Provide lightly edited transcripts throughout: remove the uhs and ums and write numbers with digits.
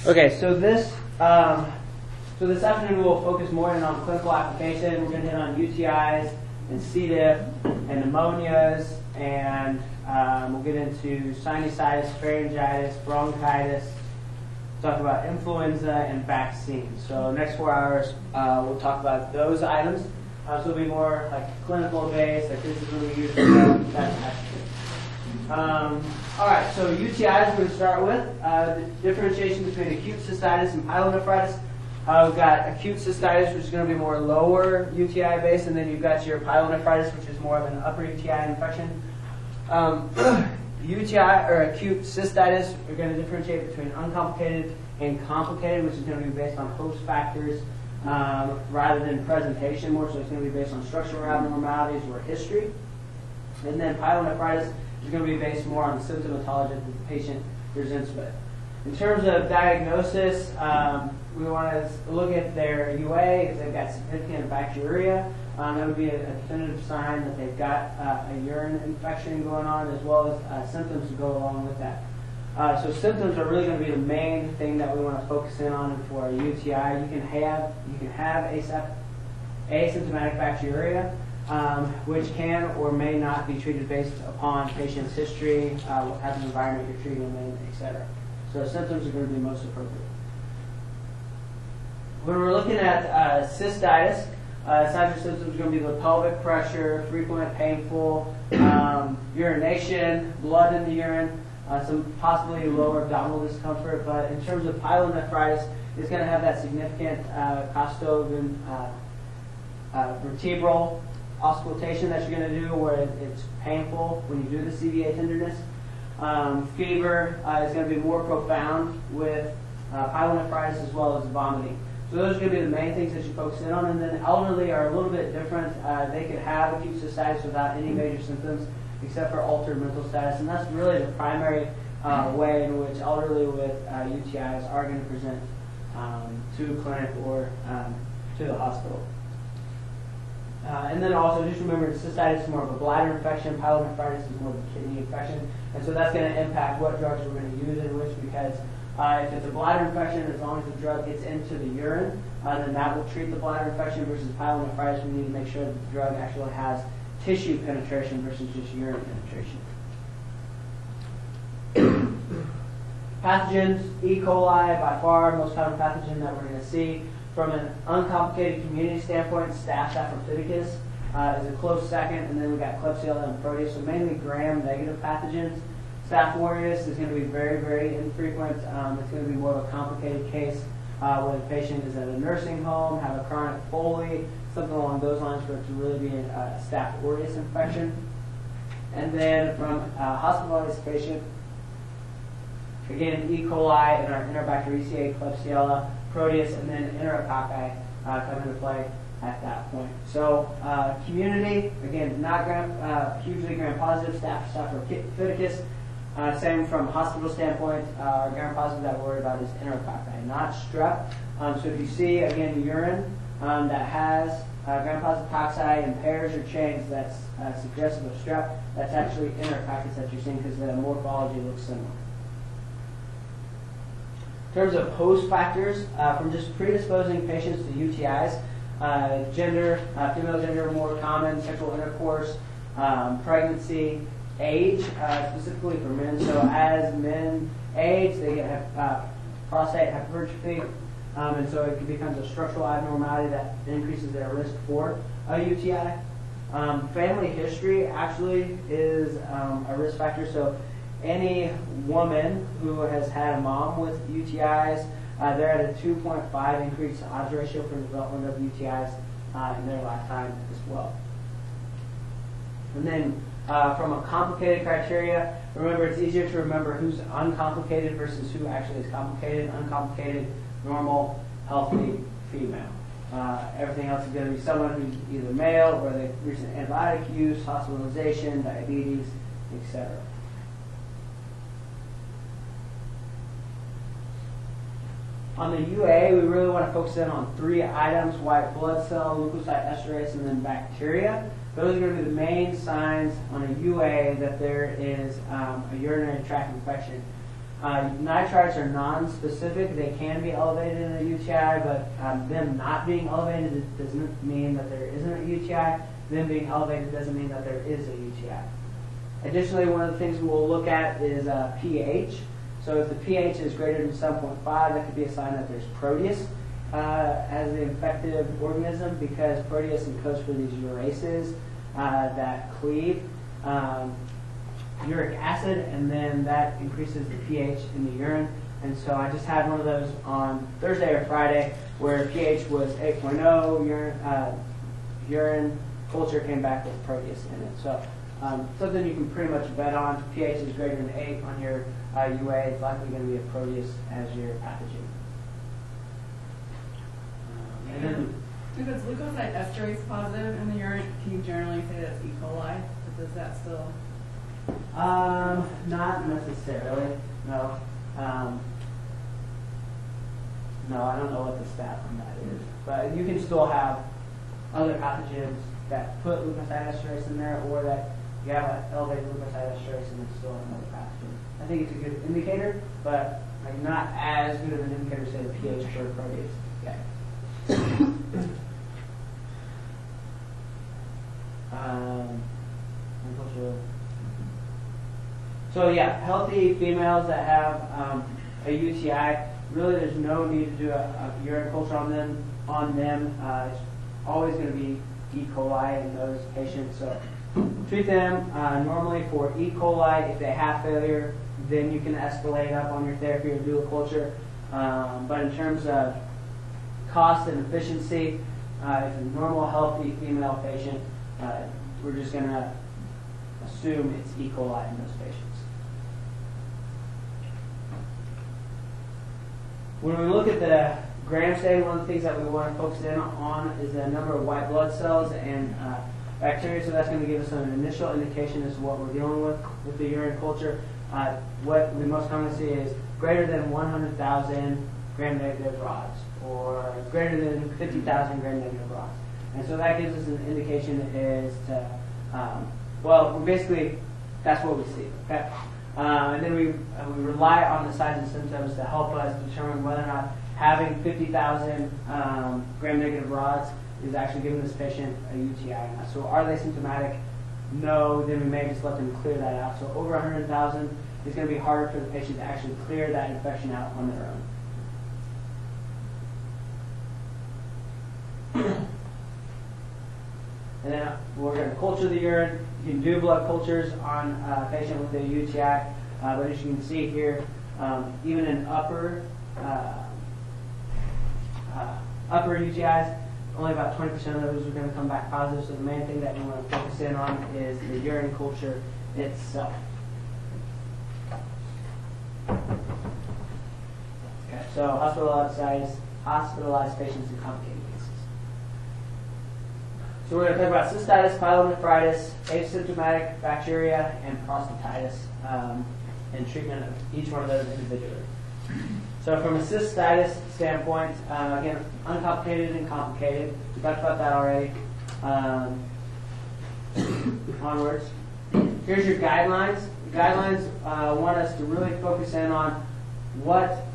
Okay, so this afternoon we'll focus more in on clinical application. We're going to hit on UTIs and C. diff and pneumonias, and we'll get into sinusitis, pharyngitis, bronchitis, talk about influenza and vaccines. So next 4 hours we'll talk about those items. So it'll be more like clinical based, like this is when we use that type of thing. All right, so UTIs we're going to start with. The differentiation between acute cystitis and pyelonephritis. We've got acute cystitis, which is going to be more lower UTI based, and then you've got your pyelonephritis, which is more of an upper UTI infection. UTI or acute cystitis, we're going to differentiate between uncomplicated and complicated, which is going to be based on host factors rather than presentation more, so it's going to be based on structural abnormalities or history. And then pyelonephritis is going to be based more on the symptomatology that the patient presents with. In terms of diagnosis, we want to look at their UA. If they've got significant bacteria, that would be a definitive sign that they've got a urine infection going on, as well as symptoms to go along with that. So symptoms are really going to be the main thing that we want to focus in on for a UTI. You can have asymptomatic bacteria, which can or may not be treated based upon patient's history, what type of environment you're treating them in, etc. So symptoms are going to be most appropriate. When we're looking at cystitis, signs or symptoms are going to be the pelvic pressure, frequent painful urination, blood in the urine, some possibly lower abdominal discomfort. But in terms of pyelonephritis, it's going to have that significant costovan vertebral auscultation that you're going to do, where it's painful when you do the CVA tenderness. Fever is going to be more profound with pyelonephritis, as well as vomiting. So those are going to be the main things that you focus in on. And then elderly are a little bit different. They could have acute cystitis without any major symptoms except for altered mental status. And that's really the primary way in which elderly with UTIs are going to present to a clinic or to the hospital. And then also just remember, cystitis is more of a bladder infection, pyelonephritis is more of a kidney infection. And so that's going to impact what drugs we're going to use in which, because if it's a bladder infection, as long as the drug gets into the urine, then that will treat the bladder infection, versus pyelonephritis, we need to make sure that the drug actually has tissue penetration versus just urine penetration. Pathogens, E. coli, by far most common pathogen that we're going to see. From an uncomplicated community standpoint, Staph Staphylococcus is a close second, and then we've got Klebsiella and Proteus, so mainly gram-negative pathogens. Staph aureus is going to be very, very infrequent. It's going to be more of a complicated case where the patient is at a nursing home, have a chronic Foley, something along those lines for it to really be a Staph aureus infection. And then from a hospitalized patient, again, E. coli and our Enterobacteriaceae, Klebsiella, Proteus, and then Enterococci come into play at that point. So community, again, not hugely gram-positive, Staph Staphylococcus. Same from a hospital standpoint, gram-positive that we're worried about is Enterococci, not strep. So if you see, again, urine that has gram-positive cocci in pairs or chains that's suggestive of strep, that's actually Enterococcus that you're seeing, because the morphology looks similar. In terms of host factors, from just predisposing patients to UTIs, gender, female gender more common, sexual intercourse, pregnancy, age, specifically for men. So as men age, they get prostate hypertrophy, and so it becomes a structural abnormality that increases their risk for a UTI. Family history actually is a risk factor. So any woman who has had a mom with UTIs, they're at a 2.5 increased odds ratio for development of UTIs in their lifetime as well. And then from a complicated criteria, remember, it's easier to remember who's uncomplicated versus who actually is complicated. Uncomplicated, normal, healthy, female. Everything else is going to be someone who's either male or they recent antibiotic use, hospitalization, diabetes, etc. On the UA, we really want to focus in on 3 items: white blood cell, leukocyte esterase, and then bacteria. Those are going to be the main signs on a UA that there is a urinary tract infection. Nitrites are non-specific. They can be elevated in a UTI, but them not being elevated doesn't mean that there isn't a UTI. Them being elevated doesn't mean that there is a UTI. Additionally, one of the things we will look at is pH. So if the pH is greater than 7.5, that could be a sign that there's Proteus as the infective organism, because Proteus encodes for these urases that cleave uric acid, and then that increases the pH in the urine. And so I just had one of those on Thursday or Friday where pH was 8.0, urine culture came back with Proteus in it. So something you can pretty much bet on. If pH is greater than 8 on your UA, it's likely going to be a Proteus as your pathogen. And then, if it's leukocyte esterase positive in the urine, can you generally say that's E. coli? But does that still? Not necessarily. No. No, I don't know what the stat on that is. But you can still have other pathogens that put leukocyte esterase in there, or that you have an elevated leukocyte esterase and it's still another pathogen. I think it's a good indicator, but like not as good of an indicator to say the pH for Proteus. Okay. So yeah, healthy females that have a UTI, really there's no need to do a urine culture on them. It's always going to be E. coli in those patients. So treat them normally for E. coli. If they have failure, then you can escalate up on your therapy or do a culture. But in terms of cost and efficiency, if a normal, healthy female patient, we're just going to assume it's E. coli in those patients. When we look at the gram stain, one of the things that we want to focus in on is the number of white blood cells and bacteria. So that's going to give us an initial indication as to what we're dealing with the urine culture. What we most commonly see is greater than 100,000 gram-negative rods, or greater than 50,000 gram-negative rods. And so that gives us an indication as to, well, basically, that's what we see. Okay? And then we rely on the signs and symptoms to help us determine whether or not having 50,000 gram-negative rods is actually giving this patient a UTI or not. So are they symptomatic? No, then we may just let them clear that out. So over 100,000, it's going to be harder for the patient to actually clear that infection out on their own. And then we're going to culture the urine. You can do blood cultures on a patient with a UTI, but as you can see here, even in upper UTIs, only about 20% of those are going to come back positive. So the main thing that we want to focus in on is the urine culture itself. Okay, so hospitalized patients and complicated cases. So we're going to talk about cystitis, pyelonephritis, asymptomatic bacteria, and prostatitis, and treatment of each one of those individually. So from a cystitis standpoint, again, uncomplicated and complicated. We talked about that already. Onwards. Here's your guidelines. The guidelines want us to really focus in on what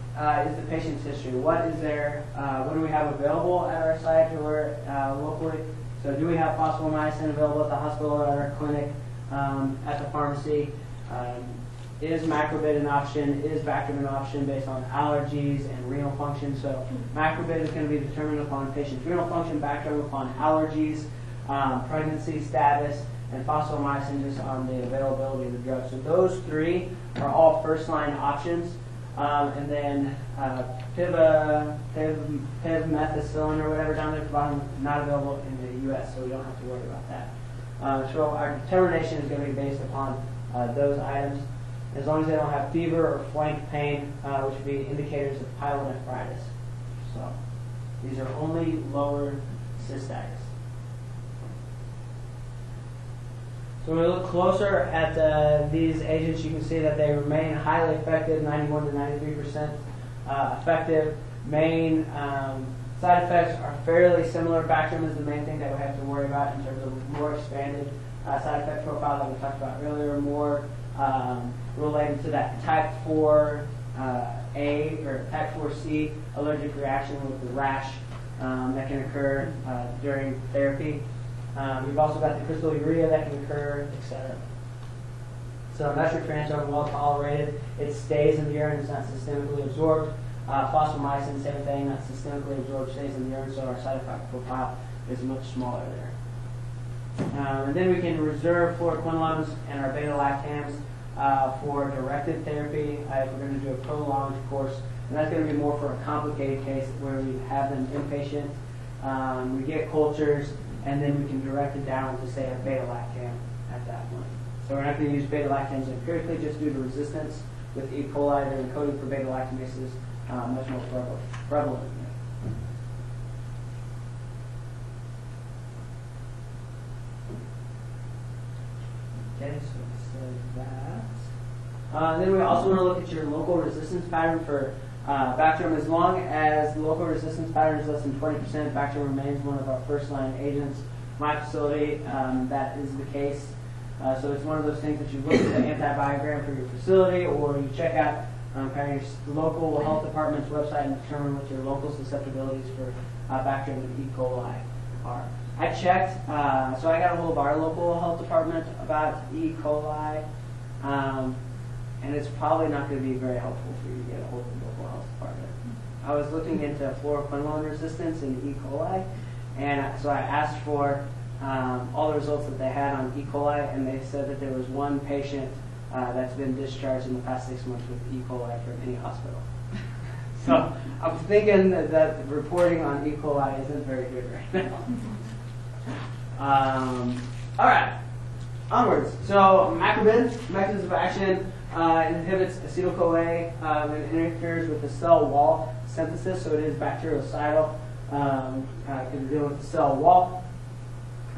is the patient's history. What is their, what do we have available at our site or locally? So do we have phosphomycin available at the hospital, at our clinic, at the pharmacy? Is macrobid an option? Is Bactrim an option based on allergies and renal function? So macrobid is going to be determined upon patient's renal function, Bactrim upon allergies, pregnancy status, and phosphomycin just on the availability of the drug. So those three are all first-line options. And then pivmethicillin or whatever down there at the bottom, not available in the U.S., so we don't have to worry about that. So our determination is going to be based upon those items, as long as they don't have fever or flank pain, which would be indicators of pyelonephritis. So these are only lower cystitis. So when we look closer at these agents, you can see that they remain highly effective, 91 to 93% effective. Main side effects are fairly similar. Bactrim is the main thing that we have to worry about in terms of more expanded side effect profile that we talked about earlier, more related to that type 4 A or type 4C allergic reaction with the rash that can occur during therapy. You've also got the crystal urea that can occur, etc. So nitroglycerin, well tolerated. It stays in the urine. It's not systemically absorbed. Phosphomycin, same thing, not systemically absorbed, stays in the urine, so our side effect profile is much smaller there. And then we can reserve fluoroquinolones and our beta-lactams for directed therapy if we're going to do a prolonged course. And that's going to be more for a complicated case where we have them inpatient. We get cultures, and then we can direct it down to, say, a beta-lactam at that point. So we're not going to use beta-lactams empirically just due to resistance with E. coli. They're encoding for beta-lactamases much more prevalent. Okay, so we said that. Then we also want to look at your local resistance pattern for Bactrim. As long as the local resistance pattern is less than 20%, Bactrim remains one of our first-line agents. My facility, that is the case. So it's one of those things that you look at the antibiogram for your facility, or you check out kind of your local health department's website and determine what your local susceptibilities for Bactrim and E. coli are. I checked, so I got a hold of our local health department about E. coli, and it's probably not going to be very helpful for you to get a hold of the local health department. I was looking into fluoroquinolone resistance in E. coli, and so I asked for all the results that they had on E. coli, and they said that there was one patient that's been discharged in the past 6 months with E. coli from any hospital. So I'm thinking that reporting on E. coli isn't very good right now. All right, onwards. So macrobid, mechanism of action, inhibits acetyl-CoA and interferes with the cell wall synthesis, so it is bactericidal. Can deal with the cell wall.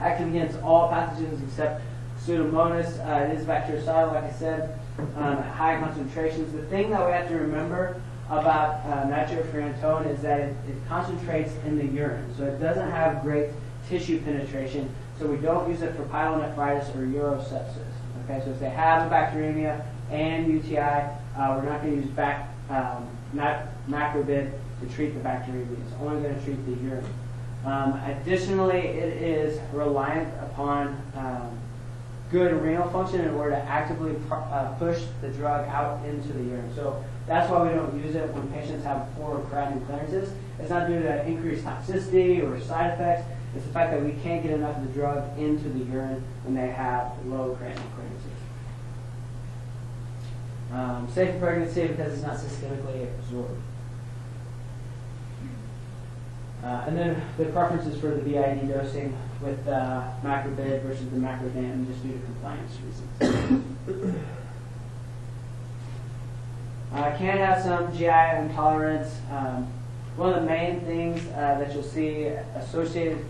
Active against all pathogens except Pseudomonas. It is bactericidal, like I said, at high concentrations. The thing that we have to remember about nitrofurantoin is that it concentrates in the urine, so it doesn't have great tissue penetration, so we don't use it for pyelonephritis or urosepsis. Okay, so if they have a bacteremia and UTI, we're not going to use macrobid to treat the bacteremia. It's only going to treat the urine. Additionally, it is reliant upon good renal function in order to actively push the drug out into the urine. So that's why we don't use it when patients have poor creatinine clearances. It's not due to increased toxicity or side effects. It's the fact that we can't get enough of the drug into the urine when they have low creatinine clearances. Safe for pregnancy because it's not systemically absorbed. And then the preferences for the BID dosing with macrobid versus the macrodam just due to compliance reasons. Can have some GI intolerance. One of the main things that you'll see associated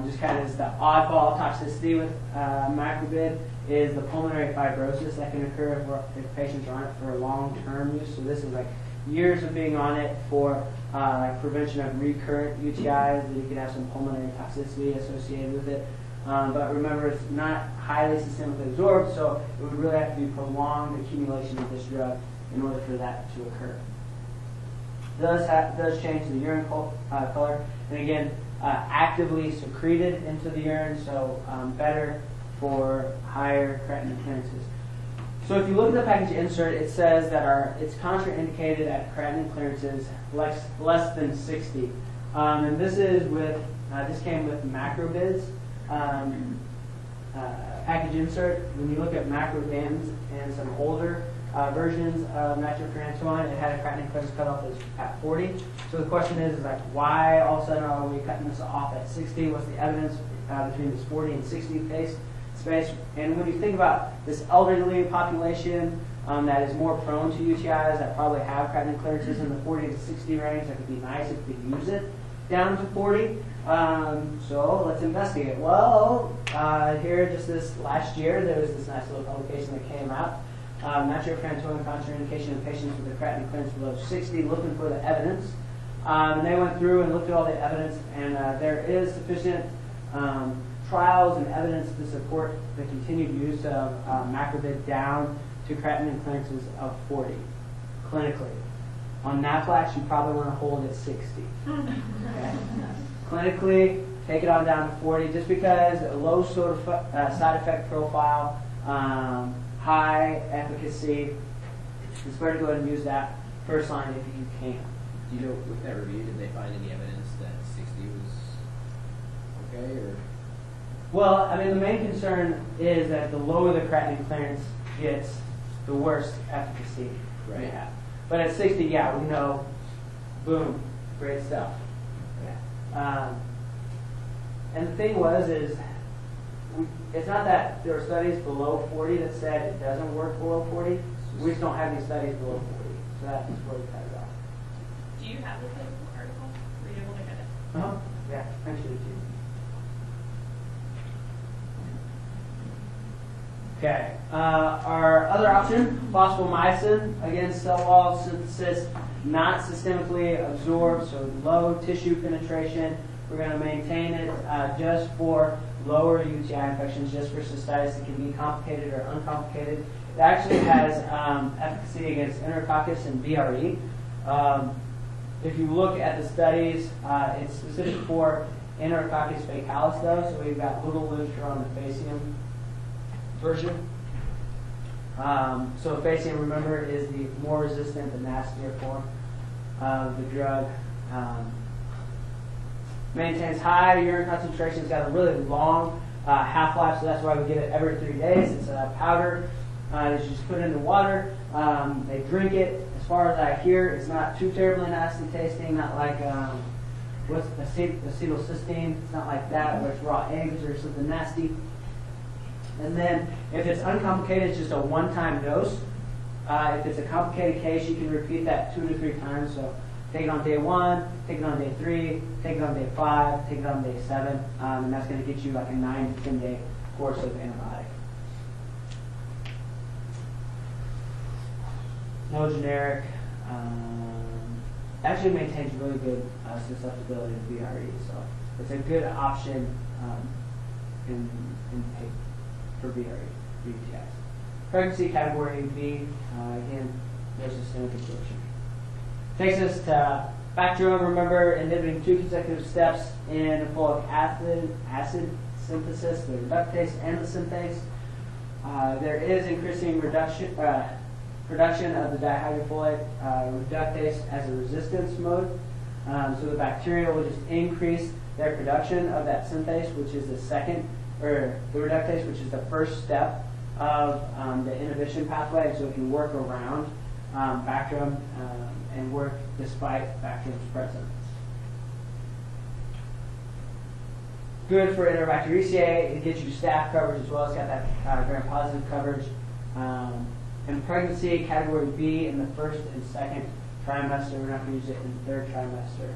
just kind of is the oddball toxicity with macrobid is the pulmonary fibrosis that can occur if patients are on it for long-term use. So this is like years of being on it for prevention of recurrent UTIs, and you can have some pulmonary toxicity associated with it. But remember, it's not highly systemically absorbed, so it would really have to be prolonged accumulation of this drug in order for that to occur. Does change the urine color, and again, actively secreted into the urine, so better for higher creatinine clearances. So if you look at the package insert, it says that it's contraindicated at creatinine clearances less than 60. And this is with this came with macrobids package insert. When you look at macrodams and some older versions of nitrofurantoin, it had a creatinine clearance cutoff at 40. So the question is like, why all of a sudden are we cutting this off at 60? What's the evidence between this 40 and 60 space? And when you think about this elderly population that is more prone to UTIs, that probably have creatinine clearances in the 40 to 60 range, that could be nice if we could use it down to 40. So let's investigate. Well, here just this last year, there was this nice little publication that came out. Nitrofurantoin contraindication in patients with a creatinine clearance below 60, looking for the evidence. And they went through and looked at all the evidence, and there is sufficient trials and evidence to support the continued use of macrobid down to creatinine clearances of 40. clinically. On NAFLAX, you probably want to hold at 60. Okay? Clinically, take it on down to 40, just because a low sort of side effect profile, high efficacy. It's better to go ahead and use that first line if you can. Do you know, with that review, did they find any evidence that 60 was okay, or? Well, I mean, the main concern is that the lower the creatinine clearance gets, the worse efficacy Right. you have. But at 60, yeah, we know, boom, great stuff. Yeah. And the thing is it's not that there are studies below 40 that said it doesn't work below 40. We just don't have any studies below 40. So that's where we cut it off. Do you have the clinical article? Were you able to get it? Uh-huh. Yeah, actually, too. Okay. Our other option, phosphomycin, again, cell wall synthesis, not systemically absorbed, so low tissue penetration. We're going to maintain it just for lower UTI infections, just for cystitis. It can be complicated or uncomplicated. It actually has efficacy against enterococcus and VRE. If you look at the studies, it's specific for enterococcus faecalis, though, so we've got little literature on the Facium version. So Facium, remember, is the more resistant, the nastier form of the drug. Maintains high urine concentration. It's got a really long half-life, so that's why we give it every 3 days. It's a powder. You just put it in the water. They drink it. As far as I hear, it's not too terribly nasty tasting. Not like what's acetylcysteine. It's not like that, where it's raw eggs or something nasty. And then, if it's uncomplicated, it's just a one-time dose. If it's a complicated case, you can repeat that 2 to 3 times. So take it on day 1, take it on day 3, take it on day 5, take it on day 7, and that's going to get you like a 9 to 10 day course of antibiotic. No generic. Actually maintains really good susceptibility to VRE, so it's a good option in for VRE, UTIs. Pregnancy category B, again, no systemic absorption. Takes us to Bacterium, remember, inhibiting 2 consecutive steps in folic acid synthesis, the reductase and the synthase. There is increasing production of the dihydrofolate reductase as a resistance mode. So the bacteria will just increase their production of that synthase, which is the reductase, which is the first step of the inhibition pathway. So it can work around Bacterium and work despite Bacterium's presence. Good for Enterobacteriaceae. It gets you staph coverage as well. It's got that gram-positive coverage. In pregnancy, category B in the 1st and 2nd trimester. We're not going to use it in the 3rd trimester.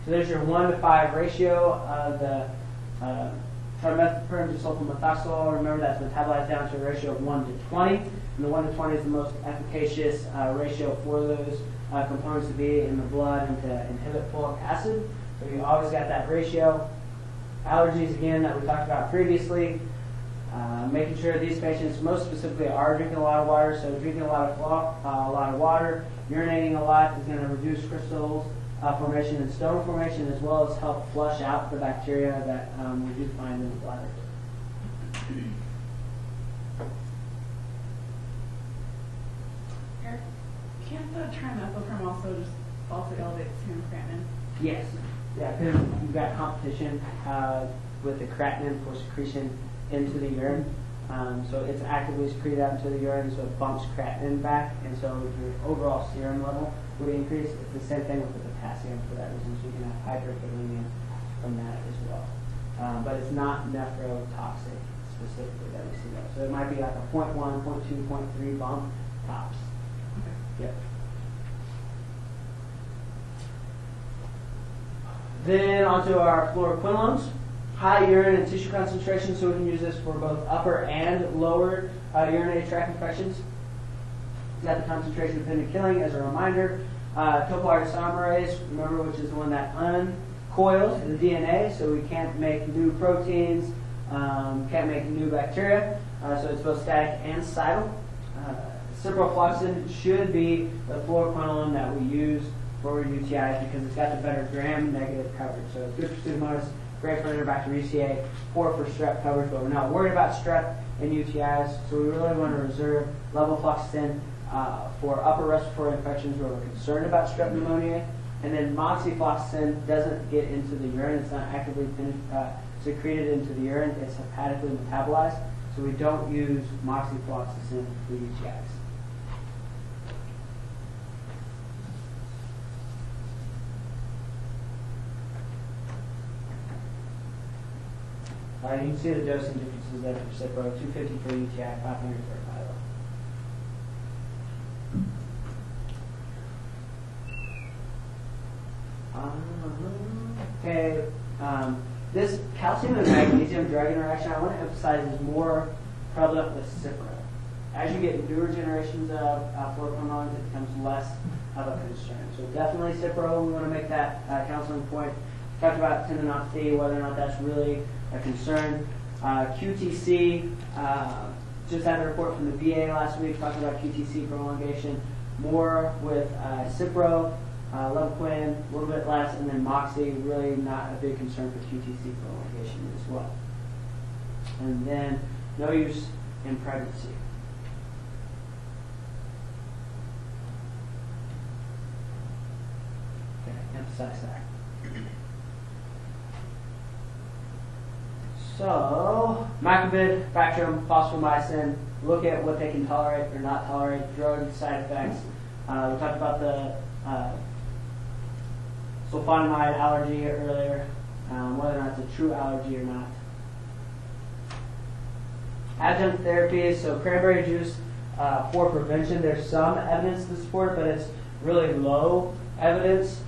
So there's your 1 to 5 ratio of the trimethoprim to sulfamethoxazole. Remember, that's metabolized down to a ratio of 1 to 20. And the 1 to 20 is the most efficacious ratio for those components to be in the blood and to inhibit folic acid. So you always got that ratio. Allergies, again, that we talked about previously. Making sure these patients, most specifically, are drinking a lot of water. So drinking a lot of water, urinating a lot is going to reduce crystals formation and stone formation, as well as help flush out the bacteria that we do find in the bladder. Eric, can't the trimethoprim also just falsely elevate serum creatinine? Yes. Yeah, because you've got competition with the creatinine for secretion into the urine. So it's actively secreted out into the urine, so it bumps creatinine back, and so your overall serum level would increase. It's the same thing with the potassium for that reason, so you can have hyperkalemia from that as well. But it's not nephrotoxic specifically that we see that. So it might be like a 0.1, 0.2, 0.3 bump tops. Okay. Yep. Then onto our fluoroquinolones. High urine and tissue concentration, so we can use this for both upper and lower urinary tract infections. Got the concentration dependent killing as a reminder. topoisomerase, remember, which is the one that uncoils the DNA, so we can't make new proteins, can't make new bacteria, so it's both static and cidal. Ciprofloxacin should be the fluoroquinolone that we use for UTIs because it's got the better gram-negative coverage. So it's good for Pseudomonas, great for Enterobacteriaceae, poor for strep coverage, but we're not worried about strep and UTIs, so we really want to reserve levofloxacin for upper respiratory infections where we're concerned about strep pneumoniae. And then moxifloxacin doesn't get into the urine. It's not actively secreted into the urine. It's hepatically metabolized. So we don't use moxifloxacin for UTIs. You can see the dosing differences there for Cipro, 250 for UTI, 500 for Pilo. Okay, this calcium and magnesium drug interaction I want to emphasize is more prevalent with Cipro. As you get newer generations of fluoroquinolones, it becomes less of a concern. So definitely Cipro, we want to make that counseling point. We talked about tendinopathy, whether or not that's really a concern. QTC, just had a report from the VA last week talking about QTC prolongation, more with Cipro, Levaquin, a little bit less, and then Moxie, really not a big concern for QTC prolongation as well. And then no use in pregnancy. Okay, emphasize that. So, macrobid, Bactrim, phosphomycin, look at what they can tolerate or not tolerate, drug side effects. We talked about the sulfonamide allergy earlier, whether or not it's a true allergy or not. Adjunct therapies, so cranberry juice for prevention, there's some evidence to support it, but it's really low evidence.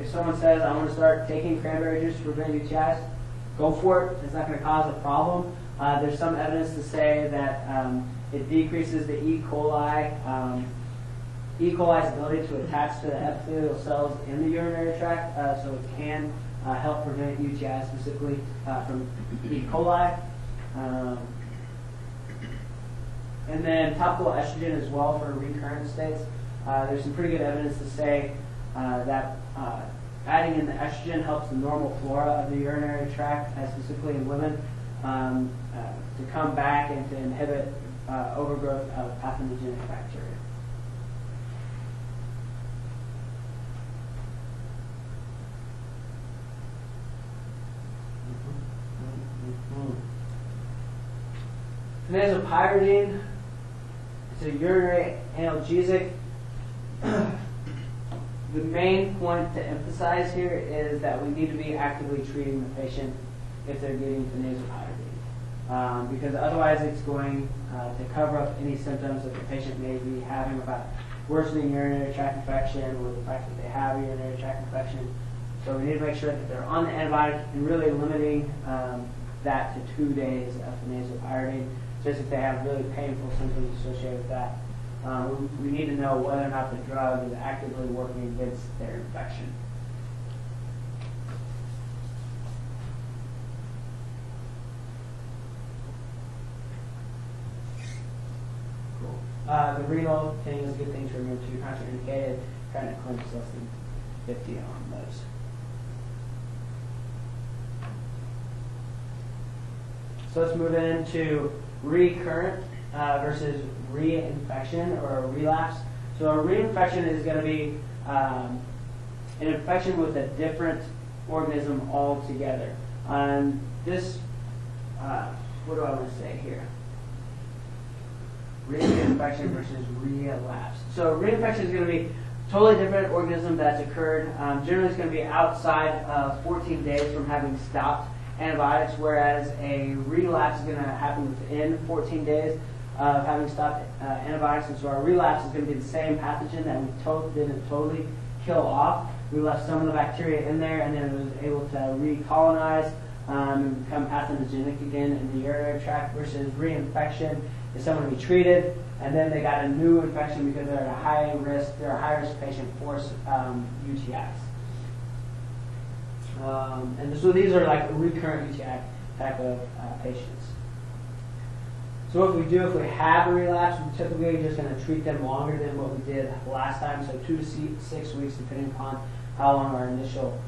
If someone says, I want to start taking cranberry juice to prevent UTIs, go for it. It's not going to cause a problem. There's some evidence to say that it decreases the E. coli's ability to attach to the epithelial cells in the urinary tract, so it can help prevent UTI, specifically from E. coli. And then topical estrogen as well for recurrent states. There's some pretty good evidence to say that adding in the estrogen helps the normal flora of the urinary tract, specifically in women, to come back and to inhibit overgrowth of pathogenic bacteria. Phenoxypyridine, it's a urinary analgesic. The main point to emphasize here is that we need to be actively treating the patient if they're getting phenoxypyridine, because otherwise it's going to cover up any symptoms that the patient may be having about worsening urinary tract infection or the fact that they have a urinary tract infection. So we need to make sure that they're on the antibiotic and really limiting that to 2 days of phenoxypyridine, just if they have really painful symptoms associated with that. We need to know whether or not the drug is actively working against their infection. Cool. The renal thing is a good thing to remember too. Contraindicated, kind of clinics less than 50 on those. So let's move into recurrent versus reinfection or relapse. So a reinfection is going to be an infection with a different organism altogether. This, what do I want to say here? Reinfection versus relapse. So reinfection is going to be a totally different organism that's occurred. Generally it's going to be outside of 14 days from having stopped antibiotics, whereas a relapse is going to happen within 14 days of having stopped antibiotics. And so our relapse is going to be the same pathogen that we didn't totally kill off. We left some of the bacteria in there, and then it was able to recolonize and become pathogenic again in the urinary tract, versus reinfection is someone who treated and then they got a new infection because they're at a high risk patient for UTIs. And so these are like recurrent UTI type of patients. So what we do if we have a relapse, we're typically just going to treat them longer than what we did last time, so 2 to 6 weeks depending upon how long our initial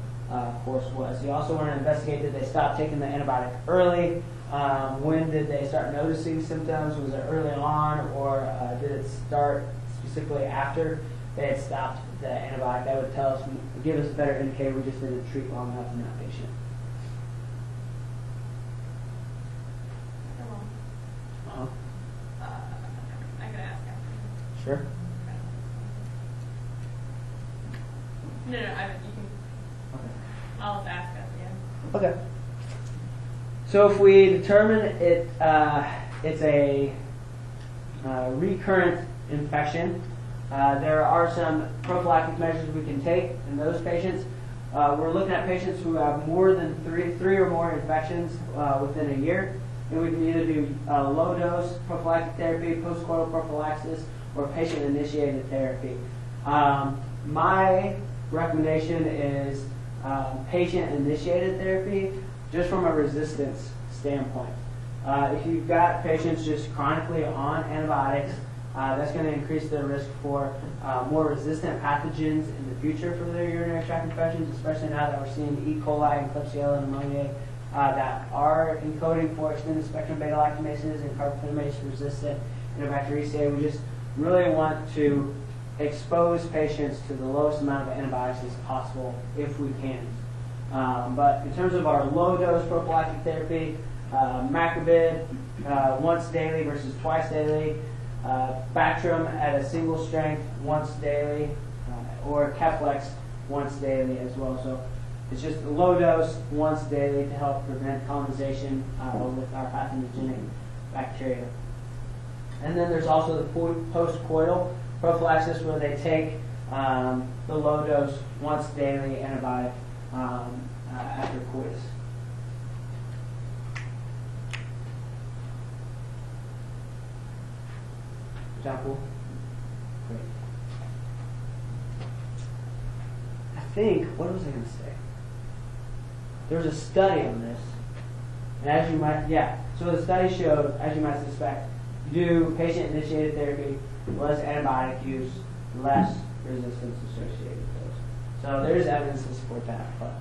course was. You also want to investigate, did they stop taking the antibiotic early? When did they start noticing symptoms? Was it early on, or did it start specifically after they had stopped the antibiotic? That would tell us, give us a better indicator we just didn't treat long enough in that patient. I could ask after. Sure. No, you can. Okay. I'll ask at the end. Okay. So if we determine it's a recurrent infection, there are some prophylactic measures we can take in those patients. We're looking at patients who have more than three or more infections within a year. And we can either do low-dose prophylactic therapy, post-coital prophylaxis, or patient-initiated therapy. My recommendation is patient-initiated therapy, just from a resistance standpoint. If you've got patients just chronically on antibiotics, that's going to increase their risk for more resistant pathogens in the future for their urinary tract infections, especially now that we're seeing E. coli and Klebsiella pneumoniae that are encoding for extended spectrum beta-lactamases and carbamidase-resistant Enterobacteriaceae. We just really want to expose patients to the lowest amount of antibiotics as possible if we can. But in terms of our low-dose prophylactic therapy, Macrobid once daily versus twice daily, Bactrim at a single strength once daily, or Keflex once daily as well. So it's just a low dose once daily to help prevent colonization with our pathogenic bacteria. And then there's also the post-coital prophylaxis, where they take the low dose once daily antibiotic after coitus. Example. Great. I think, what was I going to say? There was a study on this, and as you might, so the study showed, as you might suspect, you do patient-initiated therapy, less antibiotic use, less resistance associated with those. So there's evidence to support that, but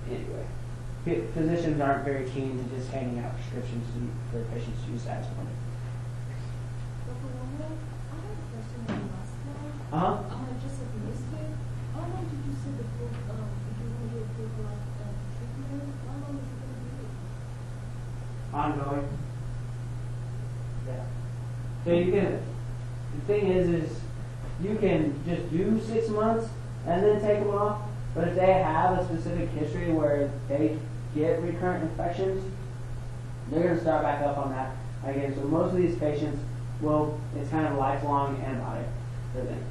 anyway, physicians aren't very keen to just handing out prescriptions for patients to use as one. Dr. Wombwell, I have a question on the last slide. Just at the mistake, how long did you say the book, if you want to do a treatment, how long is it going to be? Ongoing. Yeah. So you can, the thing is you can just do 6 months and then take them off, but if they have a specific history where they get recurrent infections, they're going to start back up on that again. So most of these patients it's kind of a lifelong antibiotic for them.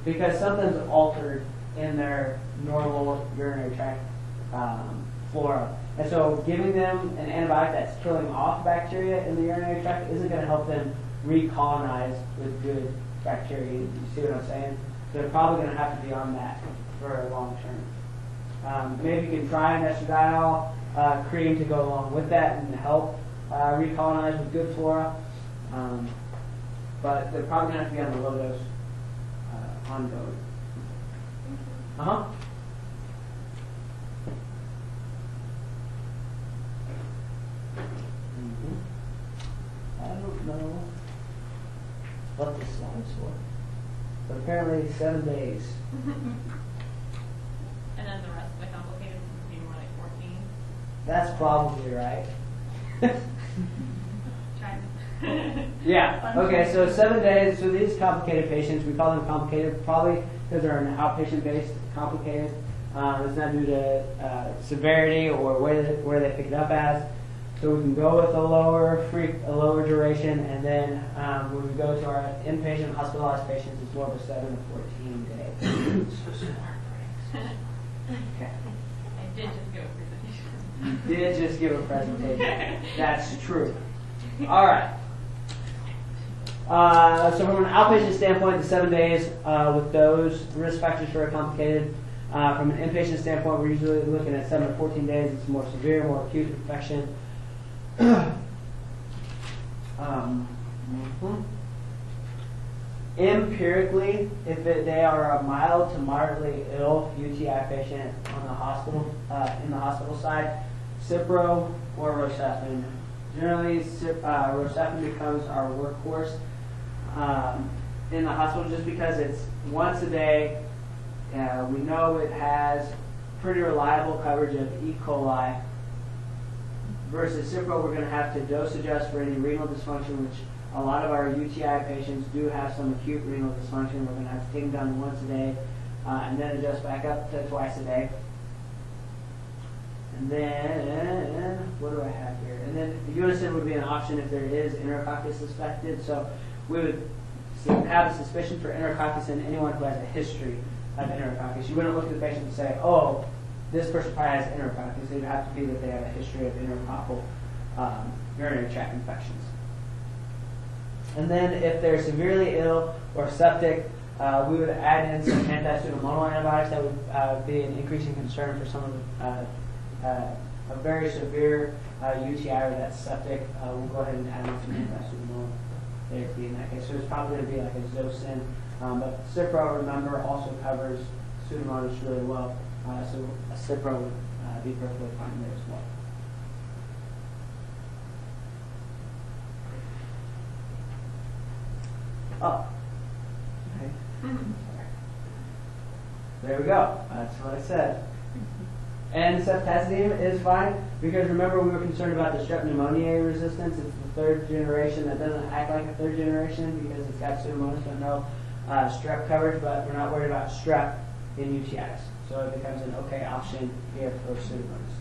Because something's altered in their normal urinary tract flora. And so giving them an antibiotic that's killing off bacteria in the urinary tract isn't going to help them recolonize with good bacteria. You see what I'm saying? So they're probably going to have to be on that for a long term. Maybe you can try an estradiol cream to go along with that and help recolonize with good flora. But they're probably going to have to be on the low dose ongoing. I don't know what the slide's for, but apparently 7 days. And then the rest of the complicated would be more like 14. That's probably right. Try. Yeah. Okay. So 7 days. So these complicated patients, we call them complicated, probably because they're an outpatient-based complicated. It's not due to severity or where they pick it up as. So we can go with a lower duration, and then when we go to our inpatient hospitalized patients, it's more of a 7 to 14 day. So smart brains. Okay. did just give a presentation. You did just give a presentation. That's true. All right. So from an outpatient standpoint, the 7 days with those risk factors are complicated. From an inpatient standpoint, we're usually looking at 7 to 14 days. It's more severe, more acute infection. Empirically, if they are a mild to moderately ill UTI patient on the hospital, in the hospital side, Cipro or Rocephin. Generally, Rocephin becomes our workhorse in the hospital just because it's once a day. We know it has pretty reliable coverage of E. coli. Versus Cipro, we're going to have to dose adjust for any renal dysfunction, which a lot of our UTI patients do have some acute renal dysfunction. We're going to have to take them down to once a day and then adjust back up to twice a day. And then, what do I have here? And then Unison would be an option if there is enterococcus suspected. So we would have a suspicion for enterococcus in anyone who has a history of enterococcus. You wouldn't look at the patient and say, oh, this person probably has enterococcus. It would have to be that they have a history of enterococcal urinary tract infections. And then if they're severely ill or septic, we would add in some anti-pseudomonal antibiotics. That would be an increasing concern for some of a very severe UTI or that's septic. We'll go ahead and add in some anti-pseudomonal therapy in that case. So it's probably going to be like a Zosyn. But Cipro, remember, also covers Pseudomonas really well. So a Cipro would be perfectly fine there as well. Oh. Okay. There we go. That's what I said. And ceftazidime is fine because remember we were concerned about the strep pneumoniae resistance. It's the third generation that doesn't act like a third generation because it's got Pseudomonas but no strep coverage, but we're not worried about strep in UTIs. So it becomes an okay option here for Pseudomonas.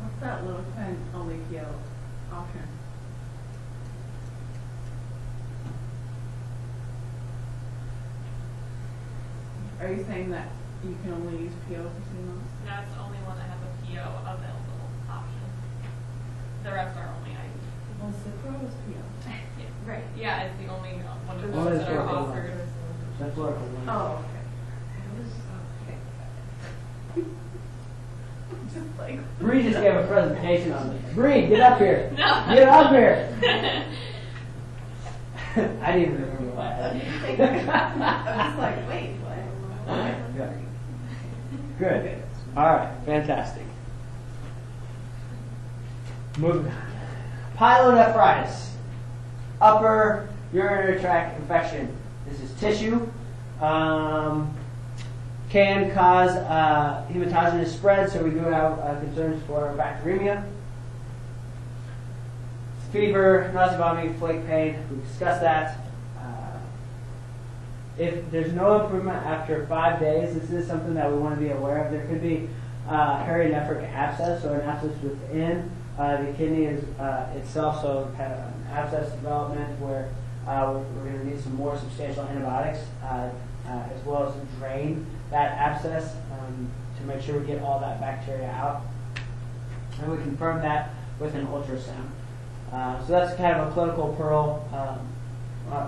What's that Lidocaine only PO option? Are you saying that you can only use PO for 2 months? That's the only one that has a PO available option. The rest are only IV. Well, Cipro is PO. Yeah, right. Yeah, it's the only one of Oh, those that's that are right. offered. That's what I want. Oh, okay. Just like Bree just gave a presentation on this. Bree, get up here. No. Get up here. I didn't even remember what I had. I was just like, wait, what? Yeah. Good. All right. Fantastic. Moving on. Pyelonephritis. Upper urinary tract infection. This is tissue. Can cause hematogenous spread, so we do have concerns for bacteremia. Fever, nausea, vomiting, flake pain. We discussed that. If there's no improvement after 5 days, this is something that we want to be aware of. There could be perinephric abscess, so an abscess within the kidney is itself, so kind of an abscess development where we're going to need some more substantial antibiotics as well as to drain that abscess to make sure we get all that bacteria out. And we confirm that with an ultrasound. So that's kind of a clinical pearl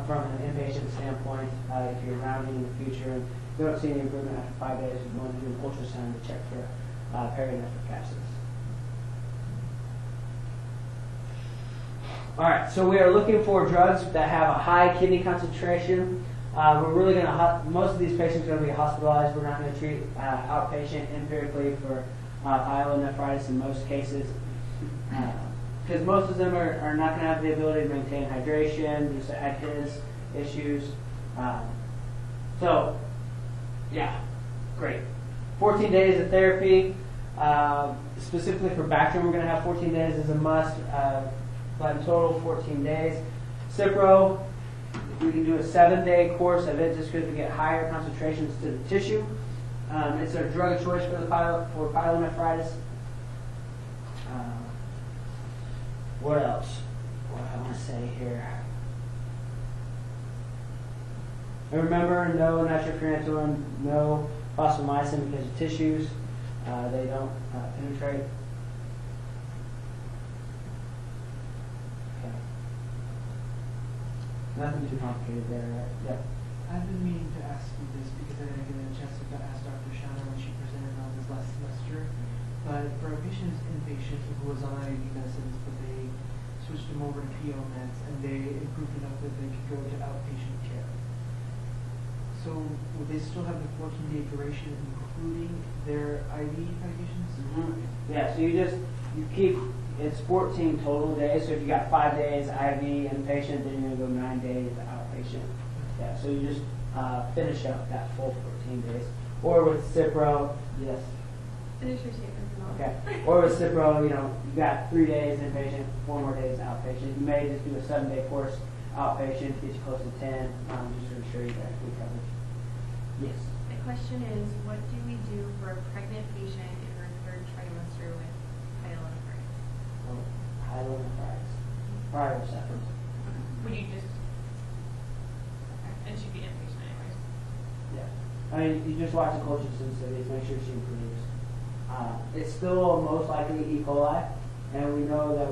from an inpatient standpoint. If you're rounding in the future and you don't see any improvement after 5 days, you want to do an ultrasound to check for perinephric abscess. All right, so we are looking for drugs that have a high kidney concentration. We're really going to, most of these patients are going to be hospitalized. We're not going to treat outpatient empirically for pyelonephritis in most cases. Because most of them are not going to have the ability to maintain hydration. There's adherence issues. So, yeah, great. 14 days of therapy. Specifically for Bactrim, we're going to have 14 days as a must. But in total, 14 days. Cipro, we can do a 7-day course of it just because we get higher concentrations to the tissue. It's our drug of choice for pyelonephritis. What else? What I want to say here. And remember, no nitrofurantoin, no Fosfomycin because of tissues. They don't penetrate. Okay. Nothing too complicated there, right? Yep. I've been meaning to ask you this because I didn't get a chance to ask Dr. Shanna when she presented on this last semester. But for a patient who's inpatient who was on IV medicines, but they switched him over to PO meds and they improved enough that they could go to outpatient care. So would they still have the 14-day duration, including their IV medications? Mm-hmm. Yeah, so you keep, it's 14 total days. So if you got 5 days IV inpatient, then you're going to go 9 days outpatient. Yeah, so you just finish up that full 14 days. Or with Cipro, yes. Finish your statement. Okay. Or with Cipro, you got 3 days inpatient, 4 more days outpatient. You may just do a 7-day course outpatient to get you close to 10, just to ensure you got good coverage. Yes. The question is, what do we do for a pregnant patient in her 3rd trimester with pyelonephritis? Oh, pyelonephritis. Pyrocephalus. Would you just, okay, and she'd be inpatient anyways. Yeah. I mean, you just watch the culture sensitivities, make sure she improves. It's still most likely E. coli, and we know that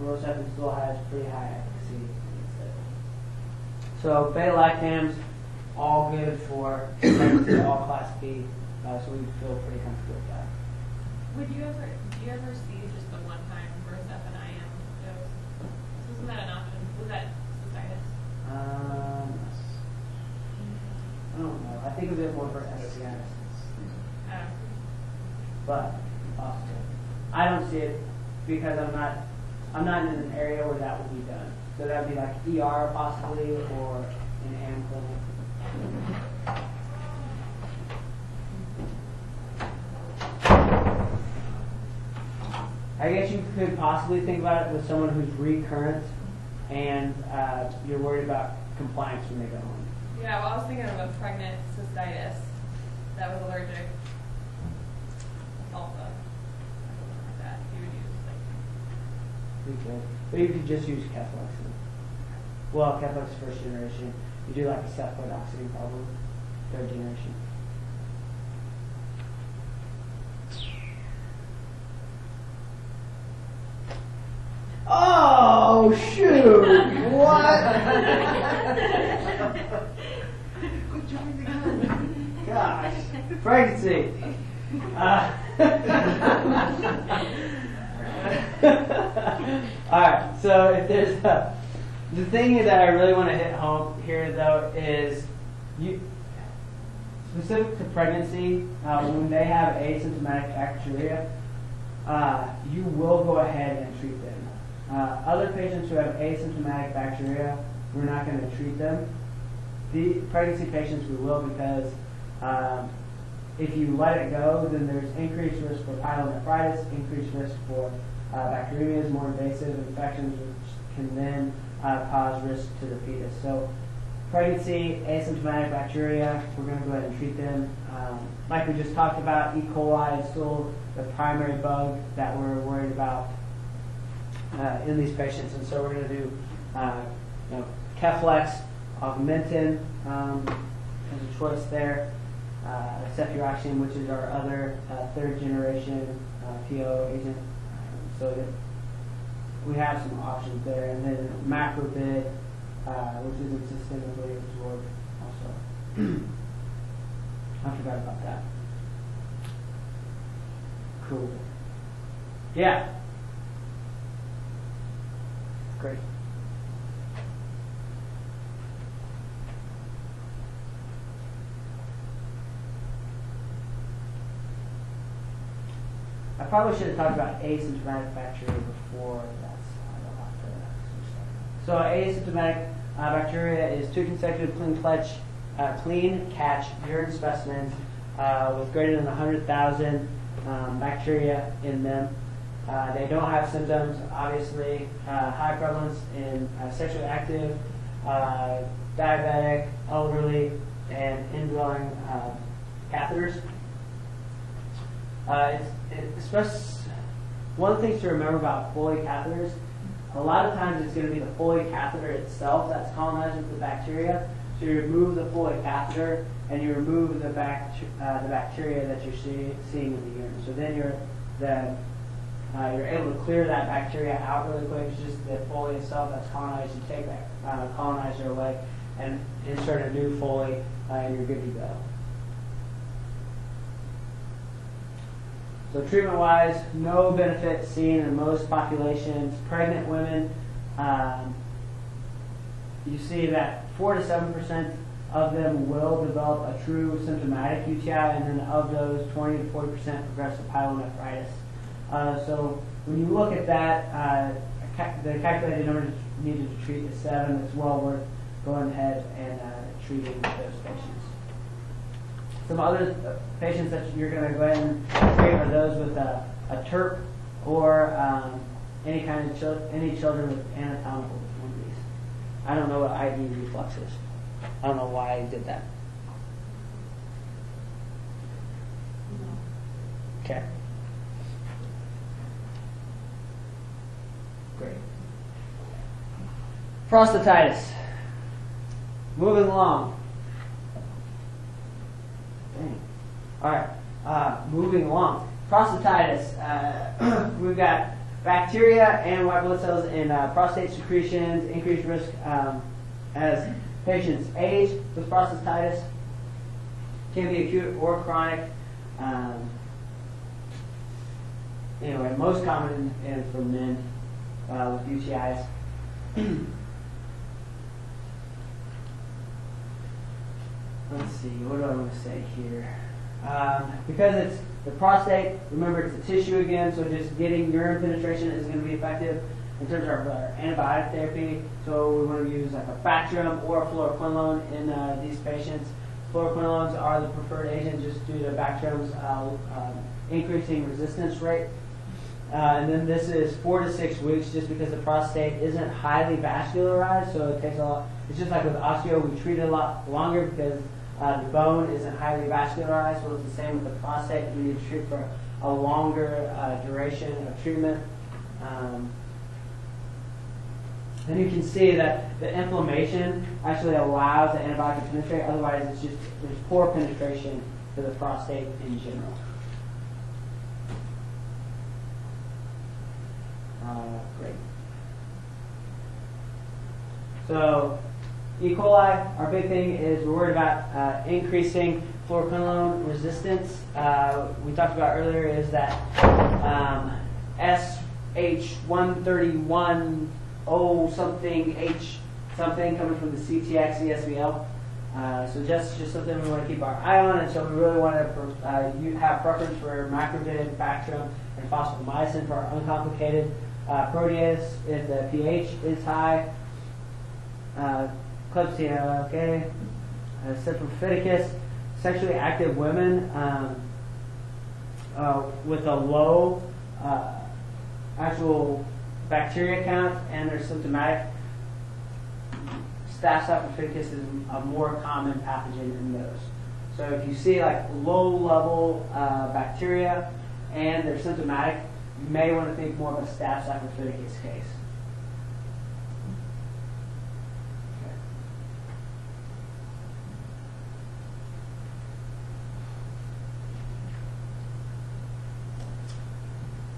Rosefin still has pretty high efficacy against it. So beta-lactams, all good for pregnancy, all class B, so we feel pretty comfortable with that. Do you ever see just the one-time Rosefin IM dose? Wasn't that an option? Was that cystitis? I don't know. I think of it more for SCIs. But I don't see it because I'm not in an area where that would be done. So that would be like ER possibly or an AM clinic. I guess you could possibly think about it with someone who's recurrent and you're worried about compliance when they go home. Yeah, well, I was thinking of a pregnant cystitis that was allergic. Alpha. Something like that. You would use like. You could. But you could just use Keflexin. Well, Keflex 1st generation. You do like a cephaloxime probably. 3rd generation. Oh shoot! What? Gosh, pregnancy. Alright, so if there's the thing that I really want to hit home here though is specific to pregnancy, when they have asymptomatic bacteria, you will go ahead and treat them. Other patients who have asymptomatic bacteria, we're not going to treat them. The pregnancy patients we will because if you let it go, then there's increased risk for pyelonephritis, increased risk for bacteremia, more invasive infections, which can then cause risk to the fetus. So pregnancy, asymptomatic bacteria, we're going to go ahead and treat them. Like we just talked about, E. coli is still the primary bug that we're worried about in these patients, and so we're going to do Keflex, Augmentin as a choice there, cefuroxime, which is our other 3rd generation PO agent. So that we have some options there, and then macrobid, which isn't systemically absorbed also. I forgot about that. Cool. Yeah. Great. I probably should have talked about asymptomatic bacteria before that slide. So asymptomatic bacteria is 2 consecutive clean catch urine specimens with greater than 100,000 bacteria in them. They don't have symptoms, obviously. High prevalence in sexually active, diabetic, elderly, and indwelling catheters. One of the things to remember about Foley catheters, a lot of times it's going to be the Foley catheter itself that's colonized with the bacteria. So you remove the Foley catheter and you remove the bacteria that you're seeing in the urine. So then you're able to clear that bacteria out really quick. It's just the Foley itself that's colonized. You take that colonizer away and insert a new Foley, and you're good to go. So treatment-wise, no benefit seen in most populations. Pregnant women, you see that 4 to 7% of them will develop a true symptomatic UTI, and then of those, 20 to 40% progress to pyelonephritis. So when you look at that, the calculated number needed to treat is 7. It's well worth going ahead and treating those patients. Some other patients that you're going to go ahead and treat are those with a TERP or any children with anatomical deformities. I don't know what IV reflux is. I don't know why I did that. Okay. Great. Prostatitis. Moving along. Dang. All right. Moving along. Prostatitis. We've got bacteria and white blood cells in prostate secretions, increased risk as patients age with prostatitis. Can be acute or chronic. Anyway, most common for men with UTIs. Let's see, what do I want to say here? Because it's the prostate, remember it's a tissue again, so just getting urine penetration is going to be effective in terms of our antibiotic therapy. So we want to use like a Bactrim or a fluoroquinolone in these patients. Fluoroquinolones are the preferred agent just due to Bactrim's increasing resistance rate. And then this is 4 to 6 weeks just because the prostate isn't highly vascularized, so it takes a lot. It's just like with osteo, we treat it a lot longer because the bone isn't highly vascularized, so it's the same with the prostate. We need to treat for a longer duration of treatment. And you can see that the inflammation actually allows the antibiotic to penetrate, otherwise it's just there's poor penetration to the prostate in general. Great. So, E. coli, our big thing is we're worried about increasing fluoroquinolone resistance. We talked about earlier is that SH131O something H something coming from the CTX ESBL. So just something we want to keep our eye on, and so we really want to have preference for macrolide, Bactrim, and fosfomycin for our uncomplicated protease if the pH is high. Klebsiella, okay. Symphyticus, sexually active women with a low actual bacteria count and they're symptomatic. Staph symphyticus is a more common pathogen in those. So if you see like low level bacteria and they're symptomatic, you may want to think more of a Staph symphyticus case.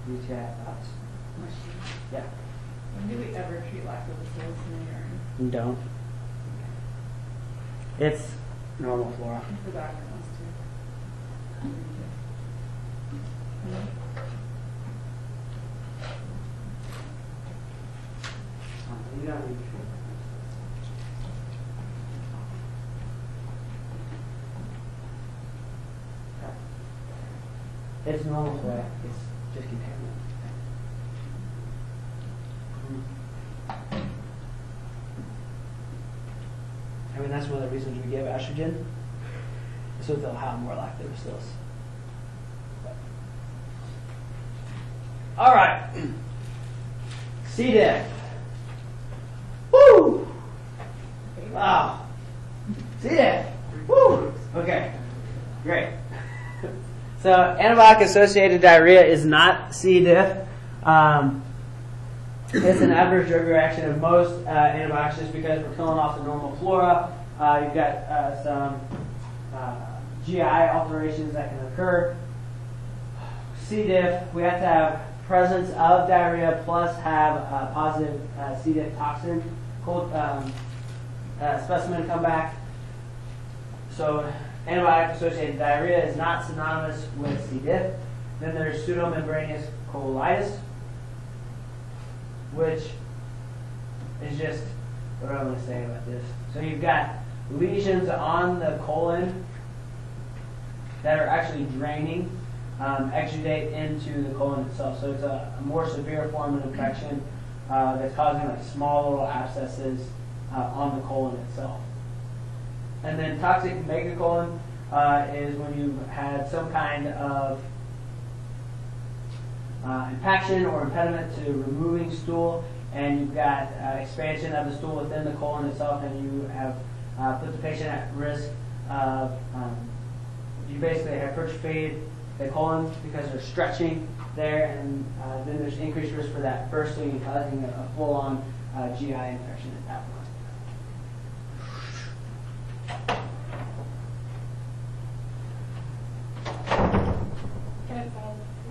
UTI thoughts? Yeah. When do we ever treat lactobacillus in the urine? You don't. It's normal flora. The doctor wants to. You don't need to treat it. It's normal flora. It's just contaminant. I mean, that's one of the reasons we give estrogen, so they'll have more lactobacillus. All right. C. diff. Woo! Wow. C. diff. Woo! Okay. Great. So antibiotic-associated diarrhea is not C. diff. It's an adverse drug reaction of most antibiotics just because we're killing off the normal flora. You've got some GI alterations that can occur. C. diff, we have to have presence of diarrhea plus have a positive C. diff toxin specimen come back. So antibiotic-associated diarrhea is not synonymous with C. diff. Then there's pseudomembranous colitis, which is just what I'm going to say about this. So you've got lesions on the colon that are actually draining, exudate into the colon itself. So it's a more severe form of infection that's causing like small little abscesses on the colon itself. And then toxic megacolon is when you've had some kind of impaction or impediment to removing stool, and you've got expansion of the stool within the colon itself, and you have put the patient at risk of, you basically hypertrophied the colon because they're stretching there, and then there's increased risk for that bursting and causing a full-on GI infection at that point.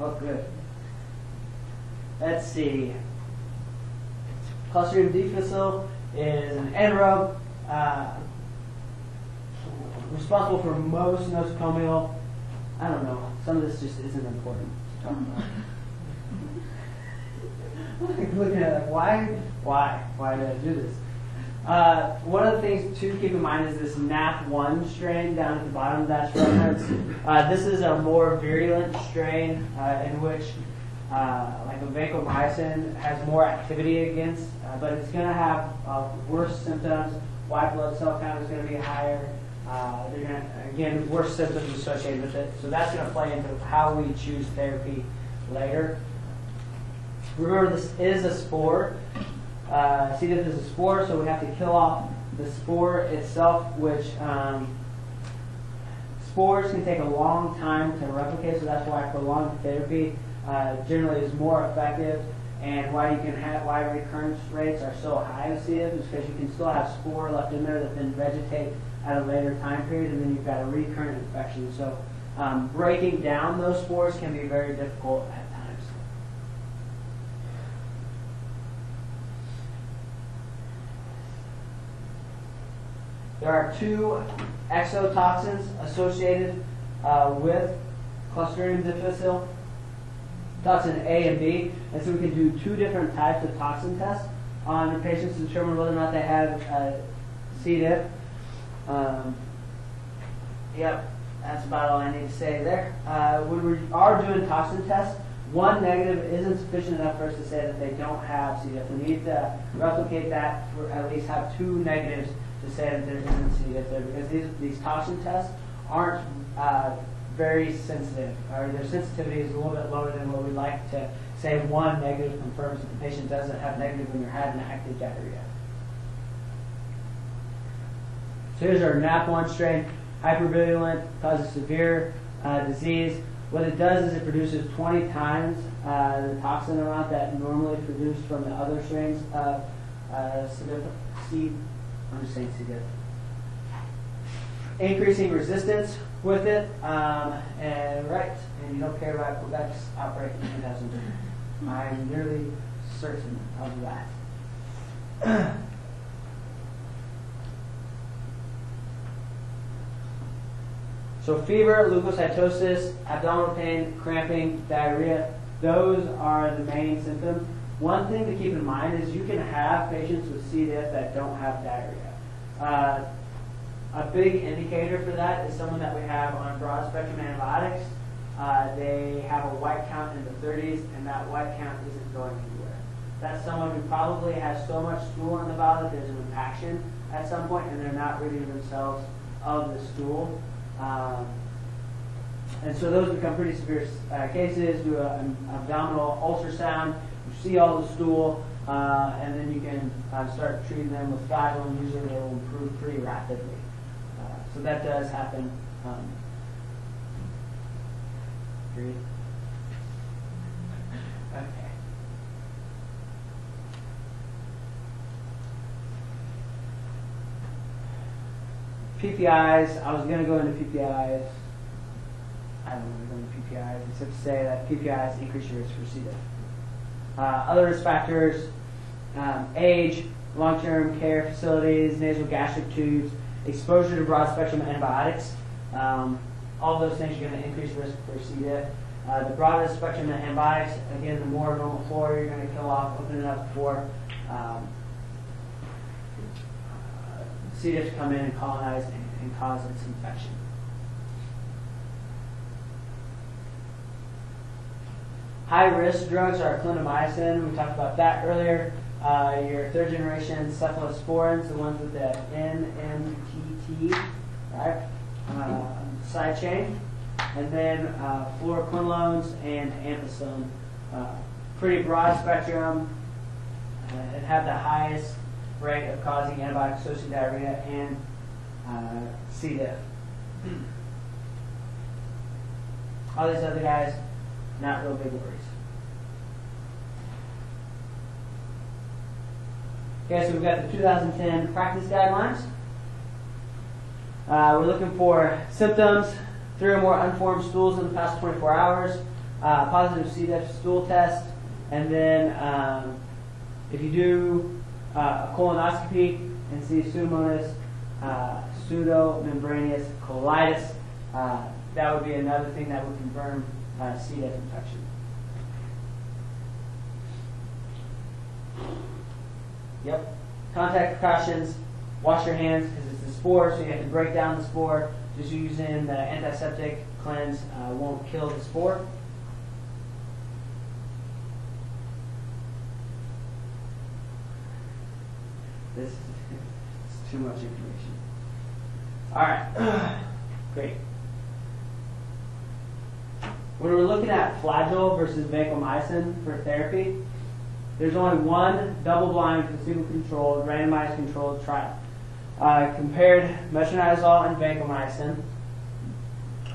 Oh, good. Let's see. Clostridium difficile is an anaerobe responsible for most nosocomial. I don't know. Some of this just isn't important to talk about. Looking at it like, why did I do this? One of the things to keep in mind is this NAP1 strain down at the bottom of that reference. This is a more virulent strain in which like a vancomycin has more activity against, but it's going to have worse symptoms. White blood cell count is going to be higher. They're going to, again, worse symptoms associated with it. So that's going to play into how we choose therapy later. Remember, this is a spore. C. diff is a spore, so we have to kill off the spore itself, which spores can take a long time to replicate, so that's why prolonged therapy generally is more effective, and why recurrence rates are so high with C. diff is because you can still have spore left in there that then vegetate at a later time period, and then you've got a recurrent infection. So breaking down those spores can be very difficult at times. There are two exotoxins associated with Clostridium difficile, toxin A and B, and so we can do two different types of toxin tests on the patients to determine whether or not they have C. diff. Yep, that's about all I need to say there. When we are doing toxin tests, one negative isn't sufficient enough for us to say that they don't have C. diff. We need to replicate that, or at least have two negatives to say that there isn't C. diff there, because these toxin tests aren't very sensitive, or their sensitivity is a little bit lower than what we like to say. One negative confirms that the patient doesn't have negative when they're having active diarrhea. So here's our NAP1 strain, hypervirulent, causes severe disease. What it does is it produces 20 times the toxin amount that normally is produced from the other strains of C. I'm just saying C. diff. Increasing resistance with it, and you don't care about Quebec's outbreak in 2002. I'm nearly certain of that. So fever, leukocytosis, abdominal pain, cramping, diarrhea, those are the main symptoms. One thing to keep in mind is you can have patients with C. diff that don't have diarrhea. A big indicator for that is someone that we have on broad spectrum antibiotics. They have a white count in the 30s, and that white count isn't going anywhere. That's someone who probably has so much stool in the bowel that there's an impaction at some point, and they're not ridding themselves of the stool. And so those become pretty severe cases. Do an abdominal ultrasound, you see all the stool, and then you can start treating them with Flagyl, and usually they will improve pretty rapidly. So that does happen. Agreed? Okay. PPIs, I was going to go into PPIs. I don't want to go into PPIs except to say that PPIs increase your risk for C. diff. Other risk factors, age, long-term care facilities, nasal gastric tubes, exposure to broad-spectrum antibiotics. All those things are going to increase risk for C. diff. The broadest spectrum of antibiotics, again, the more normal flora you're going to kill off, opening up for C. diff to come in and colonize and cause its infection. High-risk drugs are clindamycin. We talked about that earlier. Your third-generation cephalosporins, the ones with the NMTT, right? Side chain. And then fluoroquinolones and ampicillin. Pretty broad spectrum. It had the highest rate of causing antibiotic-associated diarrhea and C. diff. All these other guys, not real big worries. Okay, so we've got the 2010 practice guidelines. We're looking for symptoms, 3 or more unformed stools in the past 24 hours, positive C. diff stool test, and then if you do a colonoscopy and see pseudomonas, pseudomembranous colitis, that would be another thing that would confirm C. diff infection. Yep. Contact precautions. Wash your hands because it's a spore, so you have to break down the spore. Just using the antiseptic cleanse won't kill the spore. This is too much information. All right. Great. When we're looking at flagyl versus vancomycin for therapy, there's only one double-blind, placebo-controlled, randomized controlled trial. Compared metronidazole and vancomycin.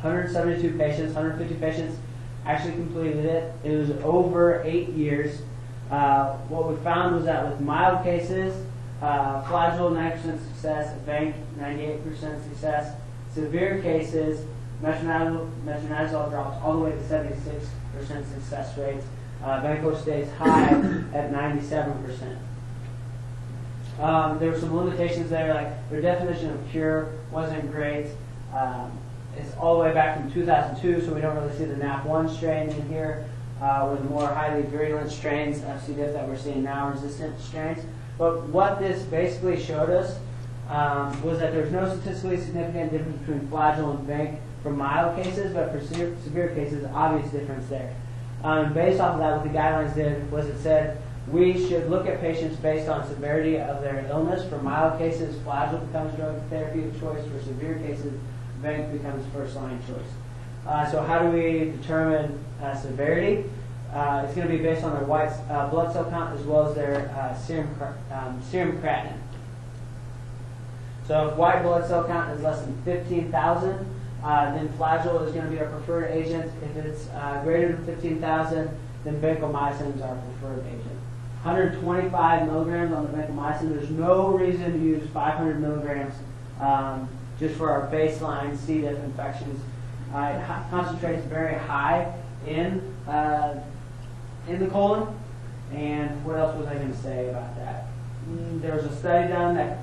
172 patients, 150 patients actually completed it. It was over 8 years. What we found was that with mild cases, flagyl 90% success, vanc 98% success. Severe cases, metronidazole drops all the way to 76% success rates. Vanco stays high at 97%. There were some limitations there, like their definition of cure wasn't great. It's all the way back from 2002, so we don't really see the NAP1 strain in here, or the more highly virulent strains of C. diff that we're seeing now, resistant strains. But what this basically showed us was that there's no statistically significant difference between flagyl and vanc for mild cases, but for severe cases, obvious difference there. Based off of that, what the guidelines did was it said we should look at patients based on severity of their illness. For mild cases, flagyl becomes drug therapy of choice. For severe cases, vanc becomes first-line choice. So how do we determine severity? It's going to be based on their white blood cell count as well as their serum creatinine. So if white blood cell count is less than 15,000, then flagyl is going to be our preferred agent. If it's greater than 15,000, then vancomycin is our preferred agent. 125 milligrams on the vancomycin. There's no reason to use 500 milligrams just for our baseline C. diff infections. It concentrates very high in the colon. And what else was I going to say about that? There was a study done that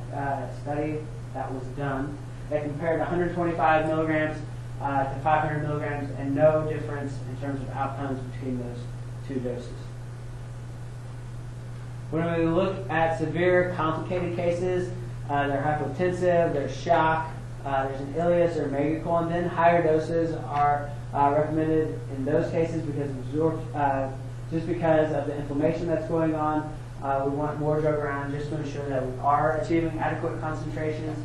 was done that compared 125 milligrams to 500 milligrams, and no difference in terms of outcomes between those two doses. When we look at severe complicated cases, they're hypotensive, there's shock, there's an ileus or megacolon, then higher doses are recommended in those cases because just because of the inflammation that's going on. We want more drug around just to ensure that we are achieving adequate concentrations,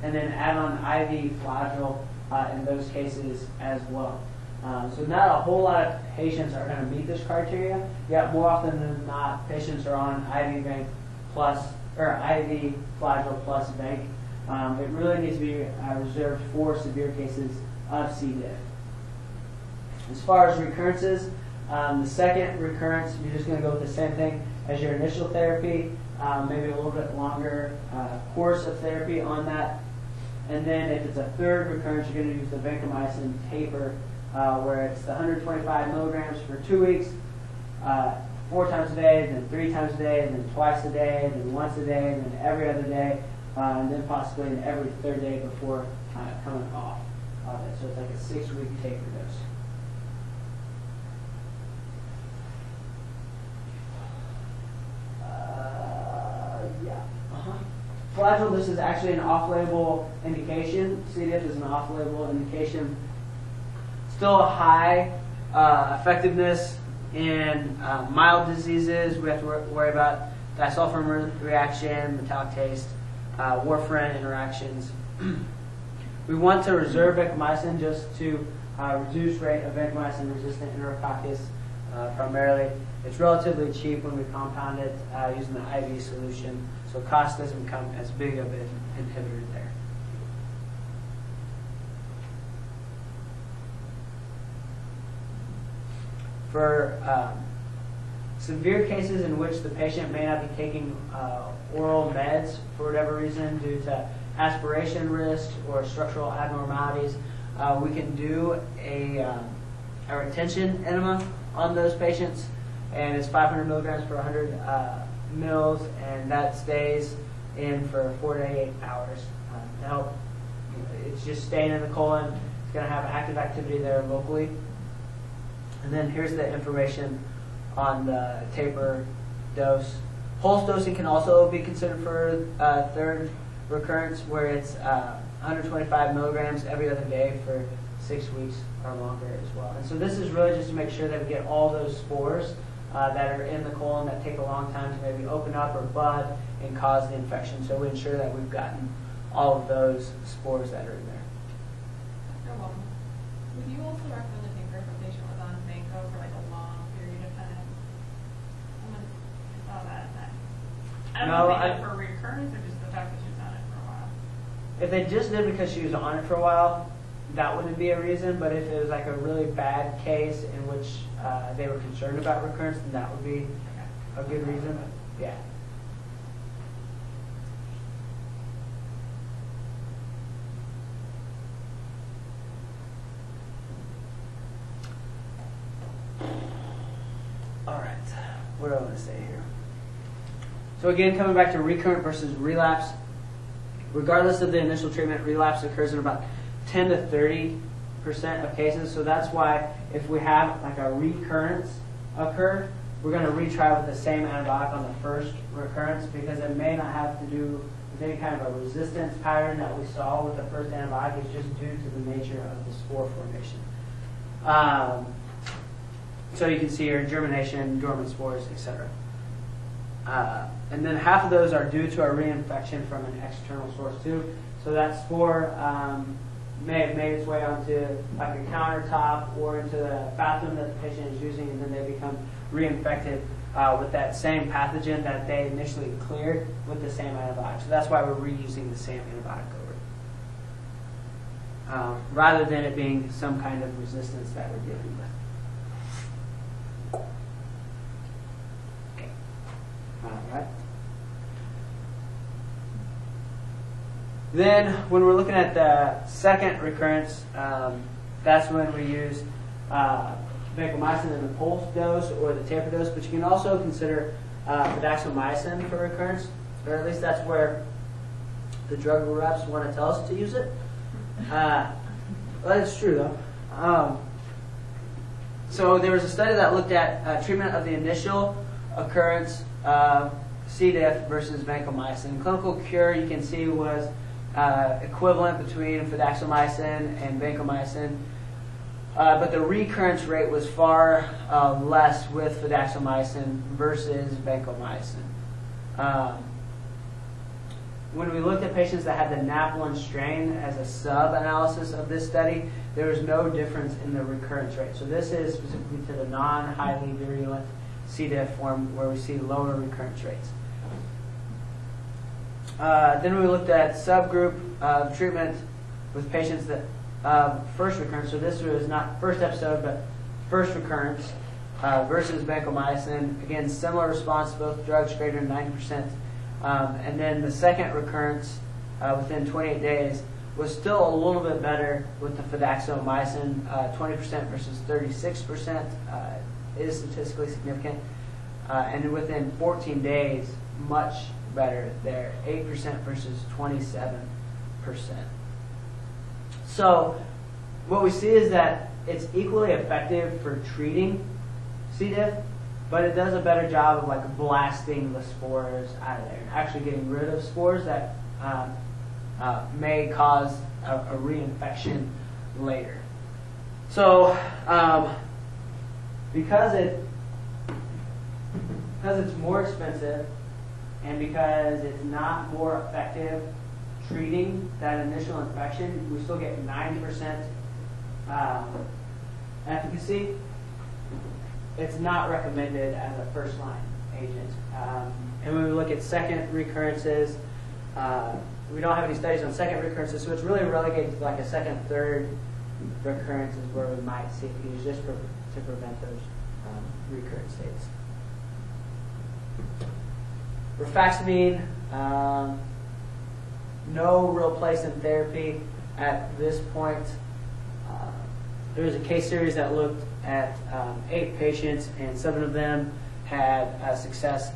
and then add on IV flagyl in those cases as well. So not a whole lot of patients are going to meet this criteria, yet more often than not, patients are on IV vanc plus, or IV flagyl plus vanc. It really needs to be reserved for severe cases of C. diff. As far as recurrences, the second recurrence, you're just going to go with the same thing as your initial therapy, maybe a little bit longer course of therapy on that. And then if it's a third recurrence, you're going to use the vancomycin taper, where it's the 125 milligrams for 2 weeks, 4 times a day, then 3 times a day, then twice a day, then once a day, then every other day, and then possibly every third day before coming off of it. So it's like a 6-week taper dose. Flagyl, this is actually an off-label indication. C. diff is an off-label indication. Still a high effectiveness in mild diseases. We have to worry about disulfiram reaction, metallic taste, warfarin interactions. We want to reserve vancomycin just to reduce rate of vancomycin-resistant enterococcus primarily. It's relatively cheap when we compound it using the IV solution, so cost doesn't become as big of an inhibitor there. For severe cases in which the patient may not be taking oral meds for whatever reason due to aspiration risk or structural abnormalities, we can do a retention enema on those patients, and it's 500 milligrams per 100 mils, and that stays in for 4 to 8 hours to help. It's just staying in the colon. It's going to have active activity there locally. And then here's the information on the taper dose. Pulse dosing can also be considered for third recurrence, where it's 125 milligrams every other day for 6 weeks or longer as well. And so this is really just to make sure that we get all those spores that are in the colon that take a long time to maybe open up or bud and cause the infection. So we ensure that we've gotten all of those spores that are in there. Dr. Wombwell, would you also recommend a taper if a patient was on vanco for like a long period of time? I saw that. I don't know if they did it for recurrence or just the fact that she was on it for a while. If they just did because she was on it for a while, that wouldn't be a reason. But if it was like a really bad case in which they were concerned about recurrence, then that would be a good reason. Yeah. All right. What do I want to say here? So again, coming back to recurrent versus relapse, regardless of the initial treatment, relapse occurs in about 10 to 30% of cases. So that's why if we have like a recurrence occur, we're going to retry with the same antibiotic on the first recurrence, because it may not have to do with any kind of a resistance pattern that we saw with the first antibiotic. It's just due to the nature of the spore formation. So you can see here germination, dormant spores, etc. And then half of those are due to a reinfection from an external source too. So that spore may have made its way onto like a countertop or into the bathroom that the patient is using, and then they become reinfected with that same pathogen that they initially cleared with the same antibiotic. So that's why we're reusing the same antibiotic over, rather than it being some kind of resistance that we're dealing with. Okay. All right. Then, when we're looking at the second recurrence, that's when we use vancomycin in the pulse dose or the taper dose. But you can also consider fidaxomicin for recurrence, or at least that's where the drug reps want to tell us to use it. Well, that's true though. So there was a study that looked at treatment of the initial occurrence of C. diff versus vancomycin. Clinical cure, you can see, was equivalent between fidaxomicin and vancomycin, but the recurrence rate was far less with fidaxomicin versus vancomycin. When we looked at patients that had the NAP1 strain as a sub-analysis of this study, there was no difference in the recurrence rate. So this is specifically to the non-highly virulent C. diff form where we see lower recurrence rates. Then we looked at subgroup of treatment with patients that first recurrence. So this was not first episode, but first recurrence versus vancomycin. Again, similar response to both drugs, greater than 90%. And then the second recurrence within 28 days was still a little bit better with the fidaxomicin. 20% versus 36% is statistically significant. And within 14 days, much better there, 8% versus 27%. So what we see is that it's equally effective for treating C. diff, but it does a better job of like blasting the spores out of there and actually getting rid of spores that may cause a reinfection later. So because it's more expensive and because it's not more effective treating that initial infection, we still get 90% efficacy. It's not recommended as a first-line agent. And when we look at second recurrences, we don't have any studies on second recurrences, so it's really relegated to like a second, third recurrences where we might see it used just to prevent those recurrent states. Rifaximin, no real place in therapy at this point. There was a case series that looked at 8 patients, and 7 of them had success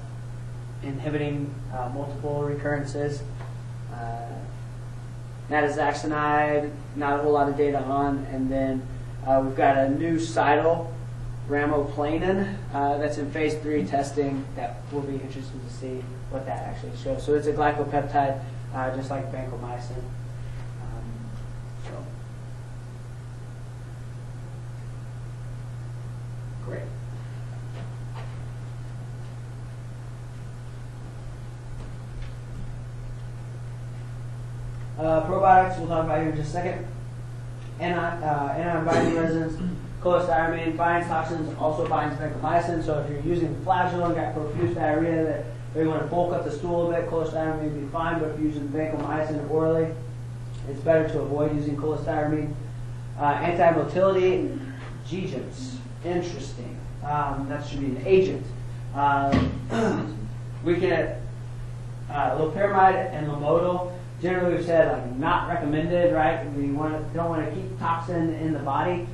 inhibiting multiple recurrences. Natazaxanide, not a whole lot of data on, and then we've got a new cytal, ramoplanin, that's in phase 3 testing that will be interesting to see what that actually shows. So it's a glycopeptide, just like vancomycin. Great. Probiotics, we'll talk about here in just a second. Antibiotic resins, cholestyramine binds toxins, also binds vancomycin. So if you're using flagyl and got profuse diarrhea, or you want to bulk up the stool a bit, cholestyramine would be fine. But if you're using vancomycin orally, it's better to avoid using cholestyramine. Anti-motility, GGIMs. Interesting. That should be an agent. We get loperamide and Lomotil. Generally, we've said like not recommended, right? We don't want to keep toxin in the body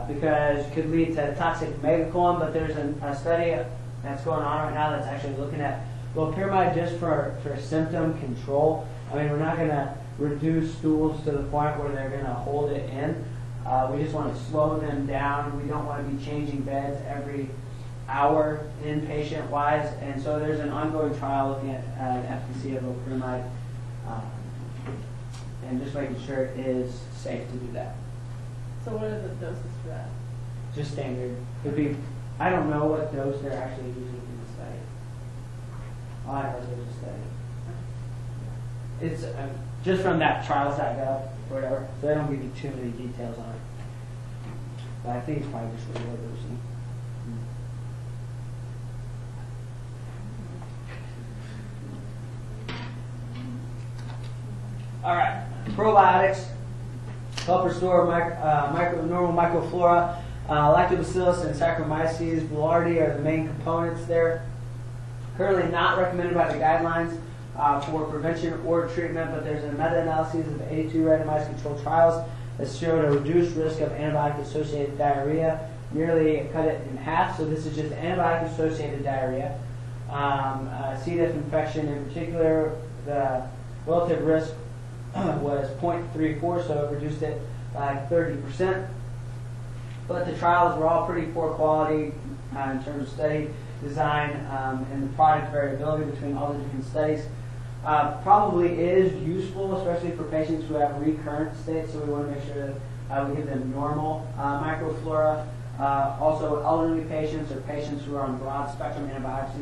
because it could lead to toxic megacolon. But there's a study that's going on right now that's actually looking at loperamide just for symptom control. I mean, we're not going to reduce stools to the point where they're going to hold it in. We just want to slow them down. We don't want to be changing beds every hour inpatient-wise. And so there's an ongoing trial looking at the efficacy of loperamide and just making sure it is safe to do that. So what are the doses for that? Just standard. Could be, I don't know what dose they're actually using in the study. All I heard was a study. It's just from that trials.gov or whatever, so they don't give you too many details on it. But I think it's probably just regular dosing. All right, probiotics help restore normal microflora. Lactobacillus and Saccharomyces boulardii are the main components there. Currently not recommended by the guidelines for prevention or treatment, but there's a meta-analysis of 82 randomized controlled trials that showed a reduced risk of antibiotic-associated diarrhea, nearly cut it in half. So this is just antibiotic-associated diarrhea. C. diff infection in particular, the relative risk was 0.34, so it reduced it by 30%. But the trials were all pretty poor quality in terms of study design and the product variability between all the different studies. Probably is useful, especially for patients who have recurrent states, so we want to make sure that we give them normal microflora. Also, elderly patients or patients who are on broad spectrum antibiotics,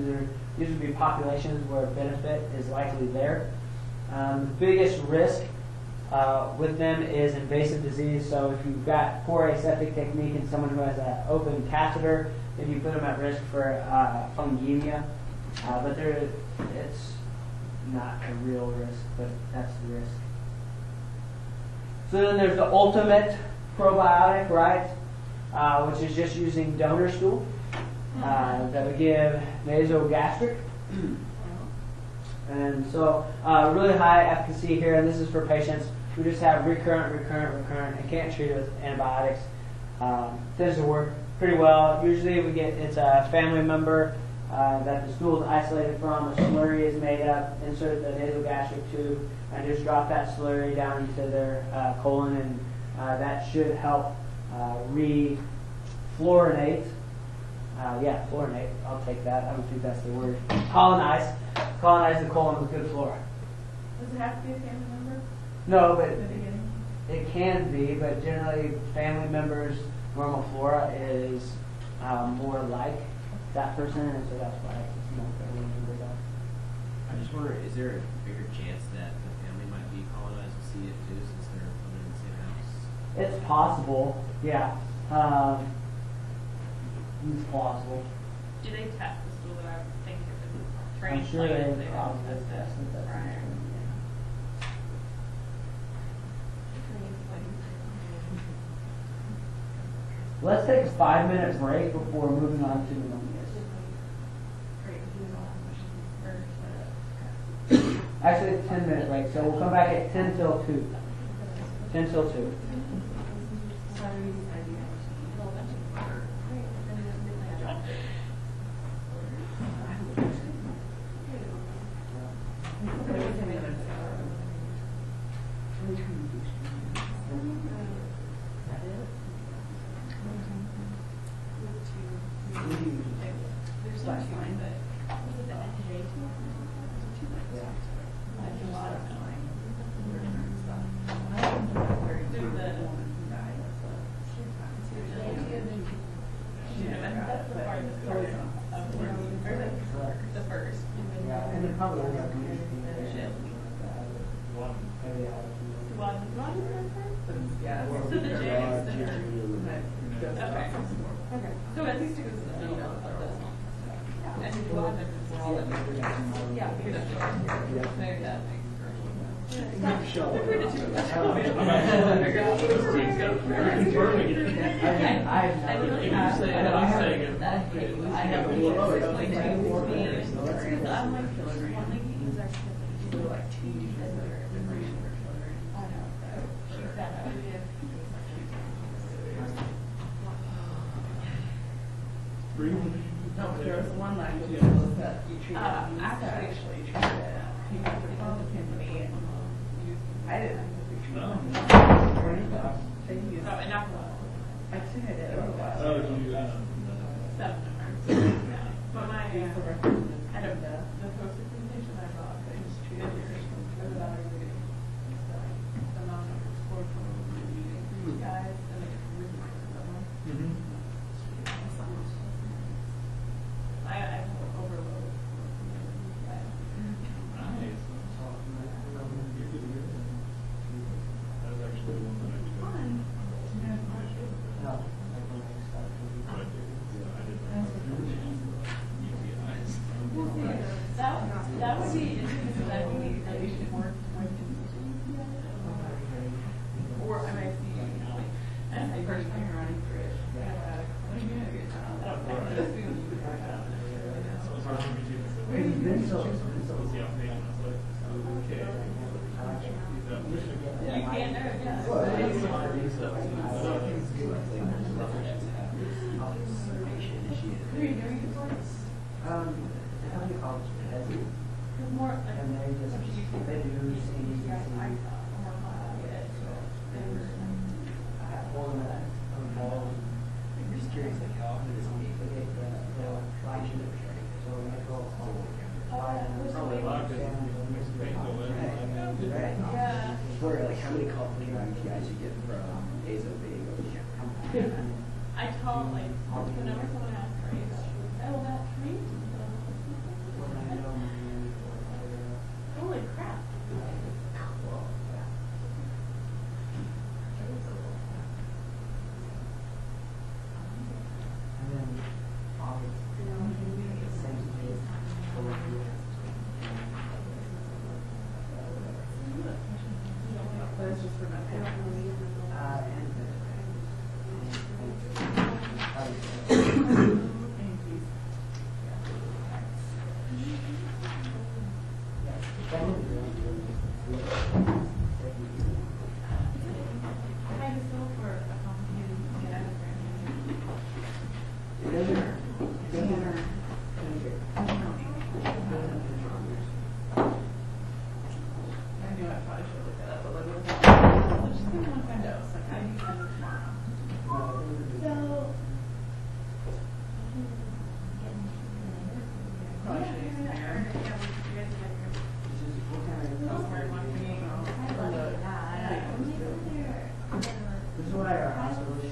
these would be populations where benefit is likely there. The biggest risk with them is invasive disease. So if you've got poor aseptic technique and someone who has an open catheter, then you put them at risk for fungemia. But it's not a real risk, but that's the risk. So then there's the ultimate probiotic, right? Which is just using donor stool that we give nasogastric. And so really high efficacy here, and this is for patients who just have recurrent, and can't treat it with antibiotics. Tends to work pretty well. Usually it's a family member that the stool is isolated from, a slurry is made up, insert the nasogastric tube, and just drop that slurry down into their colon, and that should help refluorinate. Fluorinate. I'll take that. I don't think that's the word. Colonize the colon with good flora. Does it have to be a family member No, but at the beginning? it can be, but generally family members' normal flora is more like that person, and so that's why it's more family members are. I just wonder, is there a bigger chance that the family might be colonized with C. diff too, since they're living in the same house? It's possible, yeah. It's possible. Do they test the stool that I would think if it's I'm trained sure like, they probably test test it it. prior? Let's take a 5-minute break before moving on to pneumonias. Actually, it's 10-minute break, so we'll come back at 10 till 2. 10 till 2. So at least it goes to the middle of this one. And you go on there, it's all of it. Yeah, maybe that makes I really have that. I have I'm like, one thing he is actually like 2 years I know. She's that No, but there was one language that you treated. Actually treated it. He went to the company and I didn't. Oh, and not I think I did it a while. Oh, you, stuff. But my, I don't know, the poster presentation I brought, I just treated it without everybody. The amount of support from you guys and the mm-hmm. I overload. Nice. You're good to go. That was actually the one that I took. Fun. No, like when I start to But, yeah, I did UTIs. That would be interesting because I think that we should work with or I might see like as a first time you're running through it. I don't know. So it's hard for me to It's been so. was the outpatient. I was like, okay. You can't know, yeah. Who are you doing it for? How many colleges has it? More like And they just, they do see, I thought more fun to get. I have one that I'm involved. I'm just curious, like how often does it get the flagship? So we might go Probably a lot, because it's painful. Yeah. Where, like, how many UTIs you get from AZO being over? I told like whenever someone asks for AZO, oh that treat. Holy crap. And then obviously, same thing. But it's just for my family. he's coming tomorrow. So. Probably should expand. This is why our hospital they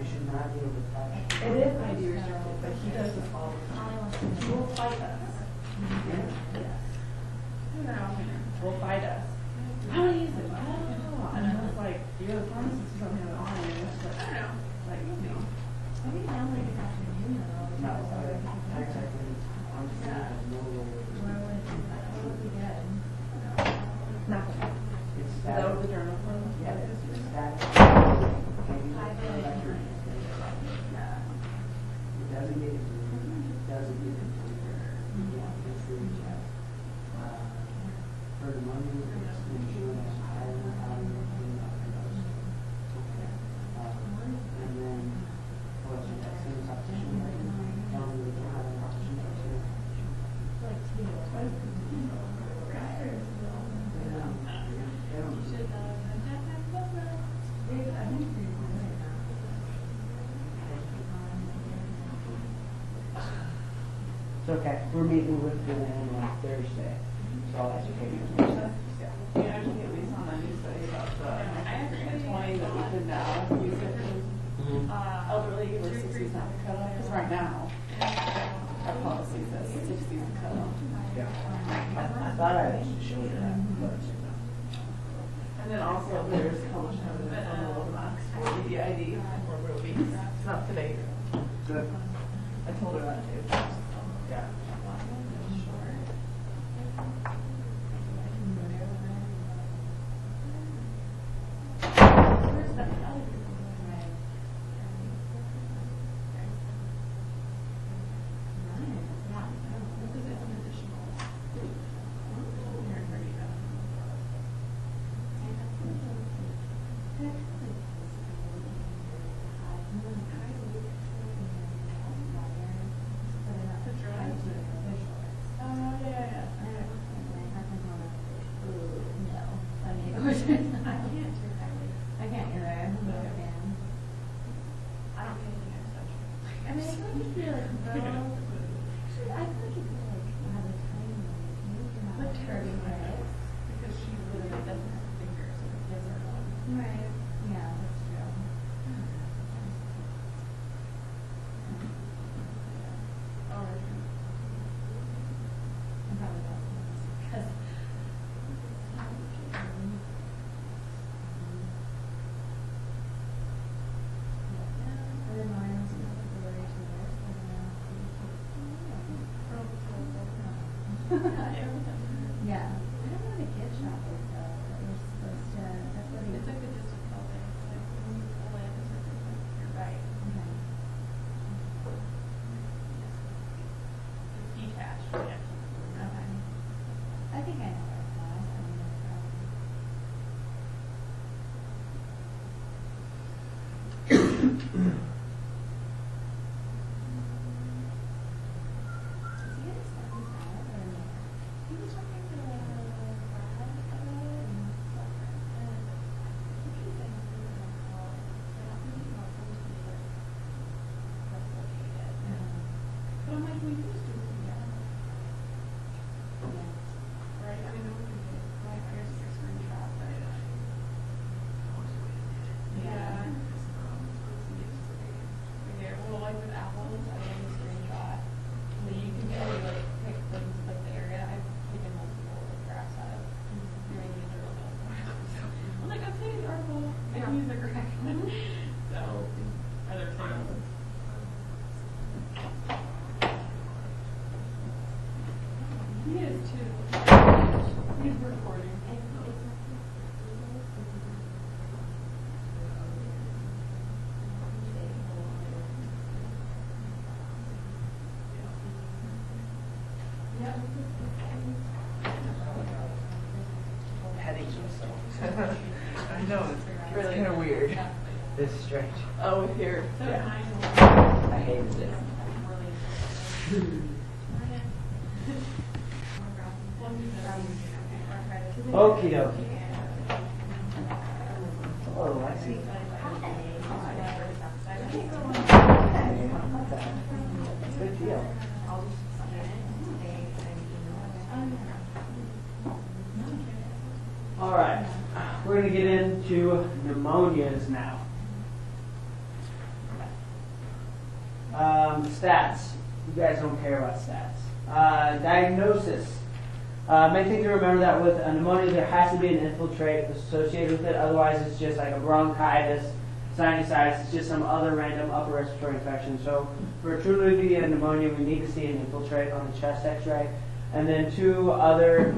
should not be able to touch. It is ID restricted, but he does this all the time. He will fight us. Yes. Will fight us. I don't use it. Oh. And I was like, you're the pharmacist who don't have it on. And it's like, I don't know. Like, you know. I think now like it's afternoon though. No, exactly. I'm just Yeah. no What would we get? Nothing. It's Is that. that what the journal says? Yeah, it's that. Designated, designated for the chest. For the money, it's insurance, and then, what's your next thing? Tell me the option. Like two. It's okay. We're meeting with them on Thursday, so I'll ask you Yeah, I should get Lisa on a new study about the 20 that we could now use it for elderly where 60 is not the cutoff. Because right now, our policy says 60 is the cutoff. Yeah. I thought I showed you that, but. And then also there's published evidence on the low max for EDID for real weeks. It's not today. Good. I told her that too. Yeah. Where's that other? Because it's an additional. I can't either. I'm a big fan. I don't get anything as such. I mean, I feel like if you're like girls, I feel like if you like have a tiny one, you can have But a Terry curvy legs. because she literally doesn't have fingers, so it gives her one. Right. Yeah, that's true. Oh, I'm probably not because. And then mine was another blurry to this, and then yeah. I don't know the gift shop is though. That we're supposed to. That's what it's like the distance building. It's like when you pull in, it's like you're right. Okay. It's detached. Yeah. Okay. I think I know where it was. I mean, it's Is he at his son's house or no? He was working for the Brad But I'm like, we used to do that. Right? I mean, no one can do it. Like, here's a screenshot, but yeah. Okay, well, like with apples, I have a screenshot. So you can really like pick things like the area. I've taken multiple like graphs out of during the internal build. I'm like, I'm taking the article and use the graph. So, are there tables? He is too. He's recording. Yeah. Petting myself. I know, it's really kind of weird. This is strange. Oh, here. So Yeah. nice. I hated it. Okie dokie. Hello, Lexi. Good deal. All right, we're going to get into pneumonias now. Stats. You guys don't care about stats. Diagnosis. Main thing to remember that with a pneumonia, there has to be an infiltrate associated with it. Otherwise, it's just like a bronchitis, sinusitis. It's just some other random upper respiratory infection. So for it truly to be a pneumonia, we need to see an infiltrate on the chest X-ray. And then two other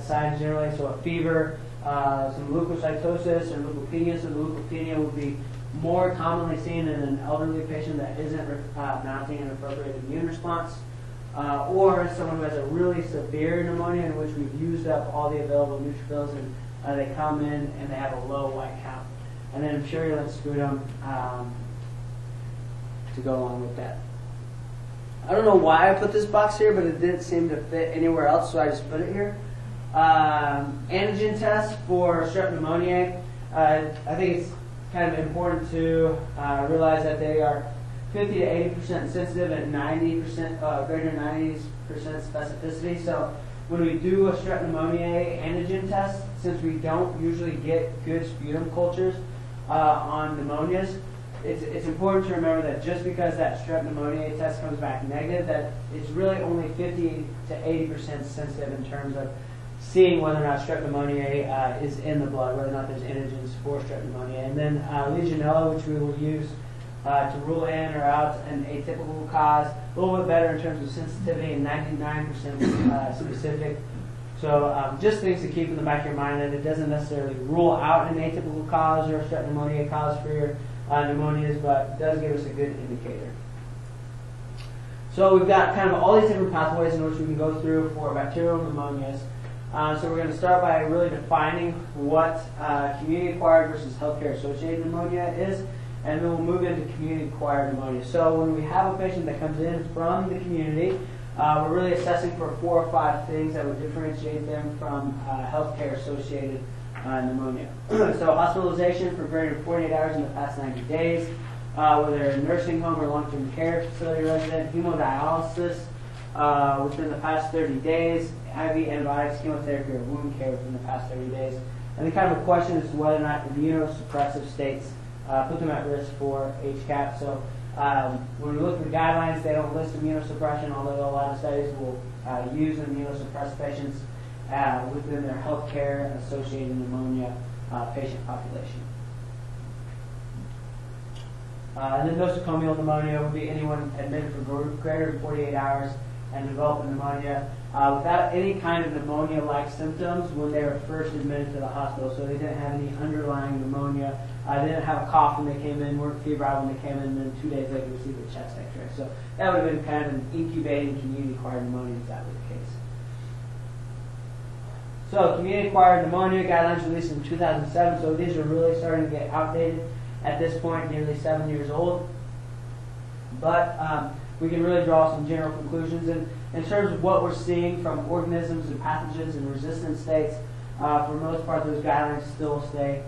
signs generally, so a fever, some leukocytosis or leukopenia. So the leukopenia would be more commonly seen in an elderly patient that isn't mounting an appropriate immune response, or someone who has a really severe pneumonia in which we've used up all the available neutrophils and they come in and they have a low white count. And then purulent sputum to go along with that. I don't know why I put this box here, but it didn't seem to fit anywhere else, so I just put it here. Antigen test for strep pneumoniae. I think it's kind of important to realize that they are 50 to 80% sensitive and 90%, greater than 90% specificity. So when we do a strep pneumoniae antigen test, since we don't usually get good sputum cultures on pneumonias, it's important to remember that just because that strep pneumoniae test comes back negative, that it's really only 50 to 80% sensitive in terms of seeing whether or not strep pneumoniae is in the blood, whether or not there's antigens for strep pneumoniae. And then Legionella, which we will use to rule in or out an atypical cause, a little bit better in terms of sensitivity and 99% specific. So just things to keep in the back of your mind, that it doesn't necessarily rule out an atypical cause or a strep pneumonia cause for your pneumonias, but does give us a good indicator. So we've got kind of all these different pathways in which we can go through for bacterial pneumonias. So we're going to start by really defining what community-acquired versus healthcare-associated pneumonia is, and then we'll move into community-acquired pneumonia. So when we have a patient that comes in from the community, we're really assessing for 4 or 5 things that would differentiate them from healthcare-associated pneumonia. So hospitalization for greater than 48 hours in the past 90 days, whether they're a nursing home or long-term care facility resident, hemodialysis within the past 30 days, IV antibiotics, chemotherapy, or wound care within the past 30 days. And then kind of a question as to whether or not immunosuppressive states put them at risk for HCAP. So when we look at the guidelines, they don't list immunosuppression, although a lot of studies will use immunosuppressed patients within their healthcare-associated pneumonia patient population. And then nosocomial pneumonia would be anyone admitted for greater than 48 hours and develop pneumonia without any kind of pneumonia-like symptoms when they were first admitted to the hospital. So they didn't have any underlying pneumonia. They didn't have a cough when they came in, weren't febrile when they came in, and then 2 days later received a chest X-ray. So that would have been kind of an incubating community-acquired pneumonia if that were the case. So community-acquired pneumonia guidelines released in 2007. So these are really starting to get outdated at this point, nearly 7 years old. But we can really draw some general conclusions. And in terms of what we're seeing from organisms and pathogens and resistant states, for the most part, those guidelines still stay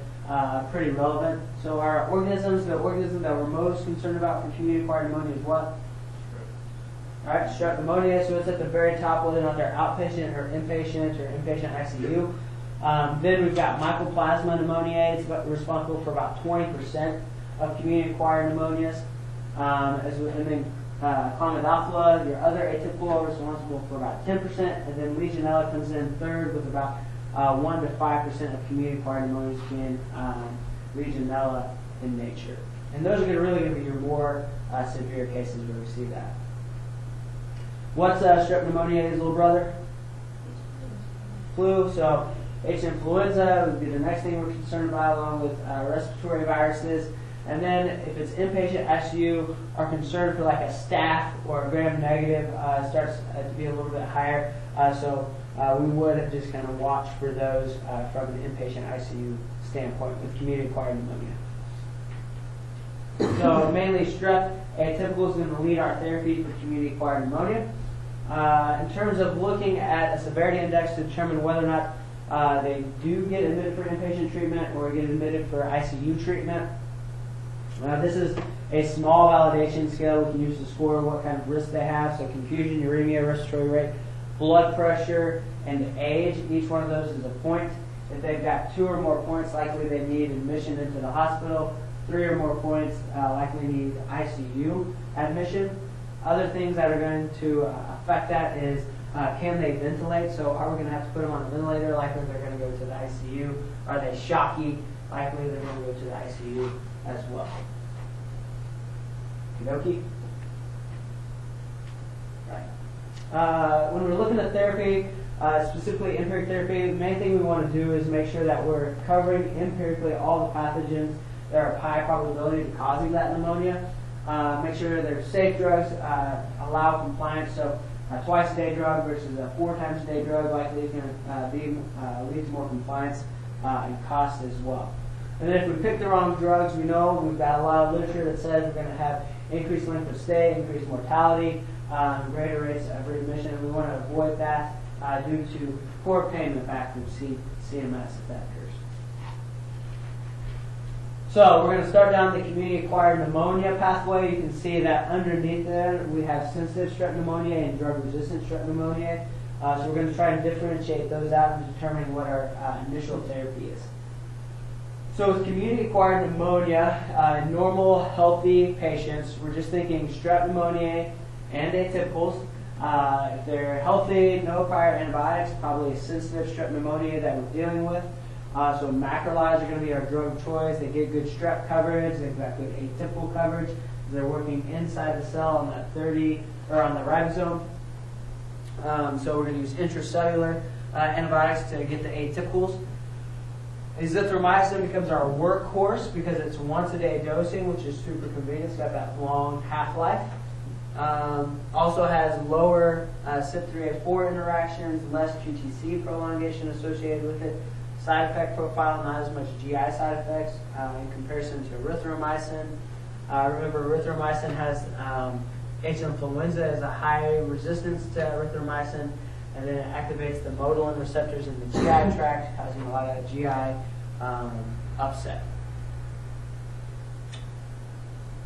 pretty relevant. So our organisms, the organism that we're most concerned about for community-acquired pneumonia is what? All right, strep pneumonia. So it's at the very top, whether or not they're outpatient or inpatient ICU. Then we've got mycoplasma pneumoniae. It's responsible for about 20% of community-acquired pneumonias. And then Clonidophylla, your other atypical, are responsible for about 10%. And then Legionella comes in third with about 1 to 5% of community-acquired pneumonias being Legionella in nature. And those are really going to be your more severe cases where we see that. What's strep pneumonia's little brother? Flu. So H. influenza would be the next thing we're concerned about, along with respiratory viruses. And then if it's inpatient ICU, our concern for like a staph or a gram-negative starts to be a little bit higher. So we would just kind of watch for those from an inpatient ICU standpoint with community-acquired pneumonia. So mainly strep atypical is going to lead our therapy for community-acquired pneumonia. In terms of looking at a severity index to determine whether or not They do get admitted for inpatient treatment or get admitted for ICU treatment. This is a small validation scale we can use to score what kind of risk they have. So confusion, uremia, respiratory rate, blood pressure, and age. Each one of those is a point. If they've got 2 or more points, likely they need admission into the hospital. 3 or more points, likely need ICU admission. Other things that are going to affect that is can they ventilate? So are we going to have to put them on a ventilator? Likely they're going to go to the ICU. Are they shocky? Likely they're going to go to the ICU as well. Okie Right. When we're looking at therapy, specifically empiric therapy, the main thing we want to do is make sure that we're covering empirically all the pathogens that are of high probability of causing that pneumonia. Make sure they're safe drugs, allow compliance. So a twice-a-day drug versus a 4 times a day drug likely is going to lead to more compliance and cost as well. And then if we pick the wrong drugs, we know we've got a lot of literature that says we're going to have increased length of stay, increased mortality, greater rates of readmission, and we want to avoid that due to poor payment back from CMS if that occurs. So we're going to start down the community-acquired pneumonia pathway. You can see that underneath there we have sensitive strep pneumonia and drug-resistant strep pneumonia. So we're going to try and differentiate those out and determine what our initial therapy is. So with community-acquired pneumonia, in normal, healthy patients, we're just thinking strep pneumoniae and atypicals. If they're healthy, no prior antibiotics, probably a sensitive strep pneumonia that we're dealing with. So macrolides are going to be our drug of choice. They get good strep coverage. They've got good atypical coverage. They're working inside the cell on that 30 or on the ribosome. So we're going to use intracellular antibiotics to get the atypicals. Azithromycin becomes our workhorse because it's once-a-day dosing, which is super convenient. It's got that long half-life. Also has lower CYP3A4 interactions, less QTC prolongation associated with it. Side effect profile, not as much GI side effects in comparison to erythromycin. Remember, erythromycin has H. influenza as a high resistance to erythromycin, and then it activates the modulin receptors in the GI tract, causing a lot of GI upset.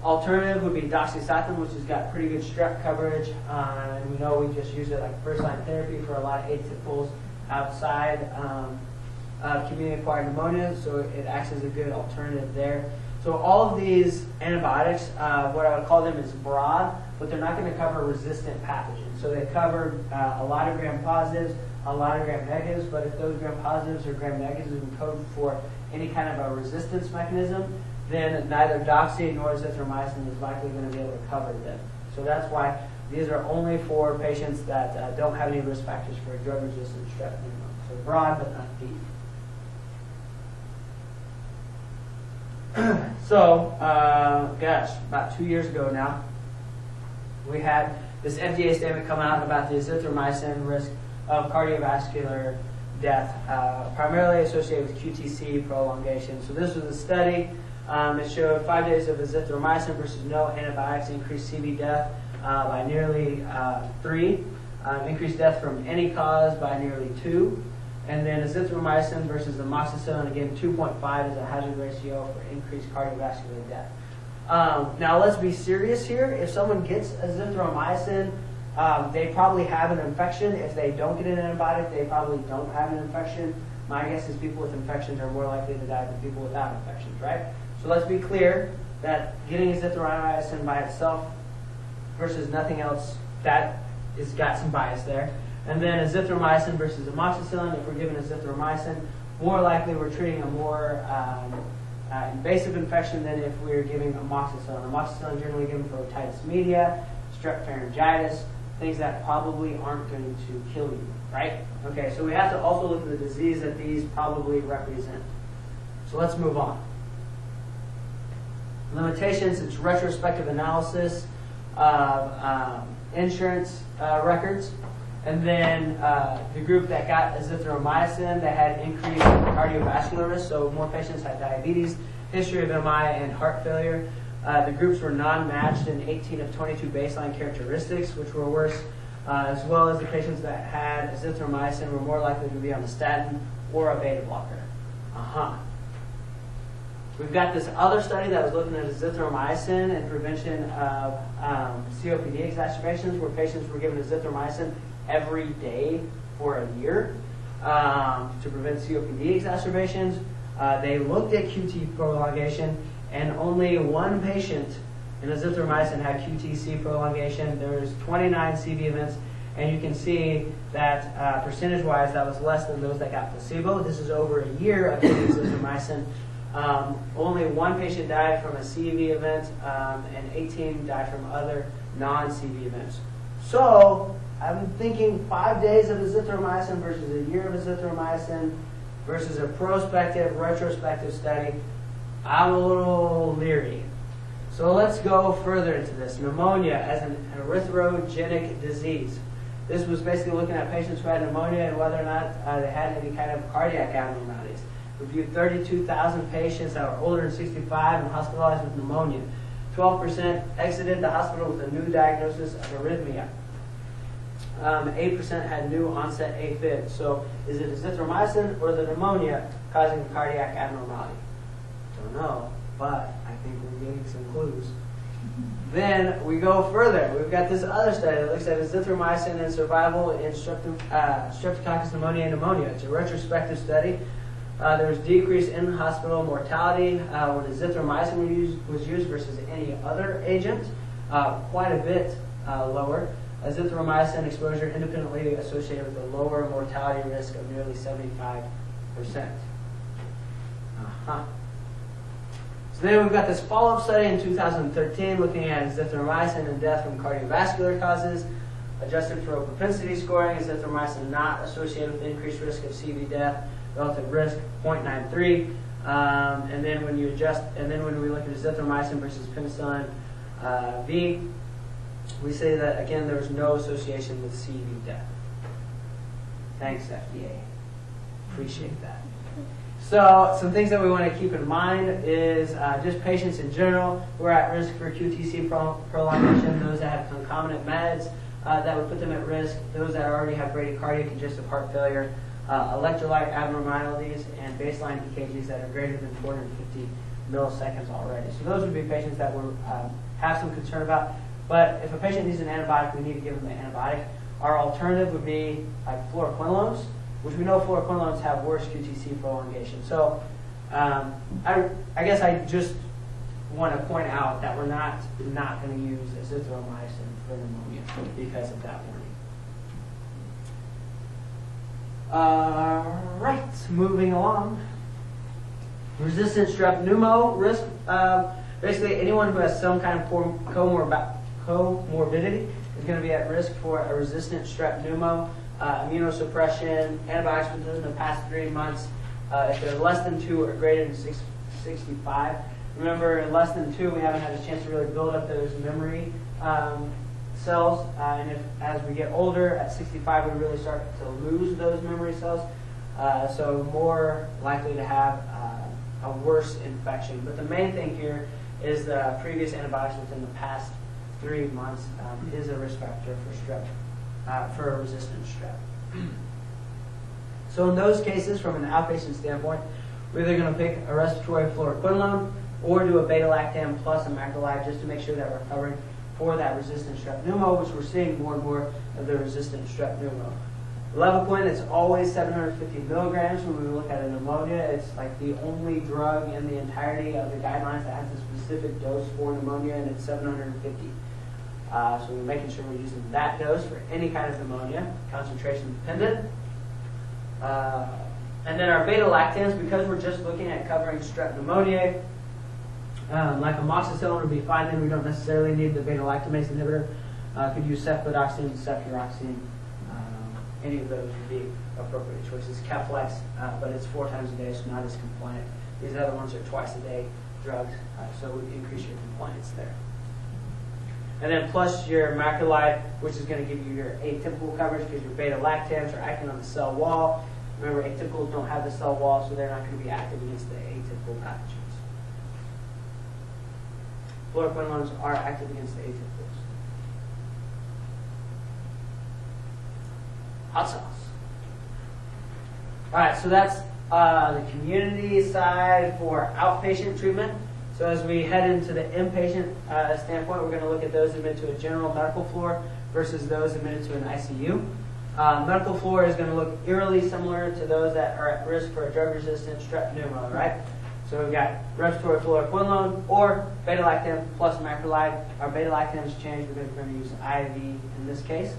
Alternative would be doxycycline, which has got pretty good strep coverage, and we know we just use it like first-line therapy for a lot of atypicals outside community-acquired pneumonia, so it acts as a good alternative there. So all of these antibiotics, what I would call them is broad, but they're not going to cover resistant pathogens. So they cover a lot of gram-positives, a lot of gram-negatives, but if those gram-positives or gram-negatives encode for any kind of a resistance mechanism, then neither doxy nor azithromycin is likely going to be able to cover them. So that's why these are only for patients that don't have any risk factors for drug-resistant strep pneumonia. So broad but not deep. So, gosh, about 2 years ago now, we had this FDA statement come out about the azithromycin risk of cardiovascular death, primarily associated with QTC prolongation. So this was a study. It showed 5 days of azithromycin versus no antibiotics increased CV death by nearly 3, increased death from any cause by nearly 2. And then azithromycin versus amoxicillin, again, 2.5 is a hazard ratio for increased cardiovascular death. Now, let's be serious here. If someone gets azithromycin, they probably have an infection. If they don't get an antibiotic, they probably don't have an infection. My guess is people with infections are more likely to die than people without infections, right? So let's be clear that getting azithromycin by itself versus nothing else, that has got some bias there. And then azithromycin versus amoxicillin. If we're given azithromycin, more likely we're treating a more invasive infection than if we're giving amoxicillin. Amoxicillin is generally given for otitis media, strep pharyngitis, things that probably aren't going to kill you, right? Okay, so we have to also look at the disease that these probably represent. So let's move on. Limitations, it's retrospective analysis of insurance records. And then the group that got azithromycin, they had increased cardiovascular risk, so more patients had diabetes, history of MI, and heart failure. The groups were non-matched in 18 of 22 baseline characteristics, which were worse, as well as the patients that had azithromycin were more likely to be on a statin or a beta blocker. We've got this other study that was looking at azithromycin and prevention of COPD exacerbations, where patients were given azithromycin every day for a year to prevent COPD exacerbations. They looked at QT prolongation, and only one patient in azithromycin had QTC prolongation. There was 29 CV events, and you can see that percentage-wise, that was less than those that got placebo. This is over a year of giving azithromycin. Only one patient died from a CV event, and 18 died from other non-CV events. So I'm thinking 5 days of azithromycin versus a year of azithromycin versus a prospective, retrospective study. I'm a little leery. So let's go further into this. Pneumonia as an erythrogenic disease. This was basically looking at patients who had pneumonia and whether or not they had any kind of cardiac abnormalities. Reviewed 32,000 patients that were older than 65 and hospitalized with pneumonia. 12% exited the hospital with a new diagnosis of arrhythmia. 8% had new onset AFib. So is it azithromycin or the pneumonia causing a cardiac abnormality? Don't know, but I think we're getting some clues. Then we go further. We've got this other study that looks at azithromycin and survival in streptococcus pneumoniae and pneumonia. It's a retrospective study. There was decrease in hospital mortality when azithromycin was used versus any other agent, quite a bit lower. Azithromycin exposure independently associated with a lower mortality risk of nearly 75%. So then we've got this follow-up study in 2013 looking at azithromycin and death from cardiovascular causes. Adjusted for propensity scoring, azithromycin not associated with increased risk of CV death. Relative risk 0.93, and then when we look at azithromycin versus penicillin V, we say that again there's no association with CV death. Thanks, FDA. Appreciate that. So some things that we want to keep in mind is just patients in general who are at risk for QTC prolongation, those that have concomitant meds that would put them at risk, those that already have bradycardia, congestive heart failure, electrolyte abnormalities, and baseline EKGs that are greater than 450 milliseconds already. So those would be patients that we have some concern about. But if a patient needs an antibiotic, we need to give them the antibiotic. Our alternative would be like fluoroquinolones, which we know fluoroquinolones have worse QTC prolongation. So I guess I just want to point out that we're not going to use azithromycin for pneumonia because of that warning. Right, moving along. Resistant strep pneumo risk. Basically, anyone who has some kind of comorbidity is going to be at risk for a resistant strep pneumo. Immunosuppression, antibiotics within the past 3 months. If they're less than 2 or greater than 65. Remember, in less than 2, we haven't had a chance to really build up those memory cells, and as we get older, at 65, we really start to lose those memory cells, so more likely to have a worse infection. But the main thing here is the previous antibiotics within the past 3 months is a risk factor for strep, for a resistant strep. So in those cases, from an outpatient standpoint, we're either going to pick a respiratory fluoroquinolone or do a beta-lactam plus a macrolide just to make sure that we're covering for that resistant strep pneumo, which we're seeing more and more of the resistant strep pneumo. Levaquin, it's always 750 milligrams when we look at a pneumonia. It's like the only drug in the entirety of the guidelines that has a specific dose for pneumonia, and it's 750. So we're making sure we're using that dose for any kind of pneumonia, concentration dependent. And then our beta-lactams, because we're just looking at covering strep pneumoniae, like amoxicillin would be fine, then we don't necessarily need the beta-lactamase inhibitor. Could use cefpodoxime, cefuroxime, any of those would be appropriate choices. Keflex, but it's 4 times a day, so not as compliant. These other ones are twice a day drugs, so it would increase your compliance there. And then plus your macrolide, which is going to give you your atypical coverage because your beta-lactams are acting on the cell wall. Remember, atypicals don't have the cell wall, so they're not going to be active against the atypical pathogens. Fluoroquinolones are active against the atypicals. Hot sauce. All right, so that's the community side for outpatient treatment. So as we head into the inpatient standpoint, we're going to look at those admitted to a general medical floor versus those admitted to an ICU. Medical floor is going to look eerily similar to those that are at risk for a drug-resistant strep pneumo, right? So we've got respiratory fluoroquinolone or beta-lactam plus macrolide. Our beta-lactam is changed. We're going to use IV in this case.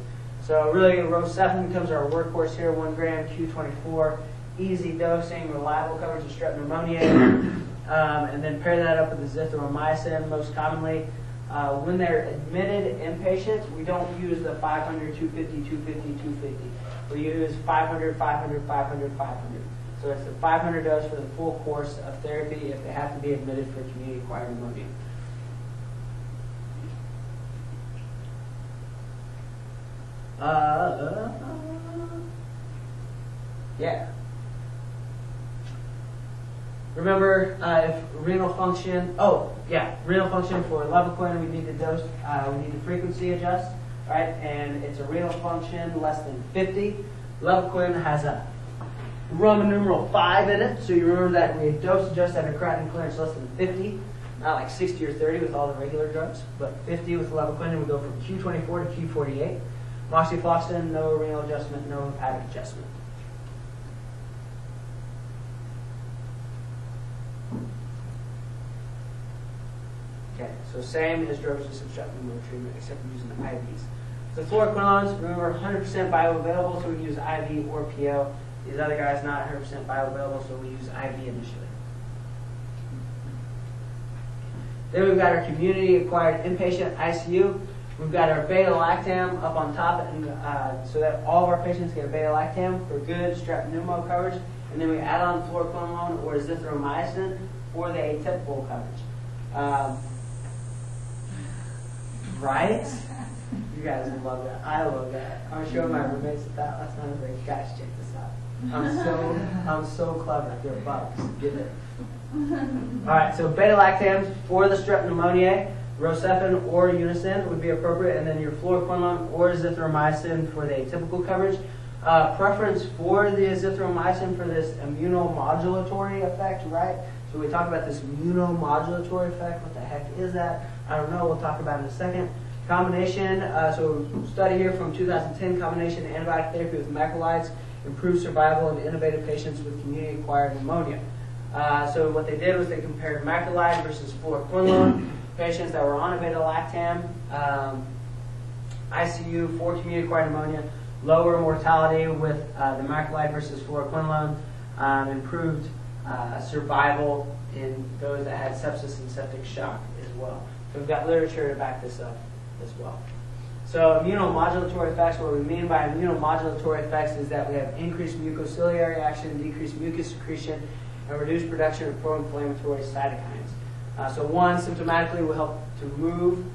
So really, Rosefin becomes our workhorse here, 1 gram Q24, easy dosing, reliable coverage of strep pneumoniae. And then pair that up with azithromycin most commonly. When they're admitted inpatient, we don't use the 500, 250, 250, 250. We use 500, 500, 500, 500. So it's the 500 dose for the full course of therapy if they have to be admitted for community-acquired pneumonia. Yeah. Remember, if renal function, renal function for Levaquin, we need the dose, we need the frequency adjust, right? And it's a renal function less than 50. Levaquin has a Roman numeral 5 in it, so you remember that we dose adjust at a creatinine clearance less than 50, not like 60 or 30 with all the regular drugs, but 50 with Levaquin, and we go from Q24 to Q48. Moxifloxacin, no renal adjustment, no hepatic adjustment. Okay, so same as drug-resistant strep pneumonia treatment, except we're using the IVs. So fluoroquinolones, remember, 100% bioavailable, so we use IV or PO. These other guys not 100% bioavailable, so we use IV initially. Then we've got our community-acquired inpatient ICU. We've got our beta-lactam up on top, and so that all of our patients get a beta-lactam for good strep pneumo coverage. And then we add on fluoroquinolone or azithromycin for the atypical coverage. Right? You guys love that. I love that. I was showing my roommates that last night. I was like, guys, check this out. I'm so clever. They're bugs. Get it. All right, so beta-lactams for the strep pneumoniae, Rosefin or Unison would be appropriate, and then your fluoroquinolone or azithromycin for the atypical coverage. Preference for the azithromycin for this immunomodulatory effect, right? So we talk about this immunomodulatory effect. What the heck is that? I don't know. We'll talk about it in a second. Combination, so study here from 2010, combination antibiotic therapy with macrolides improved survival in intubated patients with community-acquired pneumonia. So what they did was they compared macrolide versus fluoroquinolone. Patients that were on a beta-lactam, ICU for community-acquired pneumonia, lower mortality with the macrolide versus fluoroquinolone, improved survival in those that had sepsis and septic shock as well. So we've got literature to back this up as well. So immunomodulatory effects, what we mean by immunomodulatory effects is that we have increased mucociliary action, decreased mucus secretion, and reduced production of pro-inflammatory cytokines. So one, symptomatically will help to move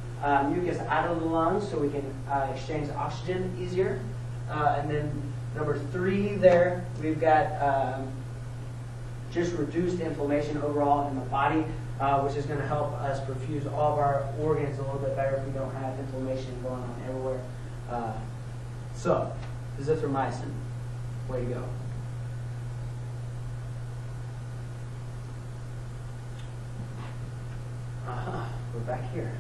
mucus out of the lungs so we can exchange oxygen easier. And then number 3 there, we've got just reduced inflammation overall in the body, which is going to help us perfuse all of our organs a little bit better if we don't have inflammation going on everywhere. So, azithromycin, way to go. We're back here.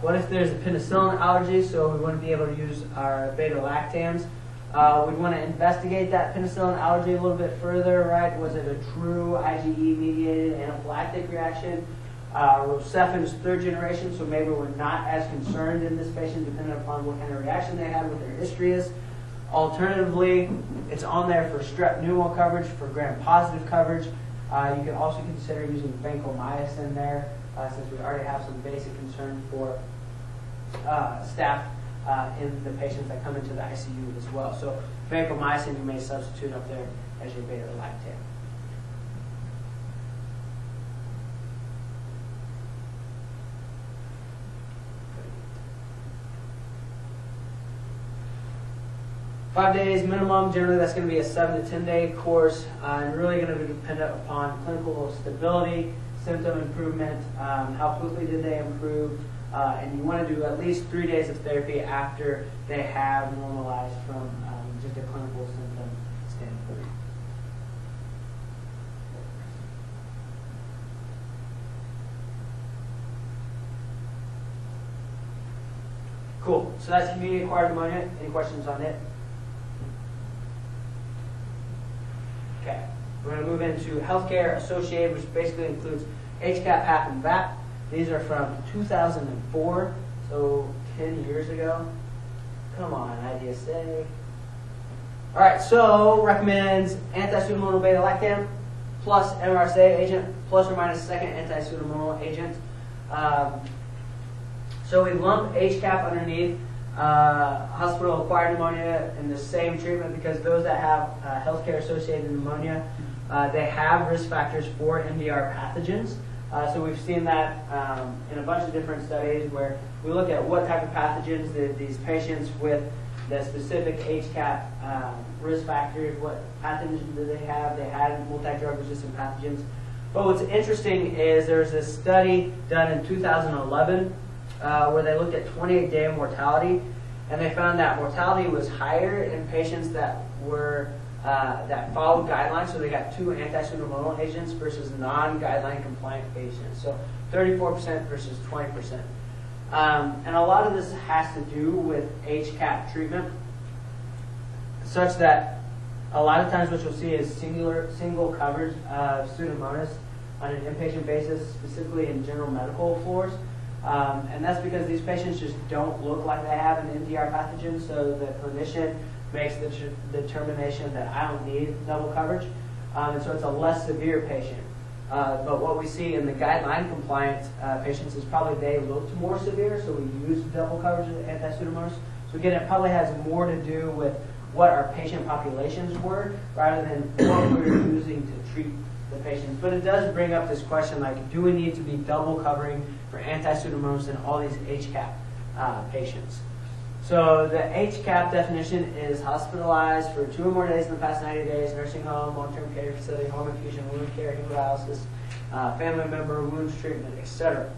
What if there's a penicillin allergy, so we wouldn't be able to use our beta-lactams? We'd want to investigate that penicillin allergy a little bit further, right? Was it a true IgE-mediated anaphylactic reaction? Rosefin's 3rd generation, so maybe we're not as concerned in this patient depending upon what kind of reaction they had, what their history is. Alternatively, it's on there for strep pneumo coverage, for gram-positive coverage. You can also consider using vancomycin there, since we already have some basic concern for staph in the patients that come into the ICU as well. So vancomycin you may substitute up there as your beta-lactam. Five days minimum. Generally, that's going to be a 7 to 10 day course, and really going to be dependent upon clinical stability, symptom improvement, how quickly did they improve, and you want to do at least 3 days of therapy after they have normalized from just a clinical symptom standpoint. Cool. So that's community-acquired pneumonia. Any questions on it? Okay. We're going to move into healthcare associated, which basically includes HCAP, HAP, and VAP. These are from 2004, so 10 years ago. Come on, IDSA. All right, so recommends anti-pseudomonal beta-lactam plus MRSA agent plus or minus second anti-pseudomonal agent. So we lump HCAP underneath hospital-acquired pneumonia in the same treatment because those that have healthcare-associated pneumonia, they have risk factors for MDR pathogens. So we've seen that in a bunch of different studies where we look at what type of pathogens these patients with the specific HCAP risk factors, what pathogens do they have? They had multi-drug resistant pathogens. But what's interesting is there's this study done in 2011 where they looked at 28-day mortality, and they found that mortality was higher in patients that were that followed guidelines. So they got 2 anti-pseudomonal agents versus non-guideline compliant patients. So 34% versus 20%. And a lot of this has to do with HCAP treatment, such that a lot of times what you'll see is single coverage of Pseudomonas on an inpatient basis, specifically in general medical floors. And that's because these patients just don't look like they have an MDR pathogen, so the clinician makes the determination that I don't need double coverage. And so it's a less severe patient. But what we see in the guideline compliant patients is probably they looked more severe, so we use double coverage of anti-Pseudomonas. So again, it probably has more to do with what our patient populations were rather than what we were using to treat the patients. But it does bring up this question, like, do we need to be double covering for anti-Pseudomonas in all these HCAP patients? So the HCAP definition is hospitalized for 2 or more days in the past 90 days, nursing home, long-term care facility, home infusion, wound care, hemodialysis, family member, wounds treatment, etc.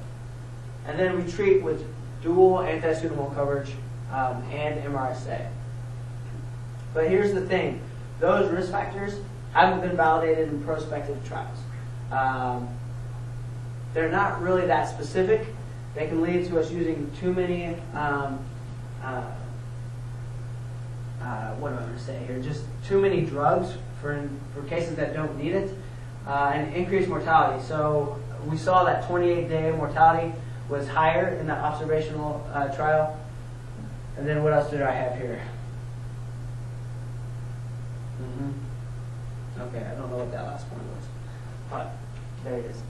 And then we treat with dual anti-pseudomonal coverage and MRSA. But here's the thing. Those risk factors haven't been validated in prospective trials. They're not really that specific. They can lead to us using too many what do I want to say here? Just too many drugs for cases that don't need it, and increased mortality. So we saw that 28-day mortality was higher in that observational trial. And then what else did I have here? Okay, I don't know what that last one was, but there it is.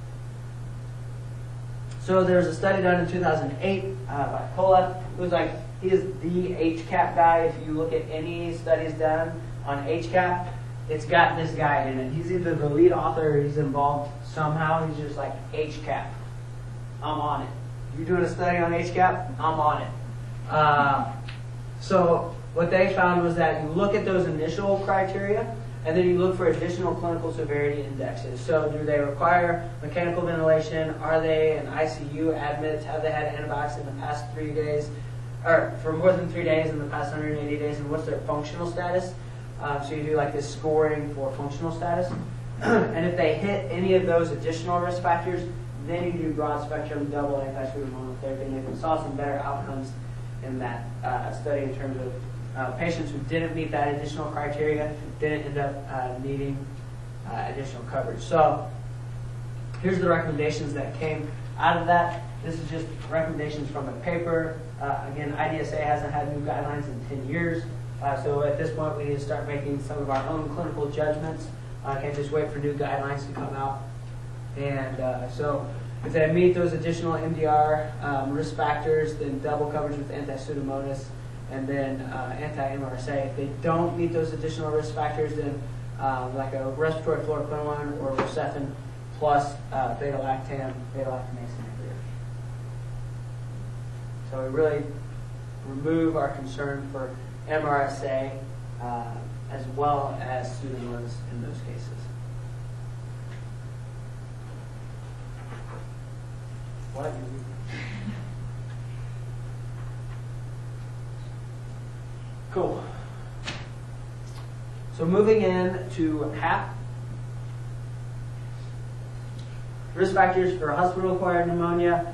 So there's a study done in 2008 by Kola, who's like, he is the HCAP guy. If you look at any studies done on HCAP, it's got this guy in it. He's either the lead author or he's involved somehow. He's just like, HCAP, I'm on it. You're doing a study on HCAP, I'm on it. So what they found was that you look at those initial criteria, and then you look for additional clinical severity indexes. So do they require mechanical ventilation? Are they an ICU admit? Have they had antibiotics in the past 3 days? Or for more than 3 days in the past 180 days? And what's their functional status? So you do like this scoring for functional status. And if they hit any of those additional risk factors, then you do broad spectrum double anti-pseudomonal therapy. And they saw some better outcomes in that study in terms of patients who didn't meet that additional criteria didn't end up needing additional coverage. So here's the recommendations that came out of that. This is just recommendations from a paper. Again, IDSA hasn't had new guidelines in 10 years. So at this point, we need to start making some of our own clinical judgments. Can't just wait for new guidelines to come out. And so if they meet those additional MDR risk factors, then double coverage with anti-Pseudomonas, and then anti-MRSA. If they don't meet those additional risk factors, then like a respiratory fluoroquinolone or Rocephin plus beta-lactam, beta-lactamase inhibitor. So we really remove our concern for MRSA as well as Pseudomonas in those cases. What? Cool. So moving in to HAP. Risk factors for hospital-acquired pneumonia.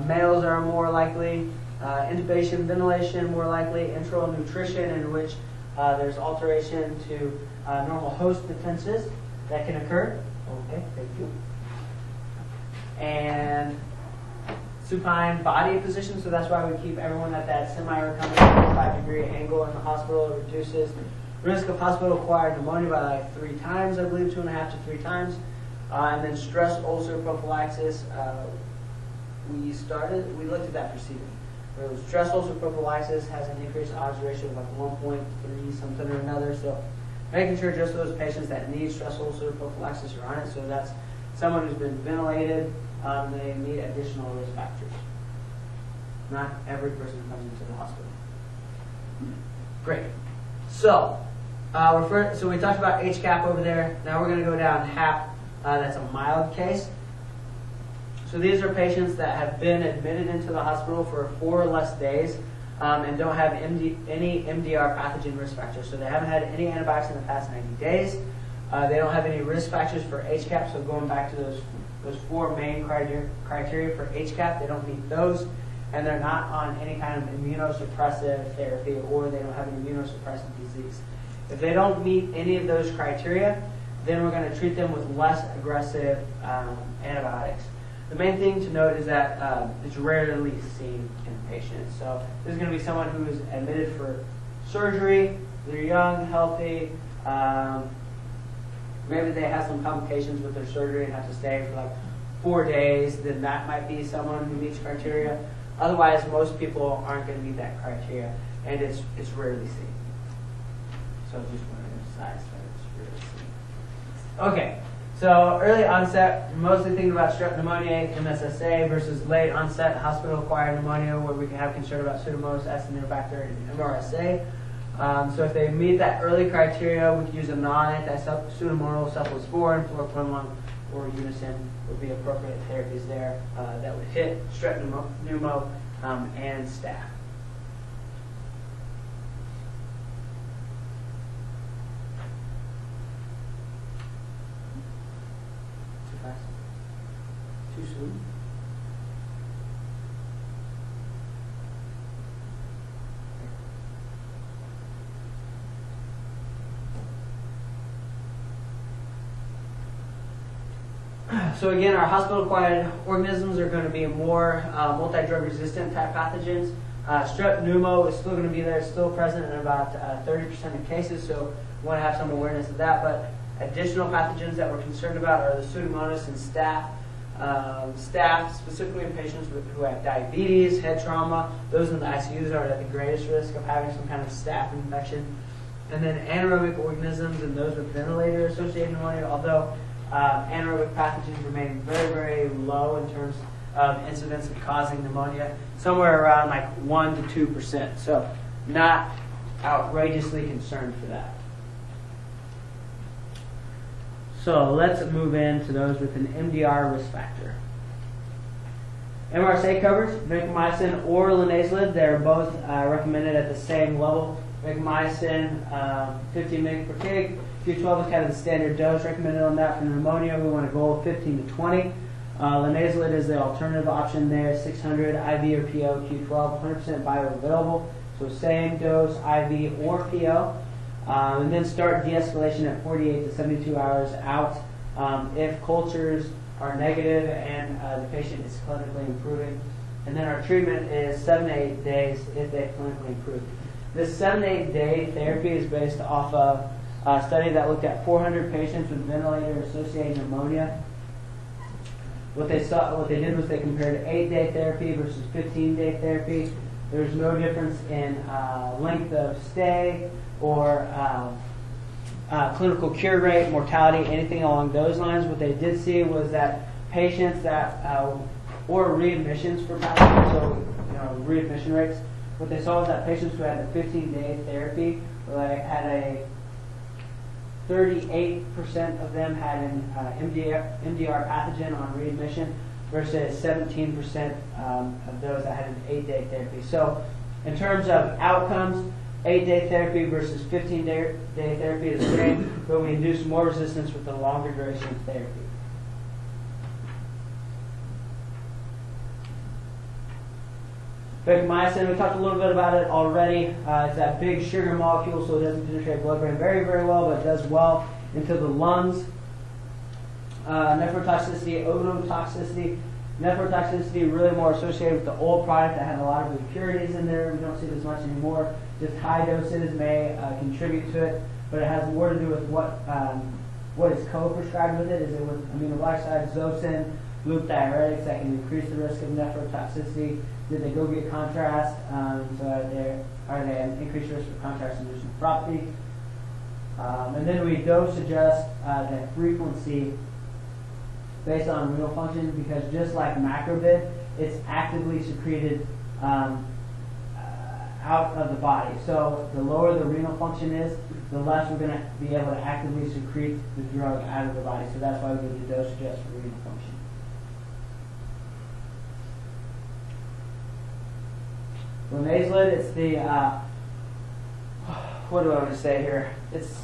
Males are more likely Intubation, ventilation, more likely. Enteral nutrition, in which there's alteration to normal host defenses that can occur. Okay, thank you. And supine body position, so that's why we keep everyone at that semi-recumbent 45-degree angle in the hospital. It reduces risk of hospital-acquired pneumonia by like 3 times, I believe, 2.5 to 3 times. And then stress ulcer prophylaxis, we looked at that preceding. Stress ulcer prophylaxis has an increased odds ratio of like 1.3 something or another. So making sure just those patients that need stress ulcer prophylaxis are on it. So that's someone who's been ventilated, they need additional risk factors. Not every person who comes into the hospital. Great. So, so we talked about HCAP over there. Now we're going to go down HAP. That's a mild case. So these are patients that have been admitted into the hospital for 4 or less days and don't have any MDR pathogen risk factors. So they haven't had any antibiotics in the past 90 days. They don't have any risk factors for HCAP. So going back to those 4 main criteria for HCAP, they don't meet those. And they're not on any kind of immunosuppressive therapy, or they don't have an immunosuppressive disease. If they don't meet any of those criteria, then we're going to treat them with less aggressive antibiotics. The main thing to note is that it's rarely seen in patients. So this is going to be someone who is admitted for surgery. They're young, healthy. Maybe they have some complications with their surgery and have to stay for like 4 days. Then that might be someone who meets criteria. Otherwise, most people aren't going to meet that criteria, and it's rarely seen. So just want to emphasize that it's rarely seen. Okay. So early onset, mostly thinking about strep pneumoniae, MSSA, versus late onset hospital-acquired pneumonia, where we can have concern about Pseudomonas, Acinetobacter, and MRSA. So if they meet that early criteria, we can use a non-anti-pseudomonal cephalosporin, fluoroquinolone, or Unison would be appropriate therapies there that would hit strep pneumo and staph. Too soon? So again, our hospital-acquired organisms are going to be more multi-drug resistant type pathogens. Strep pneumo is still going to be there, still present in about 30% of cases, so we want to have some awareness of that. But additional pathogens that we're concerned about are the Pseudomonas and staph. Staph, specifically in patients who have diabetes, head trauma, those in the ICUs are at the greatest risk of having some kind of staph infection. And then anaerobic organisms and those with ventilator-associated pneumonia, although anaerobic pathogens remain very, very low in terms of incidence of causing pneumonia, somewhere around like 1 to 2%. So not outrageously concerned for that. So let's move into those with an MDR risk factor. MRSA covers vancomycin or linezolid. They're both recommended at the same level. Vancomycin, 15 mg per kg. Q12 is kind of the standard dose recommended on that. For pneumonia, we want to go 15 to 20. Linezolid is the alternative option there, 600 IV or PO, Q12, 100% bioavailable. So same dose, IV or PO. And then start de-escalation at 48 to 72 hours out if cultures are negative and the patient is clinically improving. And then our treatment is 7 to 8 days if they clinically improve. This 7 to 8 day therapy is based off of a study that looked at 400 patients with ventilator-associated pneumonia. What they did was they compared 8-day therapy versus 15-day therapy. There's no difference in length of stay or clinical cure rate, mortality, anything along those lines. What they did see was that patients that or readmissions for pathogens, so readmission rates. What they saw was that patients who had the 15-day therapy had a 38% of them had an MDR pathogen on readmission versus 17% of those that had an 8-day therapy. So in terms of outcomes, 8-day therapy versus 15-day therapy is the same, but we induce more resistance with the longer duration of therapy. Vancomycin, we talked a little bit about it already. It's that big sugar molecule, so it doesn't penetrate blood-brain very, very well, but it does well into the lungs. Nephrotoxicity, ototoxicity. Nephrotoxicity really more associated with the old product that had a lot of impurities in there. We don't see it as much anymore. Just high doses may contribute to it, but it has more to do with what is co-prescribed with it. Is it with aminoglycosides, zosyn, loop diuretics that can increase the risk of nephrotoxicity? Did they go get contrast? So are they an increased risk for contrast-induced nephropathy? And then we dose adjust the frequency based on renal function, because just like macrobid, it's actively secreted out of the body. So the lower the renal function is, the less we're going to be able to actively secrete the drug out of the body. So that's why we do the dose adjust for renal function. Linezolid, it's the, what do I want to say here? It's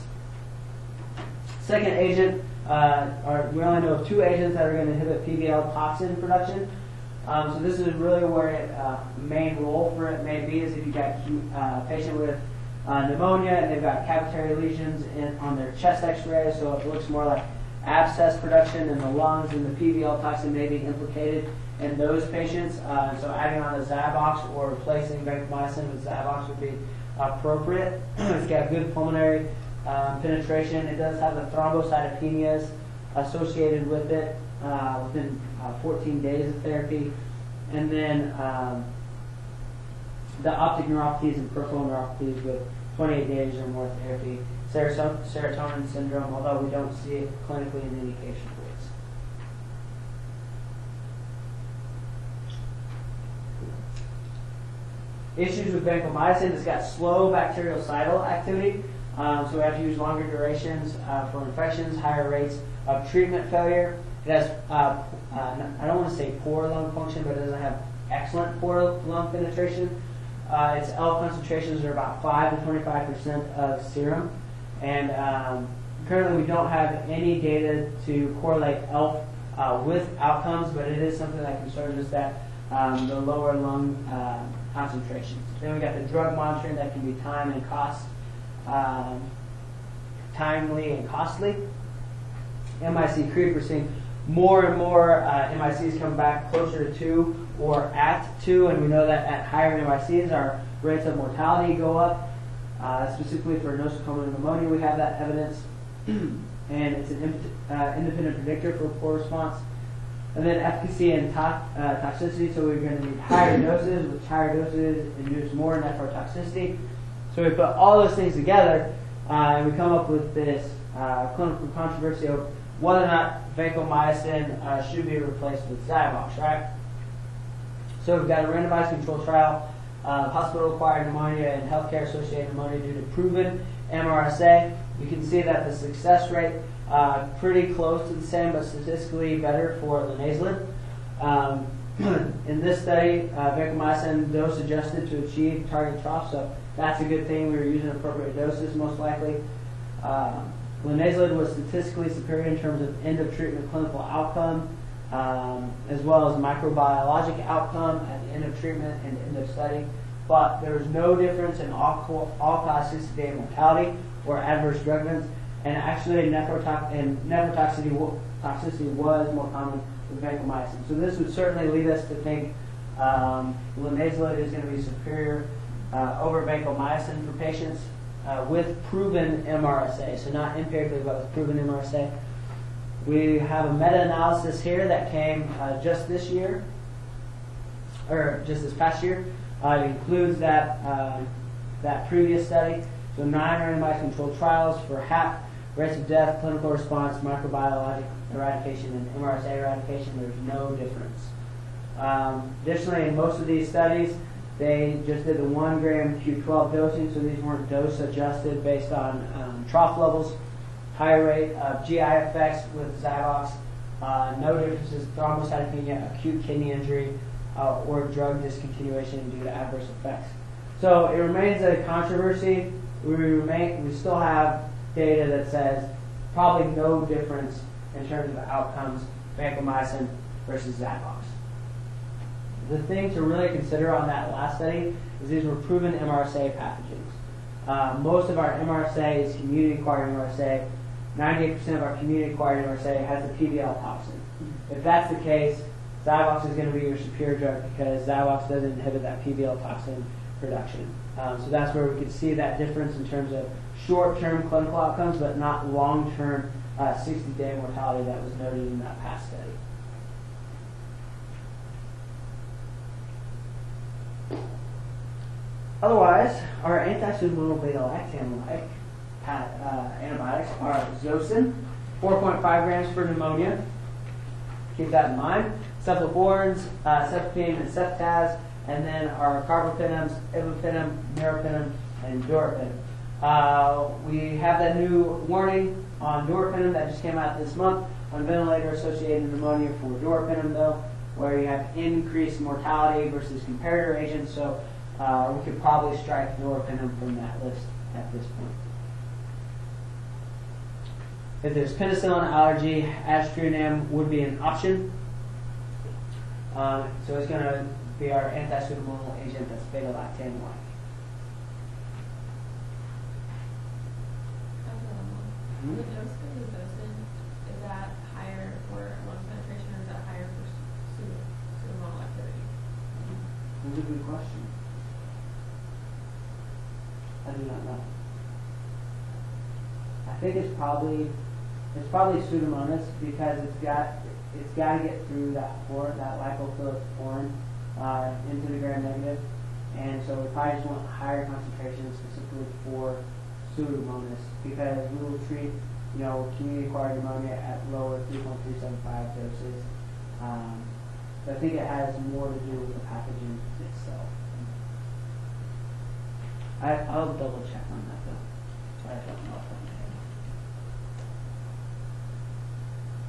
second agent, we only know of 2 agents that are going to inhibit PBL toxin production. So this is really where main role for it may be is if you've got a patient with pneumonia and they've got cavitary lesions on their chest x-ray, so it looks more like abscess production in the lungs, and the PBL toxin may be implicated in those patients. So adding on a Zabox or replacing vancomycin with Zabox would be appropriate. It's got good pulmonary penetration. It does have the thrombocytopenias associated with it within 14 days of therapy. And then the optic neuropathies and peripheral neuropathies with 28 days or more therapy. Serotonin syndrome, although we don't see it clinically in indication for it. Issues with vancomycin, it's got slow bactericidal activity, so we have to use longer durations for infections, higher rates of treatment failure. It has, I don't want to say poor lung function, but it doesn't have excellent poor lung penetration. Its L concentrations are about 5 to 25% of serum, and currently we don't have any data to correlate ELF with outcomes, but it is something that concerns us, that the lower lung concentrations. Then we got the drug monitoring that can be timely and costly. MIC creep, we're seeing more and more MICs come back closer to 2 or at 2, and we know that at higher MICs our rates of mortality go up. Specifically for nosocomial pneumonia, we have that evidence, and it's an independent predictor for poor response. And then efficacy and toxicity, so we're going to need higher doses, which higher doses induce more nephrotoxicity. So we put all those things together, and we come up with this clinical controversy of whether or not vancomycin should be replaced with Zabox, right? So we've got a randomized controlled trial, hospital-acquired pneumonia and healthcare-associated pneumonia due to proven MRSA. You can see that the success rate pretty close to the same, but statistically better for linezolid. In this study, vancomycin dose adjusted to achieve target trough, so that's a good thing. We were using appropriate doses, most likely. Linezolid was statistically superior in terms of end of treatment clinical outcome, as well as microbiologic outcome at the end of treatment and end of study. But there was no difference in all-cause 60-day mortality or adverse drug events, and actually nephrotoxicity was more common with vancomycin. So this would certainly lead us to think linezolid is going to be superior over vancomycin for patients with proven MRSA. So not empirically, but with proven MRSA. We have a meta-analysis here that came just this year, or just this past year. It includes that previous study. So 9 randomized controlled trials for HAP, rates of death, clinical response, microbiologic eradication, and MRSA eradication. There's no difference. Additionally, in most of these studies, they just did the 1 gram Q12 dosing, so these weren't dose adjusted based on trough levels. Higher rate of GI effects with Zabox, no differences, thrombocytopenia, acute kidney injury, or drug discontinuation due to adverse effects. So it remains a controversy. We still have data that says probably no difference in terms of outcomes, vancomycin versus Zabox. The thing to really consider on that last study is these were proven MRSA pathogens. Most of our MRSA is community-acquired MRSA. 98% of our community-acquired MRSA has the PBL toxin. If that's the case, Zyvox is going to be your superior drug because Zyvox doesn't inhibit that PBL toxin production. So that's where we could see that difference in terms of short-term clinical outcomes, but not long-term 60-day mortality that was noted in that past study. Otherwise, our anti-pseudomonal beta-lactam-like antibiotics are Zosyn, 4.5 grams for pneumonia. Keep that in mind. Cephalosporins, cefepime, and ceftaz, and then our carbapenems, imipenem, meropenem, and durapenem. We have that new warning on durapenem that just came out this month on ventilator-associated pneumonia for durapenem, though, where you have increased mortality versus comparator agents. So we could probably strike durapenem from that list at this point. If there's penicillin allergy, aztreonam would be an option. So it's going to be our anti-pseudomonal agent that's beta-lactam-like. The dose for the Zosyn, is that higher for lung penetration or is that higher for pseudomonal activity? That's a good question. I do not know. I think it's probably Pseudomonas because it's got to get through that lipophilic foreign into the gram-negative, and so we probably just want higher concentrations specifically for Pseudomonas because we will treat community-acquired pneumonia at lower 3.375 doses. So I think it has more to do with the pathogen itself. I'll double check on that though. I don't know off the top of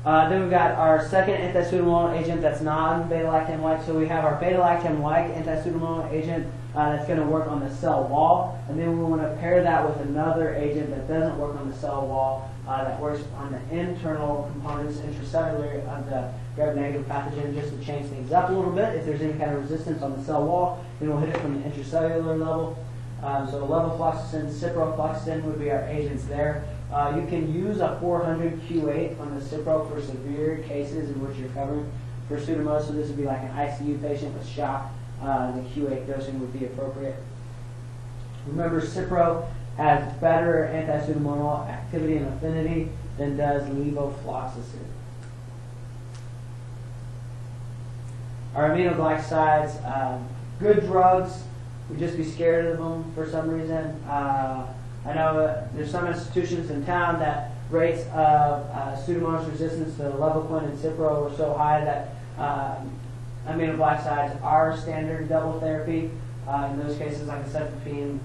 my head. Then we've got our second anti-pseudomonal agent that's non-beta-lactam-like. So we have our beta-lactam-like anti-pseudomonal agent that's going to work on the cell wall, and then we want to pair that with another agent that doesn't work on the cell wall, that works on the internal components, intracellular of the gram-negative pathogen, just to change things up a little bit. If there's any kind of resistance on the cell wall, then we'll hit it from the intracellular level. So levofloxacin, ciprofloxacin would be our agents there. You can use a 400 Q8 on the Cipro for severe cases in which you're covering for Pseudomonas. So this would be like an ICU patient with shock. The Q8 dosing would be appropriate. Remember, Cipro has better anti-pseudomonal activity and affinity than does levofloxacin. Our aminoglycosides, good drugs. We'd just be scared of them for some reason. I know there's some institutions in town that rates of Pseudomonas resistance to Levaquin and Cipro are so high that aminoglycosides are standard double therapy. In those cases, like cefepime,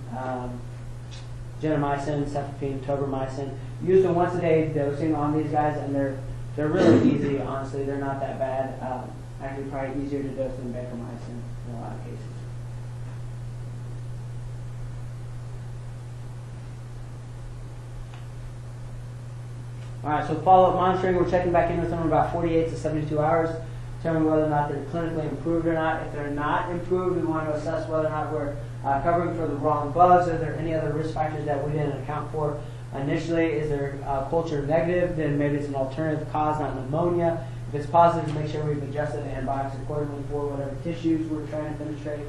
gentamicin, cefepime, tobramycin. Use the once-a-day dosing on these guys, and they're really easy. Honestly, they're not that bad. Actually, probably easier to dose than vancomycin in a lot of cases. All right, so follow-up monitoring, we're checking back in with them in about 48 to 72 hours, determine whether or not they're clinically improved or not. If they're not improved, we want to assess whether or not we're covering for the wrong bugs. Are there any other risk factors that we didn't account for initially? Is there culture negative? Then maybe it's an alternative cause, not pneumonia. If it's positive, make sure we've adjusted the antibiotics accordingly for whatever tissues we're trying to penetrate.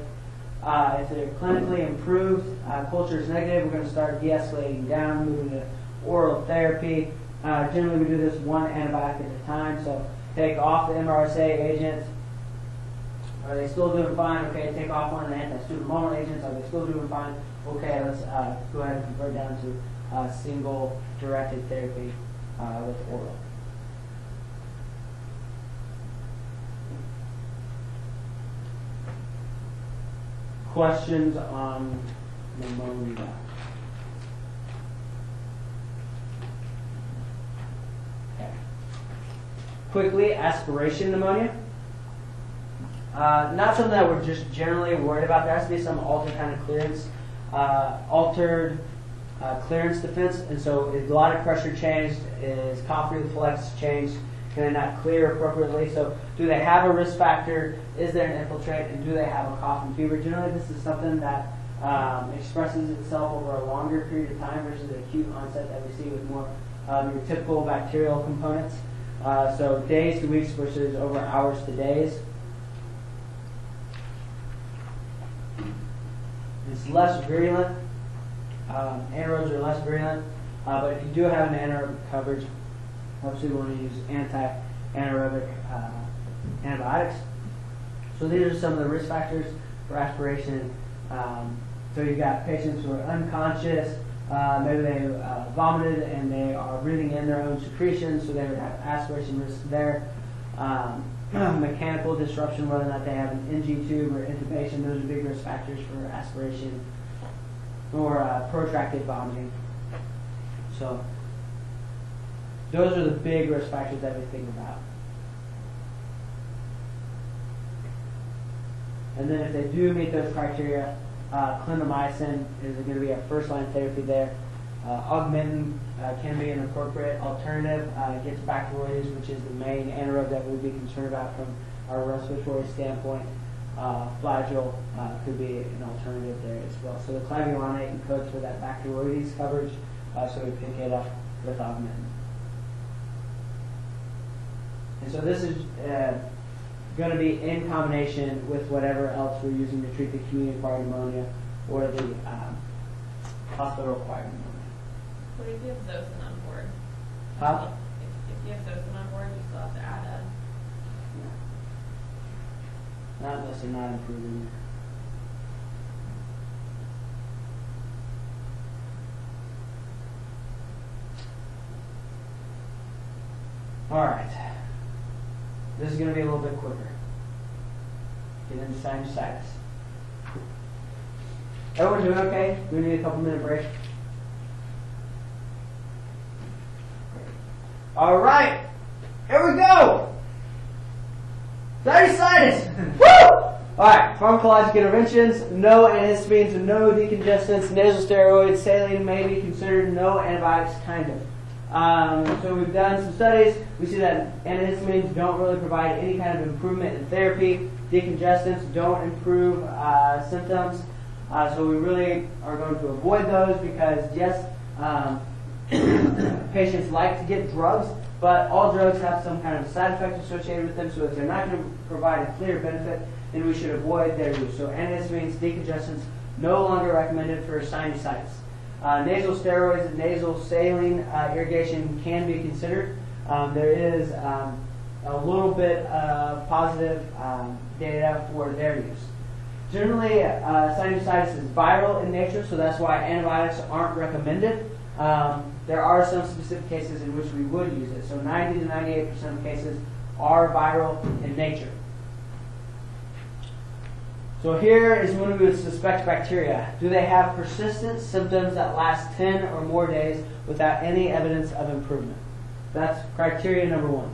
If they're clinically improved, culture is negative, we're going to start de-escalating down, moving to oral therapy. Generally, we do this one antibiotic at a time. So take off the MRSA agents. Are they still doing fine? Okay, take off one of the anti-pseudomonal agents. Are they still doing fine? Okay, let's go ahead and convert down to single directed therapy with oral. Questions on pneumonia? Quickly, aspiration pneumonia. Not something that we're just generally worried about. There has to be some altered kind of clearance, clearance defense, and so is glottic pressure changed? Is cough reflex changed? Can they not clear appropriately? So do they have a risk factor? Is there an infiltrate? And do they have a cough and fever? Generally, this is something that expresses itself over a longer period of time versus the acute onset that we see with more your typical bacterial components. So days to weeks versus over hours to days. It's less virulent. Anaerobes are less virulent. But if you do have an anaerobic coverage, obviously we want to use anti-anaerobic antibiotics. So these are some of the risk factors for aspiration. So you've got patients who are unconscious, maybe they vomited and they are breathing in their own secretions, so they would have aspiration risk there. Mechanical disruption, whether or not they have an NG tube or intubation, those are big risk factors for aspiration, or protracted vomiting. So those are the big risk factors that we think about. And then if they do meet those criteria, clindamycin is going to be a first-line therapy there. Augmentin can be an appropriate alternative. It gets bacteroides, which is the main anaerobe that we'd be concerned about from our respiratory standpoint. Flagyl could be an alternative there as well. So the clavulanate encodes for that bacteroides coverage, so we pick it up with augmentin. And so this is going to be in combination with whatever else we're using to treat the community-acquired pneumonia or the hospital-acquired pneumonia. What if you have Zosyn on board? Huh? If you have Zosyn on board, you still have to add a... Not unless they're not improving. All right. This is going to be a little bit quicker. Get into sinusitis. Everyone doing okay? Do we need a couple minute break? All right. Here we go. Sinusitis. Woo! All right. Pharmacologic interventions. No antihistamines, no decongestants, nasal steroids, saline may be considered, no antibiotics, kind of. So we've done some studies. We see that antihistamines don't really provide any kind of improvement in therapy. Decongestants don't improve symptoms. So we really are going to avoid those because, yes, patients like to get drugs, but all drugs have some kind of side effect associated with them. So if they're not going to provide a clear benefit, then we should avoid their use. So antihistamines, decongestants, no longer recommended for sinusitis. Nasal steroids and nasal saline irrigation can be considered. There is a little bit of positive data for their use. Generally, sinusitis is viral in nature, so that's why antibiotics aren't recommended. There are some specific cases in which we would use it. So 90 to 98% of cases are viral in nature. So here is when we would suspect bacteria. Do they have persistent symptoms that last 10 or more days without any evidence of improvement? That's criteria number 1.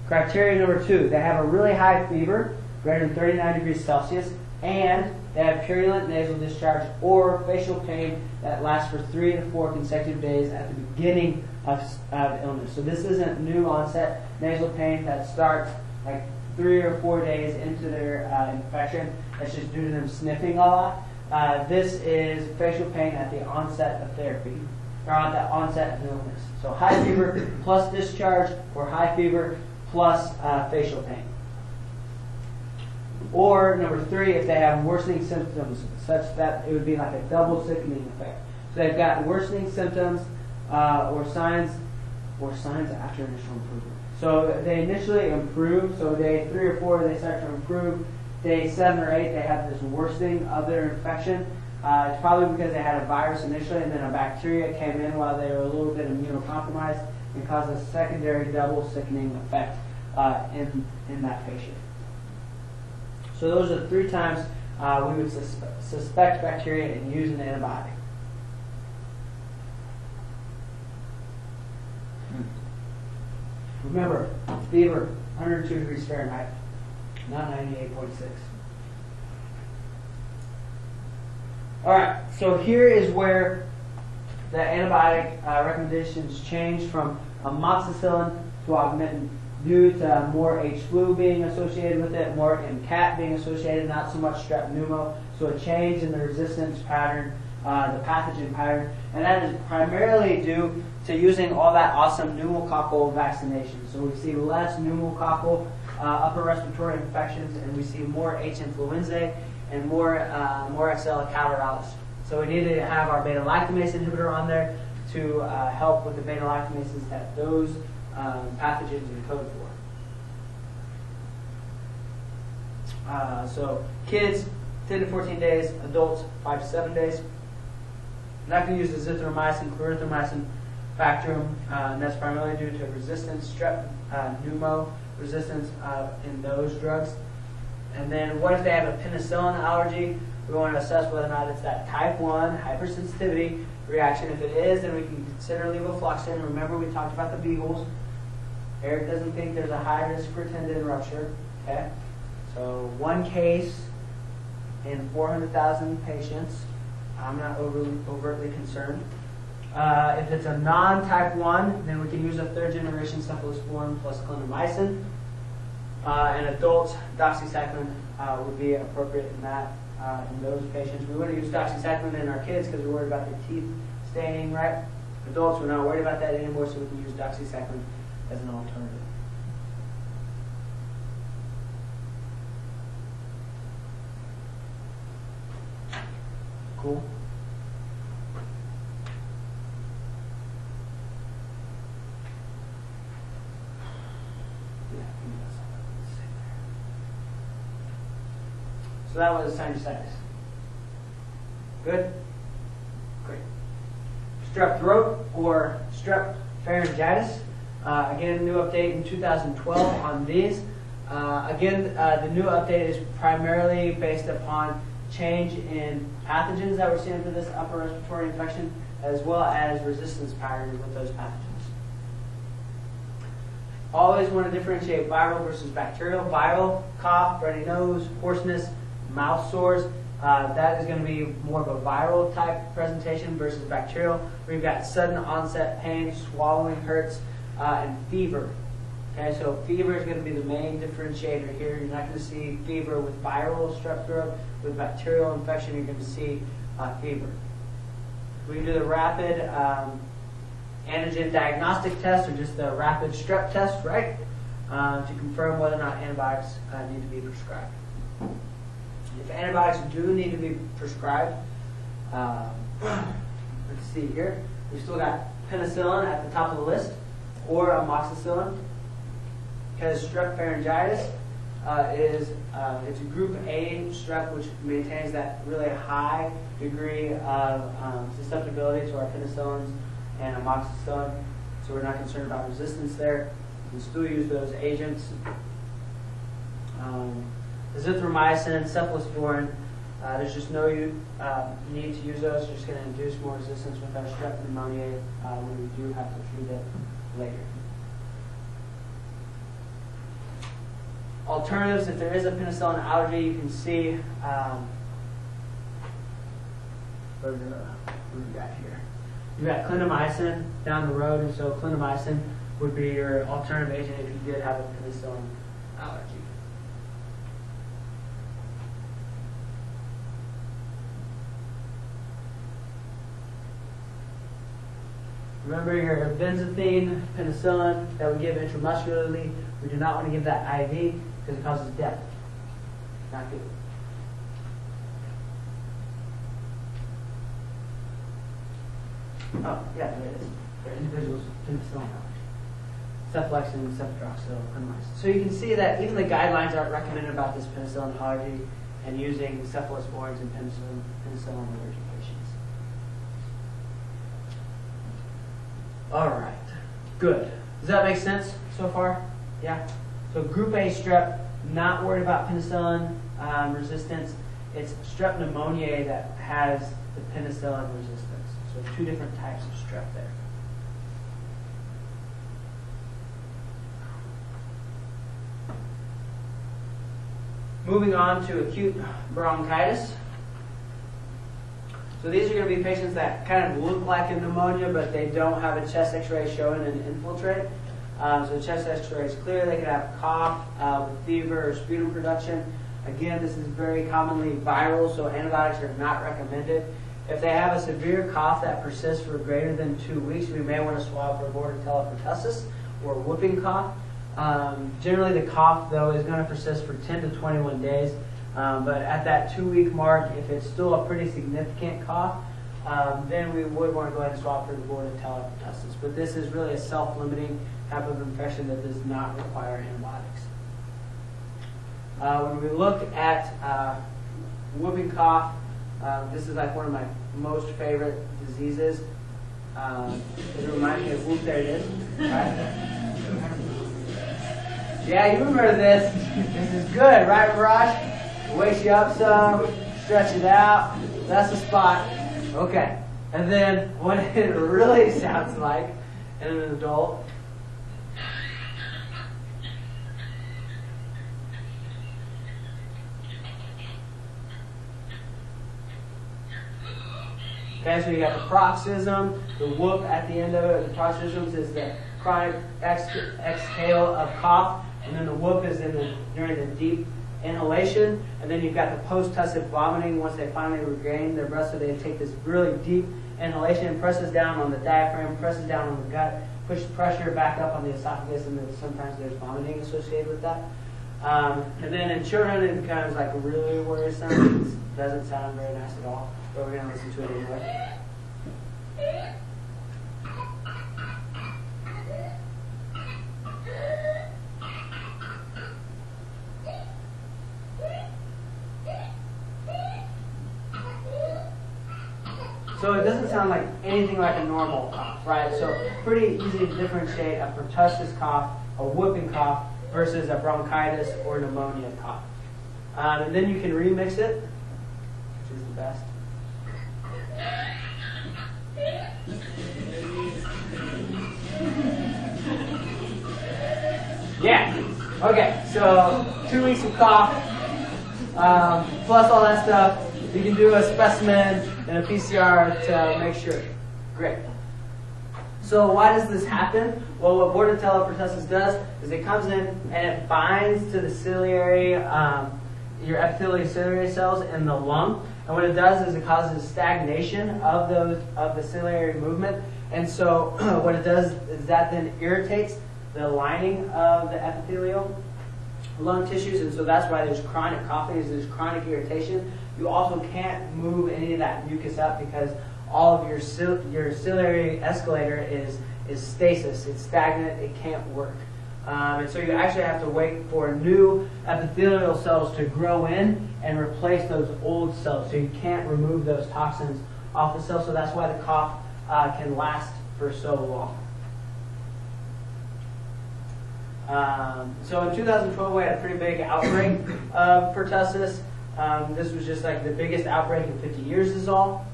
Criteria number 2, they have a really high fever, greater than 39 degrees Celsius, and they have purulent nasal discharge or facial pain that lasts for 3 to 4 consecutive days at the beginning of illness. So this isn't new onset nasal pain that starts like 3 or 4 days into their infection. That's just due to them sniffing a lot. This is facial pain at the onset of therapy, or at the onset of illness. So high fever plus discharge, or high fever plus facial pain. Or number 3, if they have worsening symptoms, such that it would be like a double sickening effect. So they've got worsening symptoms or signs after initial improvement. So they initially improve. So day 3 or 4 they start to improve. Day 7 or 8 they have this worsening of their infection. It's probably because they had a virus initially and then a bacteria came in while they were a little bit immunocompromised and caused a secondary double sickening effect in that patient. So those are 3 times we would suspect bacteria and use an antibiotic. Remember, fever, 102 degrees Fahrenheit, not 98.6. All right, so here is where the antibiotic recommendations change from amoxicillin to augmentin. due to more H flu being associated with it, more MCAT being associated, not so much strep pneumo. So a change in the resistance pattern, the pathogen pattern, and that is primarily due to using all that awesome pneumococcal vaccination. So we see less pneumococcal upper respiratory infections, and we see more H. influenzae and more Xella catarrhalis. So we need to have our beta-lactamase inhibitor on there to help with the beta-lactamases that those pathogens encode for. So kids, 10 to 14 days, adults, 5 to 7 days. I'm not going to use the azithromycin, clarithromycin factorum, and that's primarily due to resistance, strep pneumo resistance in those drugs. And then what if they have a penicillin allergy? We want to assess whether or not it's that type 1 hypersensitivity reaction. If it is, then we can consider levofloxacin. Remember, we talked about the beagles. Eric doesn't think there's a high risk for tendon rupture. Okay, so 1 case in 400,000 patients. I'm not overtly concerned. If it's a non-type 1, then we can use a 3rd generation cephalosporin plus clindamycin. In adults, doxycycline would be appropriate in that in those patients. We wouldn't use doxycycline in our kids because we're worried about their teeth staining, right? Adults, we're not worried about that anymore, so we can use doxycycline as an alternative. Cool. So that was sinusitis. Good? Great. Strep throat or strep pharyngitis. Again, new update in 2012 on these. The new update is primarily based upon change in pathogens that we're seeing for this upper respiratory infection, as well as resistance patterns with those pathogens. Always want to differentiate viral versus bacterial. Viral, cough, runny nose, hoarseness, mouth sores. That is going to be more of a viral type presentation versus bacterial. We've got sudden onset pain, swallowing hurts, and fever. Okay, so fever is going to be the main differentiator here. You're not going to see fever with viral strep throat. With bacterial infection, you're going to see fever. We can do the rapid antigen diagnostic test, or just the rapid strep test, right? To confirm whether or not antibiotics need to be prescribed. If antibiotics do need to be prescribed, let's see here. We've still got penicillin at the top of the list, or amoxicillin, because strep pharyngitis it's a group A strep, which maintains that really high degree of susceptibility to our penicillins and amoxicillin, so we're not concerned about resistance there. We can still use those agents. Azithromycin, cephalosporin, there's just no need to use those. They're just going to induce more resistance with our strep pneumoniae when we do have to treat it later. Alternatives, if there is a penicillin allergy, you can see what do we got here? You've got clindamycin down the road, and so clindamycin would be your alternative agent if you did have a penicillin allergy. Remember your benzathine, penicillin that we give intramuscularly. We do not want to give that IV because it causes death. Not good. Oh, yeah, there it is. For individuals with penicillin allergy. Cephalexin, ceftriaxone, clindamycin. So you can see that even the guidelines aren't recommended about this penicillin allergy and using cephalosporins in penicillin allergy patients. All right, good. Does that make sense so far? Yeah. So group A strep, not worried about penicillin resistance. It's strep pneumoniae that has the penicillin resistance. So 2 different types of strep there. Moving on to acute bronchitis. So these are going to be patients that kind of look like a pneumonia, but they don't have a chest x-ray showing an infiltrate. So the chest X-ray is clear. They could have cough with fever or sputum production. Again, this is very commonly viral, so antibiotics are not recommended. If they have a severe cough that persists for greater than 2 weeks, we may want to swab for Bordetella pertussis or whooping cough. Generally, the cough, though, is going to persist for 10 to 21 days. But at that 2-week mark, if it's still a pretty significant cough, then we would want to go ahead and swab for the Bordetella pertussis. But this is really a self-limiting type of infection that does not require antibiotics. When we look at whooping cough, this is like one of my most favorite diseases. It reminds me of whoop, there it is. Right? Yeah, you remember this. This is good, right, Raj? Wakes you up some, stretch it out. That's the spot. Okay. And then what it really sounds like in an adult. Okay, so you got the paroxysm, the whoop at the end of it. The paroxysm is the chronic exhale of cough, and then the whoop is during the deep inhalation, and then you've got the post-tussive vomiting once they finally regain their breath. So they take this really deep inhalation, presses down on the diaphragm, presses down on the gut, pushes pressure back up on the esophagus, and then sometimes there's vomiting associated with that. And then in children, it becomes like really worrisome. It doesn't sound very nice at all, but we're going to listen to it anyway. So it doesn't sound like anything like a normal cough, right? So pretty easy to differentiate a pertussis cough, a whooping cough, versus a bronchitis or pneumonia cough. And then you can remix it, which is the best. Yeah. Okay, so 2 weeks of cough, plus all that stuff. You can do a specimen and a PCR to make sure. Great. So why does this happen? Well, what Bordetella pertussis does is it comes in and it binds to the ciliary, your epithelial ciliary cells in the lung. And what it does is it causes stagnation of the ciliary movement. And so what it does is that then irritates the lining of the epithelial lung tissues, and so that's why there's chronic coughing, there's chronic irritation. You also can't move any of that mucus up because all of your ciliary escalator is stasis. It's stagnant. It can't work. And so you actually have to wait for new epithelial cells to grow in and replace those old cells. So you can't remove those toxins off the cell. So that's why the cough can last for so long. So in 2012, we had a pretty big outbreak of pertussis. This was just like the biggest outbreak in 50 years is all.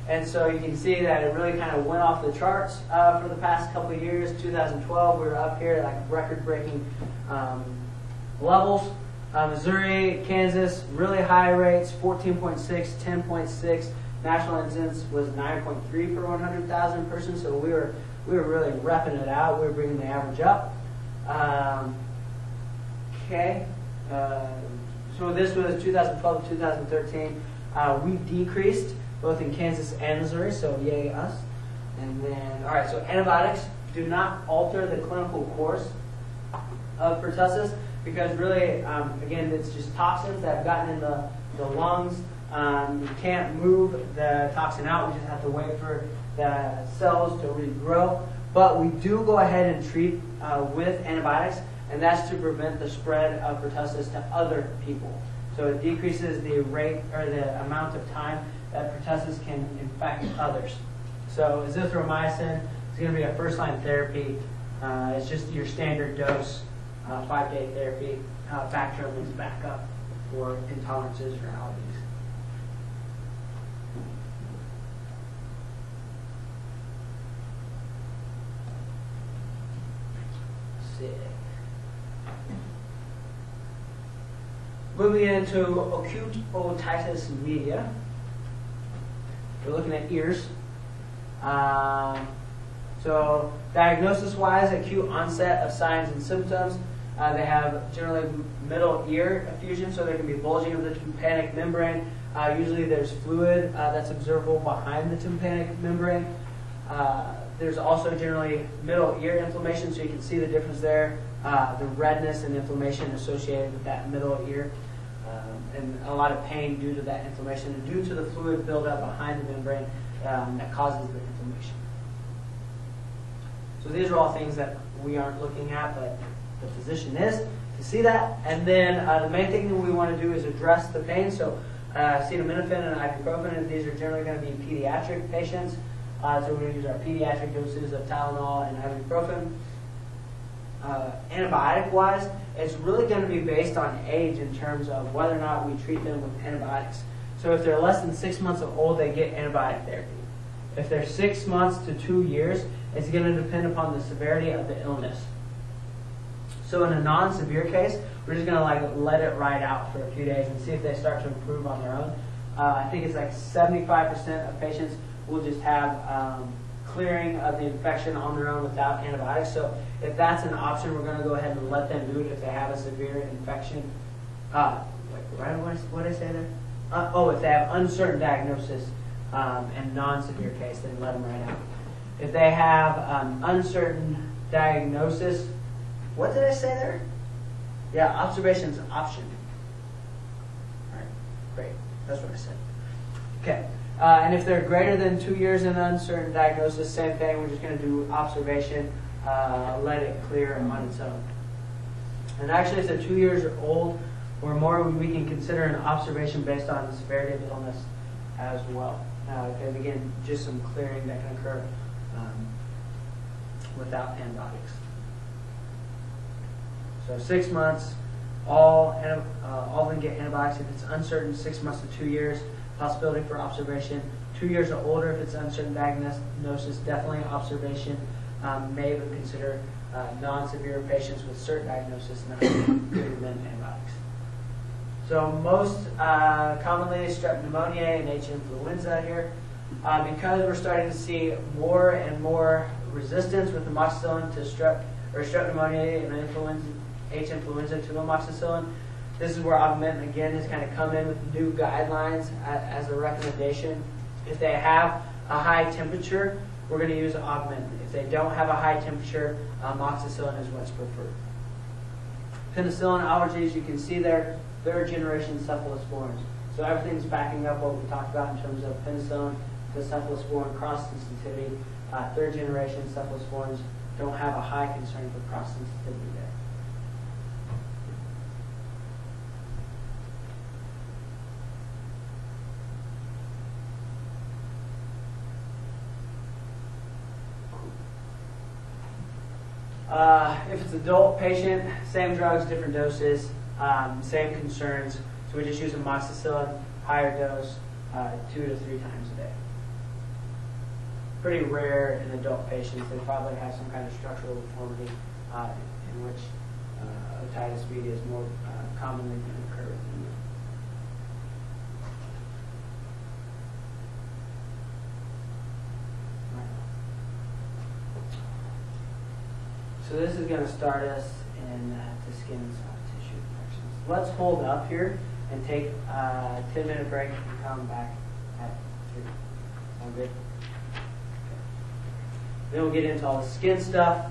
And so you can see that it really kind of went off the charts for the past couple of years. 2012, we were up here at like record-breaking levels. Missouri, Kansas, really high rates, 14.6, 10.6. National incidence was 9.3 per 100,000 persons. So we were really repping it out. We were bringing the average up. Okay. So this was 2012 to 2013. We decreased both in Kansas and Missouri, so yay us. And then, all right, so antibiotics do not alter the clinical course of pertussis because really, again, it's just toxins that have gotten in the lungs. You can't move the toxin out. We just have to wait for the cells to regrow. But we do go ahead and treat with antibiotics, and that's to prevent the spread of pertussis to other people. So it decreases the rate or the amount of time that pertussis can infect others. So azithromycin is going to be a first-line therapy. It's just your standard dose, 5-day therapy. Bacterial moves back up for intolerances or allergies. Moving into acute otitis media, we're looking at ears. So diagnosis-wise, acute onset of signs and symptoms. They have generally middle ear effusion, so there can be bulging of the tympanic membrane. Usually there's fluid that's observable behind the tympanic membrane. There's also generally middle ear inflammation, so you can see the difference there, the redness and inflammation associated with that middle ear, and a lot of pain due to that inflammation and due to the fluid buildup behind the membrane that causes the inflammation. So these are all things that we aren't looking at, but the physician is to see that. And then the main thing that we want to do is address the pain. So acetaminophen and ibuprofen, and these are generally going to be pediatric patients. So we're going to use our pediatric doses of Tylenol and ibuprofen. Antibiotic-wise, it's really going to be based on age in terms of whether or not we treat them with antibiotics. So if they're less than 6 months old, they get antibiotic therapy. If they're 6 months to 2 years, it's going to depend upon the severity of the illness. So in a non-severe case, we're just going to let it ride out for a few days and see if they start to improve on their own. I think it's like 75% of patients will just have clearing of the infection on their own without antibiotics. So if that's an option, we're going to go ahead and let them do it if they have a severe infection. What did I say there? If they have uncertain diagnosis and non-severe case, then let them ride out. If they have uncertain diagnosis, what did I say there? Yeah, observation's an option. All right, great. That's what I said. Okay. And if they're greater than 2 years in uncertain diagnosis, same thing. We're just going to do observation, let it clear on its own. And actually, if they're 2 years old or more, we can consider an observation based on the severity of the illness as well. Because again, just some clearing that can occur without antibiotics. So 6 months, all of them get antibiotics. If it's uncertain, 6 months to 2 years, possibility for observation. 2 years or older, if it's uncertain diagnosis, definitely observation. May even consider non-severe patients with certain diagnosis not giving them antibiotics. So most commonly strep pneumonia and H. influenza here. Because we're starting to see more and more resistance with amoxicillin to strep pneumonia and H. influenza to amoxicillin, this is where Augmentin again has kind of come in with new guidelines as a recommendation. If they have a high temperature, we're going to use Augmentin. If they don't have a high temperature, amoxicillin is what's preferred. Penicillin allergies, you can see there, third generation cephalosporins. So everything's backing up what we talked about in terms of penicillin to cephalosporin cross sensitivity. Third generation cephalosporins don't have a high concern for cross sensitivity there. If it's adult patient, same drugs, different doses, same concerns. So we just use amoxicillin, higher dose, 2 to 3 times a day. Pretty rare in adult patients. They probably have some kind of structural deformity in which otitis media is more commonly going to occur within them. So this is going to start us in the skin and soft tissue infections. Let's hold up here and take a 10-minute break and come back at 3. Sound good? Okay. Then we'll get into all the skin stuff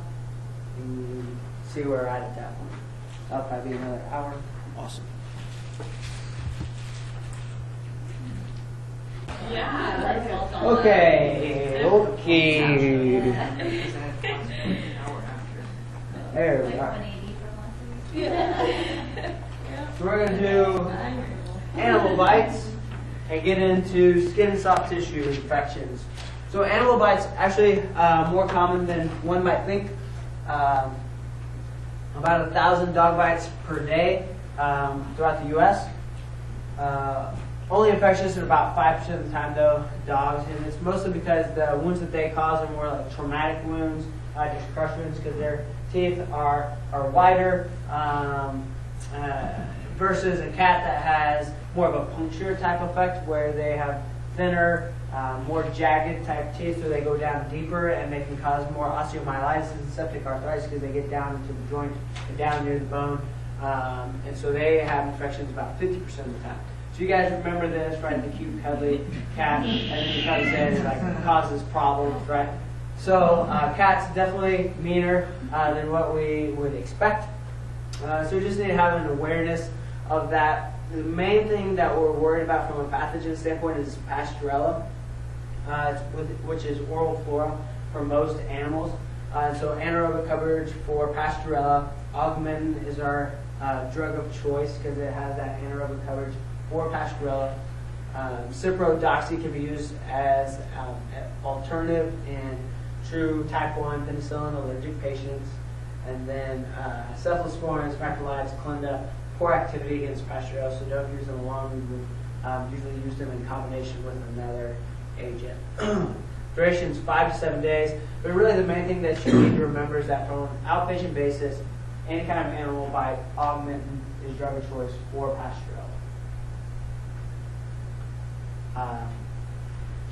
and see where we're at that point. That'll probably be another hour. Awesome. Yeah. Okay. There we are. So we're going to do animal bites and get into skin and soft tissue infections. So animal bites actually more common than one might think. About 1,000 dog bites per day throughout the U.S. Only infectious in about 5% of the time, though, dogs. And it's mostly because the wounds that they cause are more like traumatic wounds, just crush wounds, because their teeth are wider versus a cat that has more of a puncture type effect where they have thinner more jagged type teeth, so they go down deeper and they can cause more osteomyelitis and septic arthritis because they get down into the joint and down near the bone. And so they have infections about 50% of the time. So you guys remember this, right? The cute, cuddly cat, and then you kind of say it like causes problems, right? So cats definitely meaner than what we would expect. So we just need to have an awareness of that. The main thing that we're worried about from a pathogen standpoint is Pasteurella, which is oral flora for most animals. So anaerobic coverage for Pasteurella. Augmentin is our drug of choice because it has that anaerobic coverage for Pasteurella. Ciprodoxy can be used as an alternative in true type 1 penicillin allergic patients. And then cephalosporins, macrolides, Clenda, poor activity against Pasteurella, so don't use them alone. We would usually use them in combination with another agent. Duration is 5 to 7 days, but really the main thing that you need to remember is that from an outpatient basis, any kind of animal bite, Augmentin is drug of choice for Pasteurella.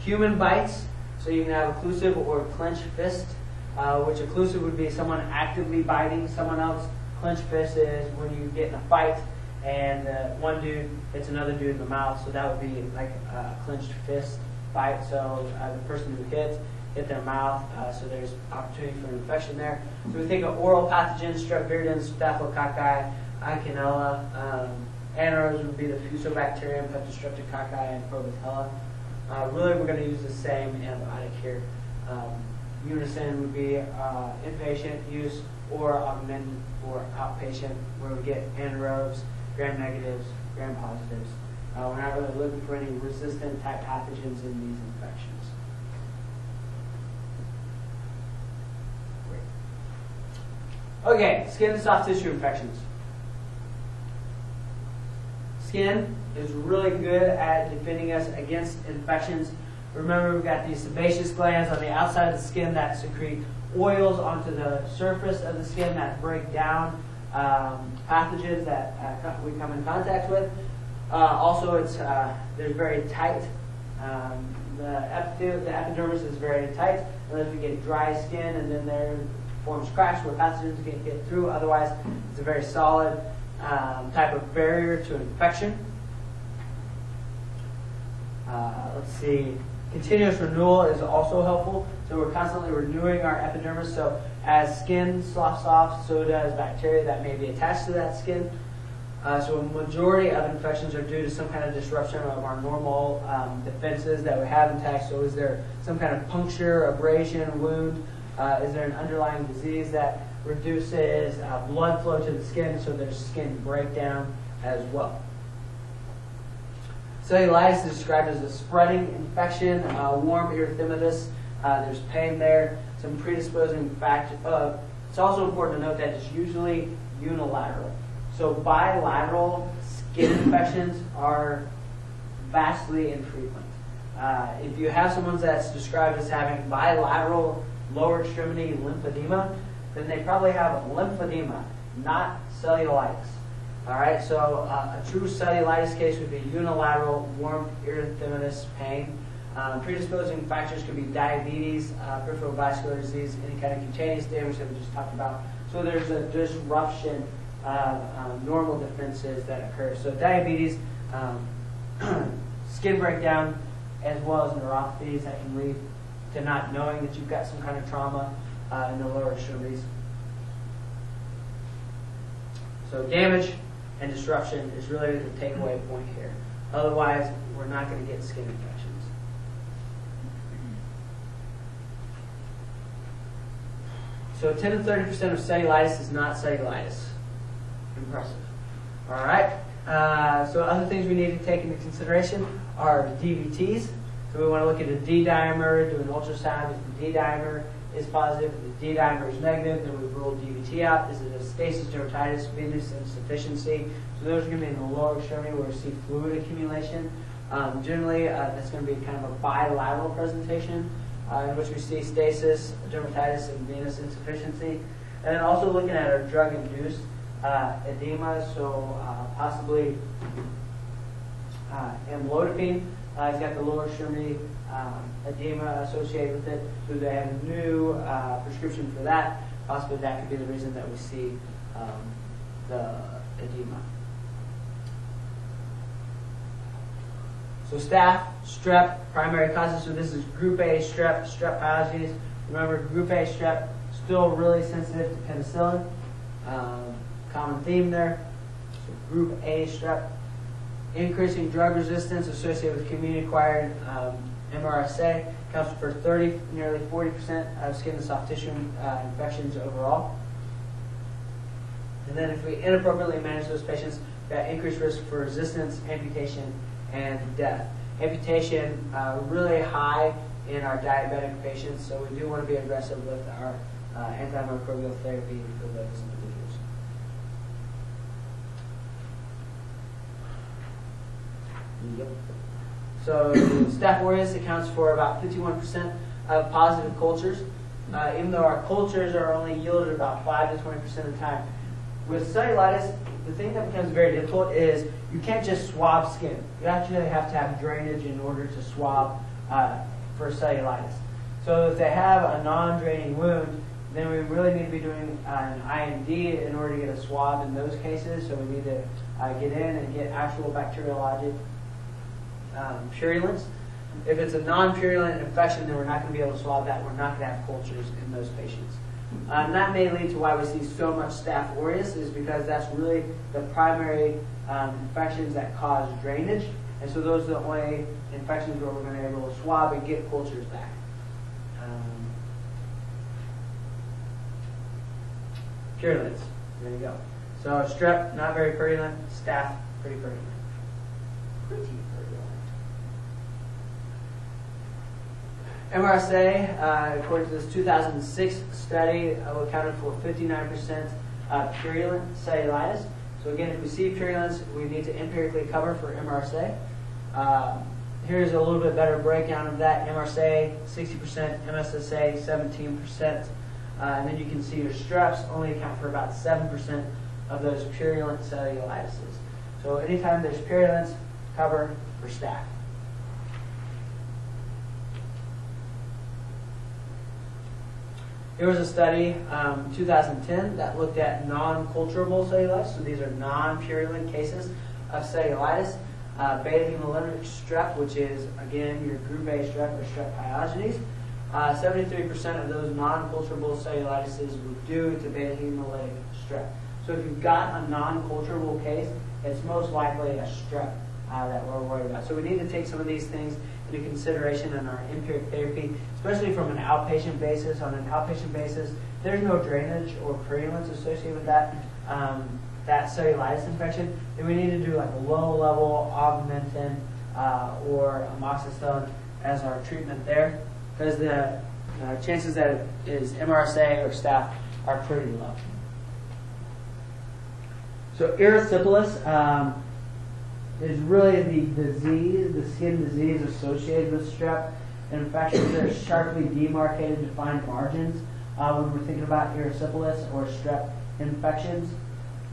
Human bites, so you can have occlusive or clenched fist, which occlusive would be someone actively biting someone else. Clenched fist is when you get in a fight and one dude hits another dude in the mouth, so that would be like a clenched fist bite. So the person who hit their mouth, so there's opportunity for an infection there. So we think of oral pathogens, strep viridans, staphylococci, Eikenella. Anaerobes would be the Fusobacterium, Peptostreptococci, and Prevotella. Really, we're going to use the same antibiotic here. Unison would be inpatient use, or Augmentin for outpatient, where we get anaerobes, gram-negatives, gram-positives. We're not really looking for any resistant type pathogens in these infections. Okay, skin and soft tissue infections. Skin is really good at defending us against infections. Remember, we've got these sebaceous glands on the outside of the skin that secrete oils onto the surface of the skin that break down pathogens that we come in contact with. Also, they're very tight. The epidermis is very tight, unless we get dry skin, and then there forms cracks where pathogens can't get through. Otherwise, it's a very solid type of barrier to infection. Let's see. Continuous renewal is also helpful. So we're constantly renewing our epidermis. So as skin sloughs off, so does bacteria that may be attached to that skin. So a majority of infections are due to some kind of disruption of our normal defenses that we have intact. So is there some kind of puncture, abrasion, wound? Is there an underlying disease that reduces blood flow to the skin, so there's skin breakdown as well? Cellulitis is described as a spreading infection, warm erythematous. There's pain there, some predisposing factors. It's also important to note that it's usually unilateral. So bilateral skin infections are vastly infrequent. If you have someone that's described as having bilateral lower extremity lymphedema, then they probably have lymphedema, not cellulitis. All right, so a true cellulitis case would be unilateral, warm erythematous pain. Predisposing factors could be diabetes, peripheral vascular disease, any kind of cutaneous damage that we just talked about. So there's a disruption of normal defenses that occur. So diabetes, skin breakdown, as well as neuropathies that can lead to not knowing that you've got some kind of trauma in the lower extremities. So damage and disruption is really the takeaway point here. Otherwise, we're not going to get skin infections. So 10 to 30% of cellulitis is not cellulitis. Impressive. All right. So other things we need to take into consideration are DVTs. So we want to look at the D dimer, do an ultrasound. If the D dimer is positive, if the D dimer is negative, then we rule DVT out. Is it a stasis dermatitis, venous insufficiency? So those are going to be in the lower extremity where we see fluid accumulation. Generally, that's going to be kind of a bilateral presentation in which we see stasis, dermatitis, and venous insufficiency. And then also looking at our drug-induced edema, so possibly amlodipine. He's got the lower extremity edema associated with it. Do they have a new prescription for that? Possibly that could be the reason that we see the edema. So staph, strep, primary causes. So this is group A strep, strep pyogenes. Remember, group A strep, still really sensitive to penicillin. Common theme there. So group A strep. Increasing drug resistance associated with community-acquired MRSA accounts for nearly 40% of skin and soft tissue infections overall. And then if we inappropriately manage those patients, we got increased risk for resistance, amputation, and death. Amputation really high in our diabetic patients, so we do want to be aggressive with our antimicrobial therapy for those individuals. Yep. So Staph aureus accounts for about 51% of positive cultures, even though our cultures are only yielded about 5 to 20% of the time. With cellulitis, the thing that becomes very difficult is you can't just swab skin. You actually have to have drainage in order to swab for cellulitis. So if they have a non-draining wound, then we really need to be doing an IND in order to get a swab in those cases. So we need to get in and get actual bacteriologic purulence. If it's a non-purulent infection, then we're not going to be able to swab that. We're not going to have cultures in those patients. And that may lead to why we see so much Staph aureus, is because that's really the primary infections that cause drainage. And so those are the only infections where we're going to be able to swab and get cultures back. Purulence. There you go. So strep, not very purulent. Staph, pretty purulent. Pretty purulent. MRSA, according to this 2006 study, accounted for 59% purulent cellulitis. So again, if we see purulence, we need to empirically cover for MRSA. Here's a little bit better breakdown of that. MRSA, 60%, MSSA, 17%. And then you can see your streps only account for about 7% of those purulent cellulitises. So anytime there's purulence, cover for staph. Here was a study, 2010, that looked at non-culturable cellulitis. So these are non-purulent cases of cellulitis. Beta hemolytic strep, which is, again, your group A strep or strep pyogenes. 73% of those non-culturable cellulitises were due to beta hemolytic strep. So if you've got a non-culturable case, it's most likely a strep that we're worried about. So we need to take some of these things into consideration in our empiric therapy, especially from an outpatient basis. On an outpatient basis, there's no drainage or purulence associated with that cellulitis infection, then we need to do like a low-level augmentin or amoxicillin as our treatment there, because the chances that it is MRSA or staph are pretty low. So erysipelas is really the disease, the skin disease associated with strep infections. There are sharply demarcated, defined margins when we're thinking about erysipelas or strep infections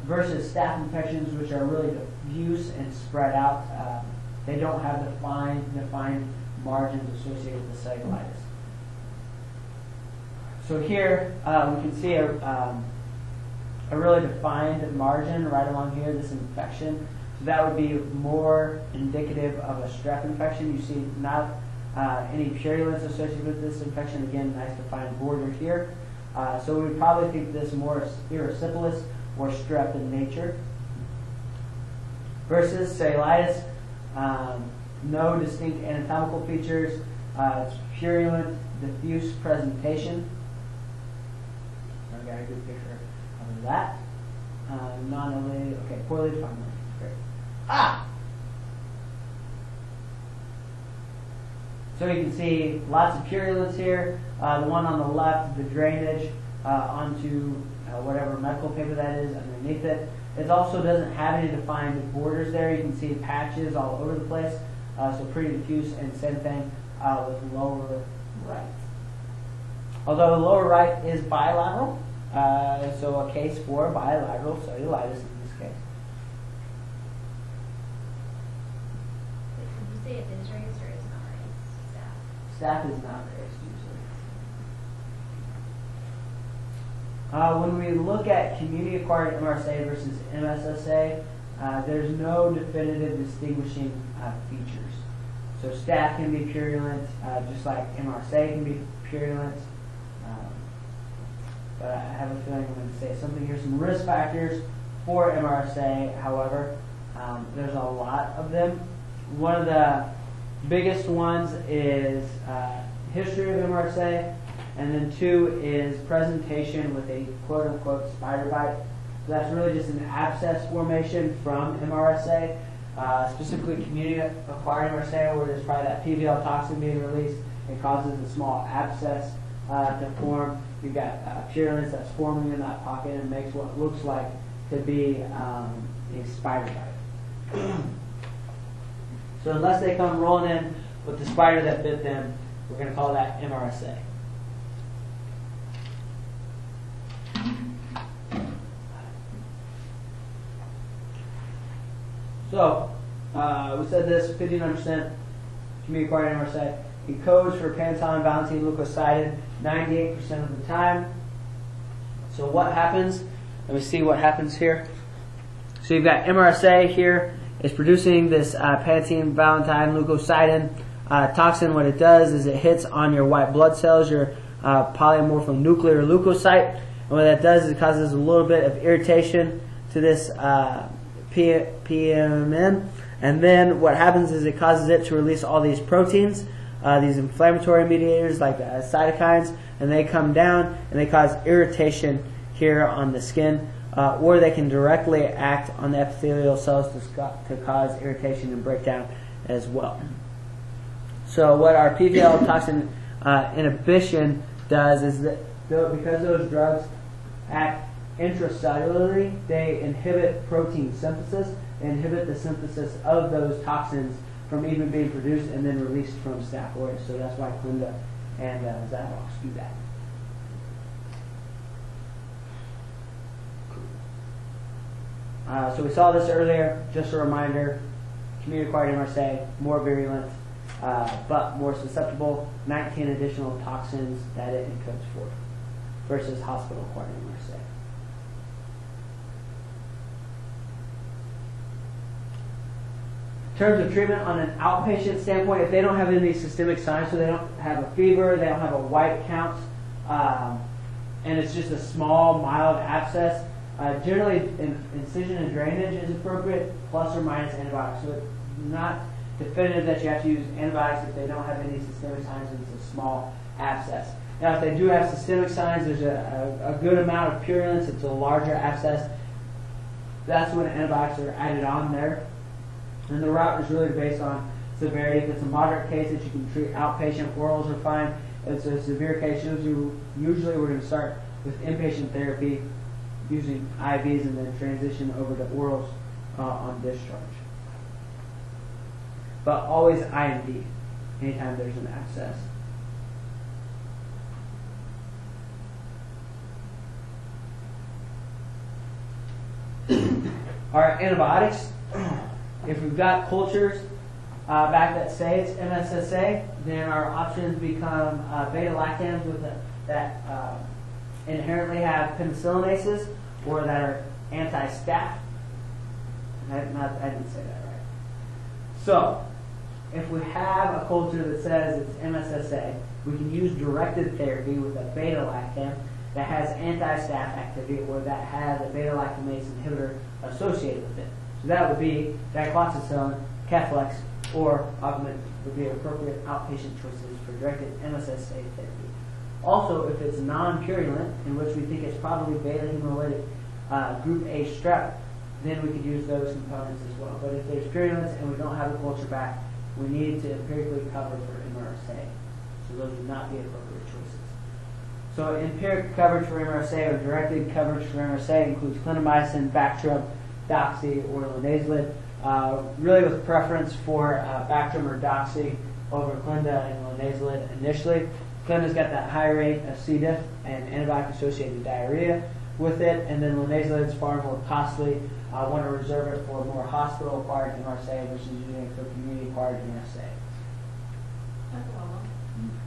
versus staph infections, which are really diffuse and spread out. They don't have defined margins associated with the cellulitis. So here we can see a really defined margin right along here, this infection. So that would be more indicative of a strep infection. You see not any purulence associated with this infection. Again, nice defined border here. So we would probably think this more erysipelas or strep in nature. Versus cellulitis, no distinct anatomical features. It's purulent, diffuse presentation. I got a good picture of that. Poorly defined. Great. So you can see lots of purulence here. The one on the left, the drainage onto whatever medical paper that is underneath it. It also doesn't have any defined borders there. You can see patches all over the place. So pretty diffuse, and same thing with lower right. Although the lower right is bilateral, so a case for bilateral cellulitis in this case. Did you say it is raised or is not raised? Staph? Staph is not raised usually. When we look at community-acquired MRSA versus MSSA, there's no definitive distinguishing features. So staph can be purulent, just like MRSA can be purulent. But I have a feeling I'm going to say something here. Some risk factors for MRSA, however, there's a lot of them. One of the biggest ones is history of MRSA, and then 2 is presentation with a quote-unquote spider bite. So that's really just an abscess formation from MRSA, specifically community-acquired MRSA, where there's probably that PVL toxin being released. It causes a small abscess to form. You've got purulence that's forming in that pocket and makes what looks like to be a spider bite. So unless they come rolling in with the spider that bit them, we're going to call that MRSA. So, we said this, 59% community-acquired MRSA. It codes for Panton, Valentine, leukocidin 98% of the time. So what happens? Let me see what happens here. So you've got MRSA here. It's producing this Panton, Valentine, leukocidin toxin. What it does is it hits on your white blood cells, your polymorphonuclear leukocyte. And what that does is it causes a little bit of irritation to this PMN. And then what happens is it causes it to release all these proteins, these inflammatory mediators like cytokines, and they come down and they cause irritation here on the skin, or they can directly act on the epithelial cells to cause irritation and breakdown as well. So what our PVL toxin inhibition does is that because those drugs act intracellularly, they inhibit protein synthesis. They inhibit the synthesis of those toxins from even being produced and then released from Staph aureus. So that's why Clinda and Zavox do that. So we saw this earlier. Just a reminder, community-acquired MRSA, more virulent, but more susceptible. 19 additional toxins that it encodes for versus hospital-acquired MRSA. In terms of treatment on an outpatient standpoint, if they don't have any systemic signs, so they don't have a fever, they don't have a white count, and it's just a small, mild abscess, generally incision and drainage is appropriate, plus or minus antibiotics. So it's not definitive that you have to use antibiotics if they don't have any systemic signs and it's a small abscess. Now, if they do have systemic signs, there's a good amount of purulence, it's a larger abscess, that's when antibiotics are added on there. And the route is really based on severity. If it's a moderate case that you can treat outpatient, orals are fine. If it's a severe case, usually we're going to start with inpatient therapy using IVs and then transition over to orals on discharge. But always IND anytime there's an abscess. Our antibiotics. If we've got cultures back that say it's MSSA, then our options become beta-lactams that inherently have penicillinases or that are anti-staph. I didn't say that right. So, if we have a culture that says it's MSSA, we can use directed therapy with a beta-lactam that has anti-staph activity or that has a beta-lactamase inhibitor associated with it. So that would be dicloxacillin, Keflex, or Augment would be appropriate outpatient choices for directed MSSA therapy. Also, if it's non-purulent, in which we think it's probably beta-hemolytic group A strep, then we could use those components as well. But if there's purulence and we don't have a culture back, we need to empirically cover for MRSA. So those would not be appropriate choices. So empiric coverage for MRSA or directed coverage for MRSA includes clindamycin, Bactrim, Doxy, or linezolid, really with preference for Bactrim or Doxy over Clinda and linezolid initially. Clinda's got that high rate of C. diff and antibiotic-associated diarrhea with it, and then linezolid is far more costly. I want to reserve it for more hospital-acquired MRSA versus using it for community-acquired MRSA.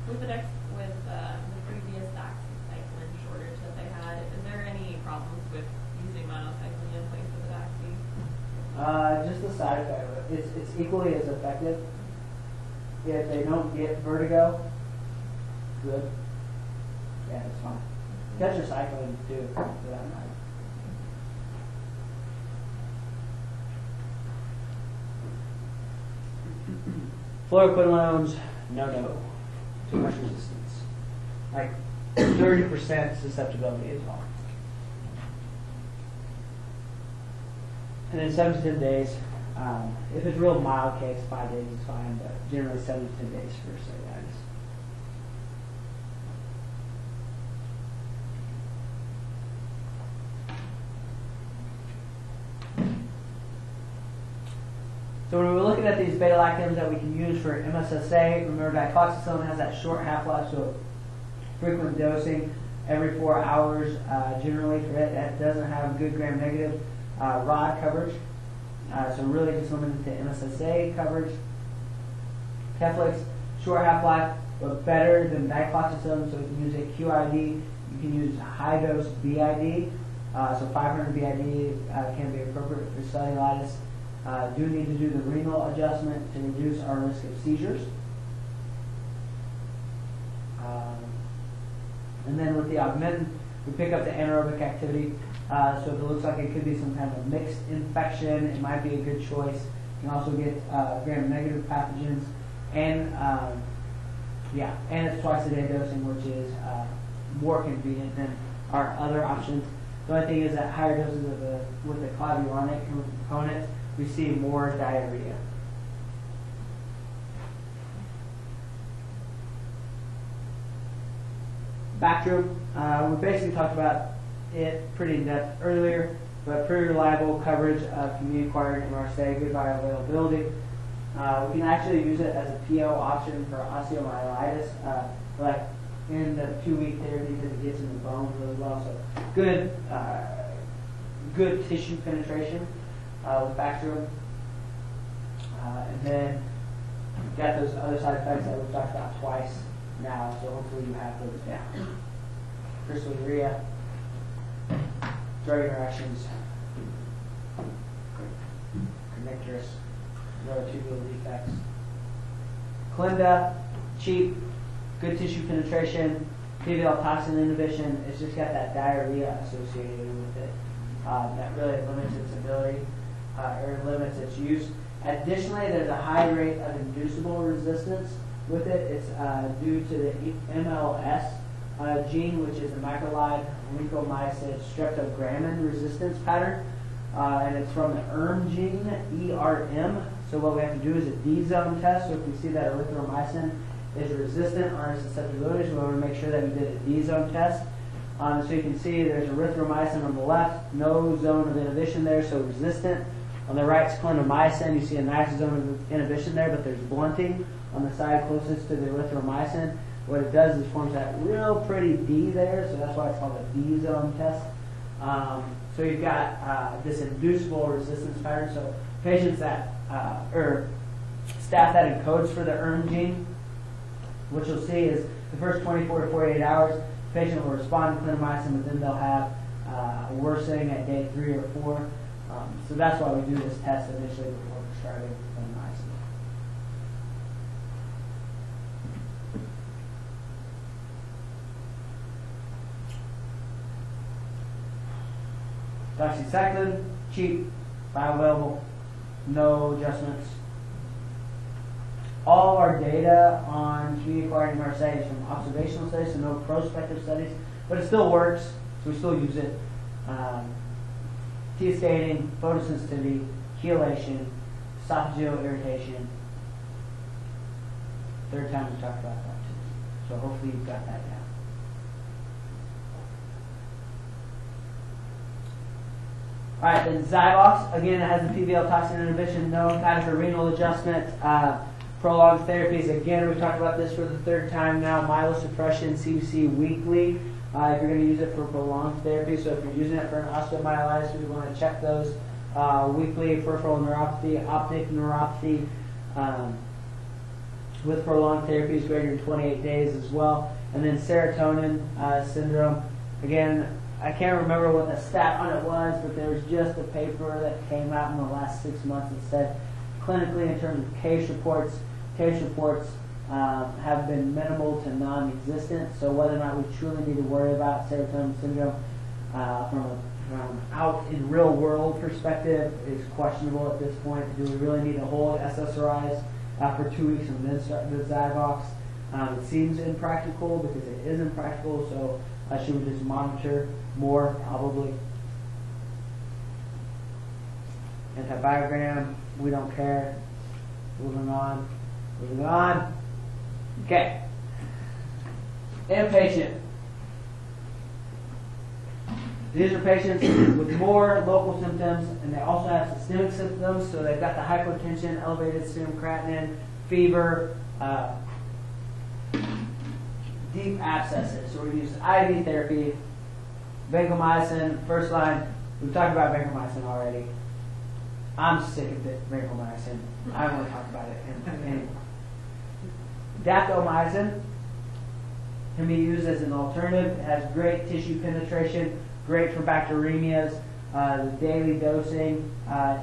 With the previous doxycycline shortage that they had, is there any problems with using monocycline in place of the doxy? Just the side effect of it. It's equally as effective. If they don't get vertigo, good. Yeah, it's fine. Tetracycline too, for that matter. Fluoroquinolones, no. Too much resistance. Like 30% susceptibility as well. And then 7 to 10 days. If it's real mild case, 5 days is fine, but generally 7 to 10 days for cellulitis. So when we're looking at these beta-lactams that we can use for MSSA, remember dicloxacillin has that short half-life, so frequent dosing every 4 hours generally for it. It doesn't have good gram-negative rod coverage, so really just limited to MSSA coverage. Keflex, short half-life, but better than dicloxacillin, so you can use a QID. You can use high-dose BID, so 500 BID can be appropriate for cellulitis. Do need to do the renal adjustment to reduce our risk of seizures. And then with the augmentin, we pick up the anaerobic activity. So if it looks like it could be some kind of mixed infection, it might be a good choice. You can also get gram-negative pathogens. And and it's twice a day dosing, which is more convenient than our other options. The only thing is that higher doses with the clavulanic component, we see more diarrhea. Bactrim, we basically talked about it pretty in depth earlier, but pretty reliable coverage of community-acquired MRSA, good bioavailability. We can actually use it as a PO option for osteomyelitis, like in the 2-week therapy because it gets in the bone really well. So good tissue penetration with Bactrim. And then you've got those other side effects that we've talked about twice now, so hopefully you have those down. Crystalluria, drug interactions, connectors, neurotubular defects. Clinda, cheap, good tissue penetration, PVL toxin inhibition. It's just got that diarrhea associated with it that really limits its ability or limits its use. Additionally, there's a high rate of inducible resistance with it. It's due to the MLS gene, which is the macrolide leukomycin streptogrammin resistance pattern. And it's from the gene, ERM. So what we have to do is a D-zone test. So if we see that erythromycin is resistant on our susceptibilities, we want to make sure that we did a D-zone test. So you can see there's erythromycin on the left, no zone of inhibition there, so resistant. On the right is clindamycin. You see a nice zone of inhibition there, but there's blunting on the side closest to the erythromycin. What it does is forms that real pretty D there, so that's why it's called a D-zone test. So you've got this inducible resistance pattern. So patients that, or staff that encodes for the gene, what you'll see is the first 24 to 48 hours, the patient will respond to clindamycin, but then they'll have a worsening at day 3 or 4. So that's why we do this test initially before prescribing clindamycin. Doxycycline, cheap, bioavailable, no adjustments. All our data on community-acquired MRSA is from observational studies, so no prospective studies, but it still works, so we still use it. Teeth staining, photosensitivity, chelation, esophageal irritation. Third time we talked about that too. So hopefully you've got that down. All right, then Zyvox, again, it has the PVL toxin inhibition, known kind of for renal adjustment, prolonged therapies. Again, we talked about this for the third time now, myelosuppression, CBC weekly. If you're going to use it for prolonged therapy, so if you're using it for an osteomyelitis, we want to check those weekly. Peripheral neuropathy, optic neuropathy, with prolonged therapy is greater than 28 days as well. And then serotonin syndrome. Again, I can't remember what the stat on it was, but there was just a paper that came out in the last 6 months that said clinically in terms of case reports have been minimal to non-existent. So whether or not we truly need to worry about serotonin syndrome from out in real world perspective is questionable at this point. Do we really need to hold SSRIs for 2 weeks and then start the Zyvox? It seems impractical because it is impractical, so should we just monitor more? Probably. Antibiogram, we don't care. Moving on. Okay. Inpatient. These are patients with more local symptoms, and they also have systemic symptoms. So they've got the hypotension, elevated serum creatinine, fever, deep abscesses. So we use IV therapy, vancomycin, first line. We've talked about vancomycin already. I'm sick of vancomycin. I don't want to talk about it anymore. Daptomycin can be used as an alternative. It has great tissue penetration, great for bacteremias. The daily dosing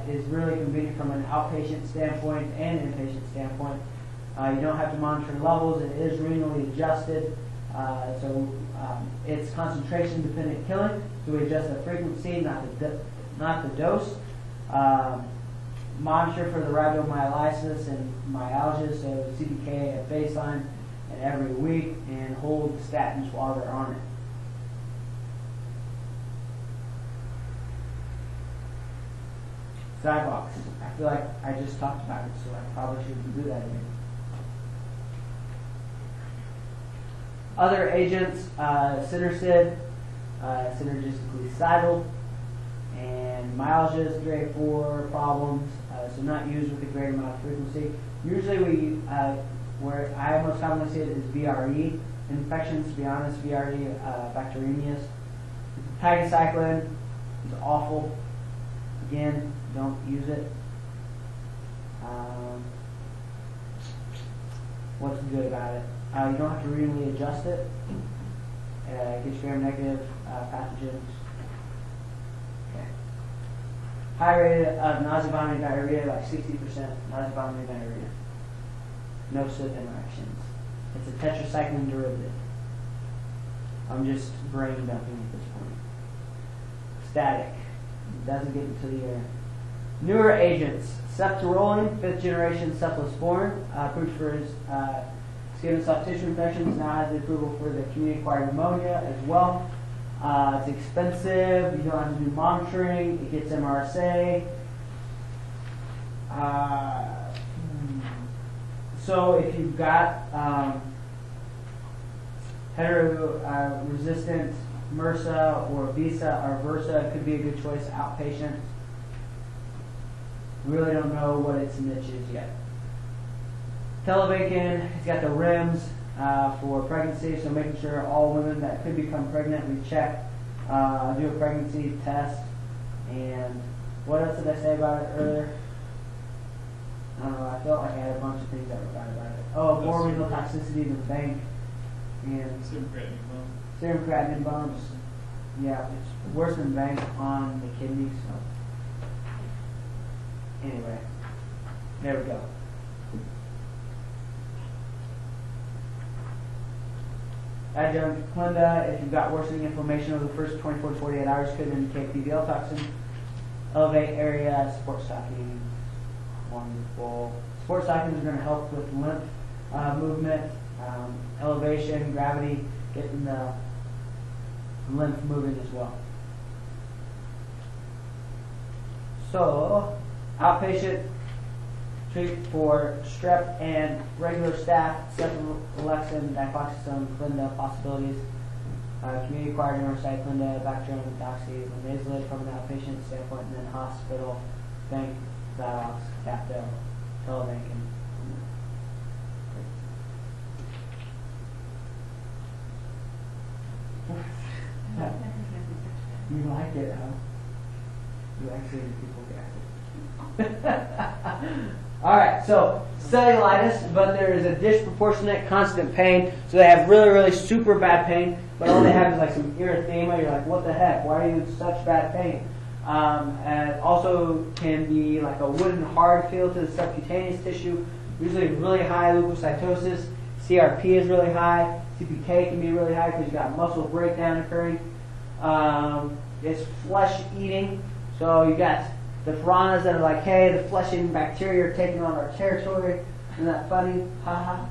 is really convenient from an outpatient standpoint and inpatient standpoint. You don't have to monitor levels. It is renally adjusted. So it's concentration dependent killing. So we adjust the frequency, not the dose. Monitor for the rhabdomyolysis and myalgia, so CPK at baseline and every week, and hold statins while they're on it. Zyvox. I feel like I just talked about it, so I probably shouldn't do that again. Other agents, Cinercid, synergistically cidal, and myalgia is grade 4 problems, so not used with a great amount of frequency. Usually where I most commonly see it is VRE infections, to be honest, VRE bacteremias. Tigecycline is awful. Again, don't use it. What's good about it? You don't have to renally adjust it. It gets gram-negative pathogens. Okay. High rate of nausea, vomiting, diarrhea, like 60% nausea, vomiting, diarrhea. No slip interactions. It's a tetracycline derivative. I'm just brain dumping at this point. Static. It doesn't get into the air. Newer agents. Ceftaroline, 5th generation cephalosporin, approved for skin and soft tissue infections, now has the approval for the community-acquired pneumonia as well. It's expensive. You don't have to do monitoring. It gets MRSA. So if you've got hetero-resistant MRSA or Visa or Versa, it could be a good choice outpatient. Really don't know what its niche is yet. Telebacin, it's got the REMS for pregnancy, so making sure all women that could become pregnant, we check, do a pregnancy test. And what else did I say about it earlier? I don't know, I felt like I had a bunch of things that were bad about it. Oh, more renal toxicity than bank. And serum creatinine bumps. Yeah, it's worse than bank on the kidneys. So. Anyway, there we go. Adjunct Clinda, if you've got worsening inflammation over the first 24 to 48 hours, could indicate PBL toxin. Elevate area, support stockings. Wonderful. Support stockings are going to help with lymph movement, elevation, gravity, getting the lymph moving as well. So, outpatient, treat for strep and regular staph, cefalexin, difoxazone, Clinda possibilities. Community-acquired neurocyte, Clinda, bacterial toxi, linezolid from an outpatient standpoint, and then hospital, bank, Zyvox, Dapto, Telebacin. You like it, huh? You like seeing people get it. All right, right, so cellulitis, but there is a disproportionate constant pain. So they have really, really super bad pain, but all they have is like some erythema. You're like, what the heck? Why are you in such bad pain? And it also can be like a wooden hard feel to the subcutaneous tissue. Usually really high leukocytosis. CRP is really high. CPK can be really high because you've got muscle breakdown occurring. It's flesh eating. So you got the piranhas that are like, hey, the flesh eating bacteria are taking on our territory. Isn't that funny? Haha.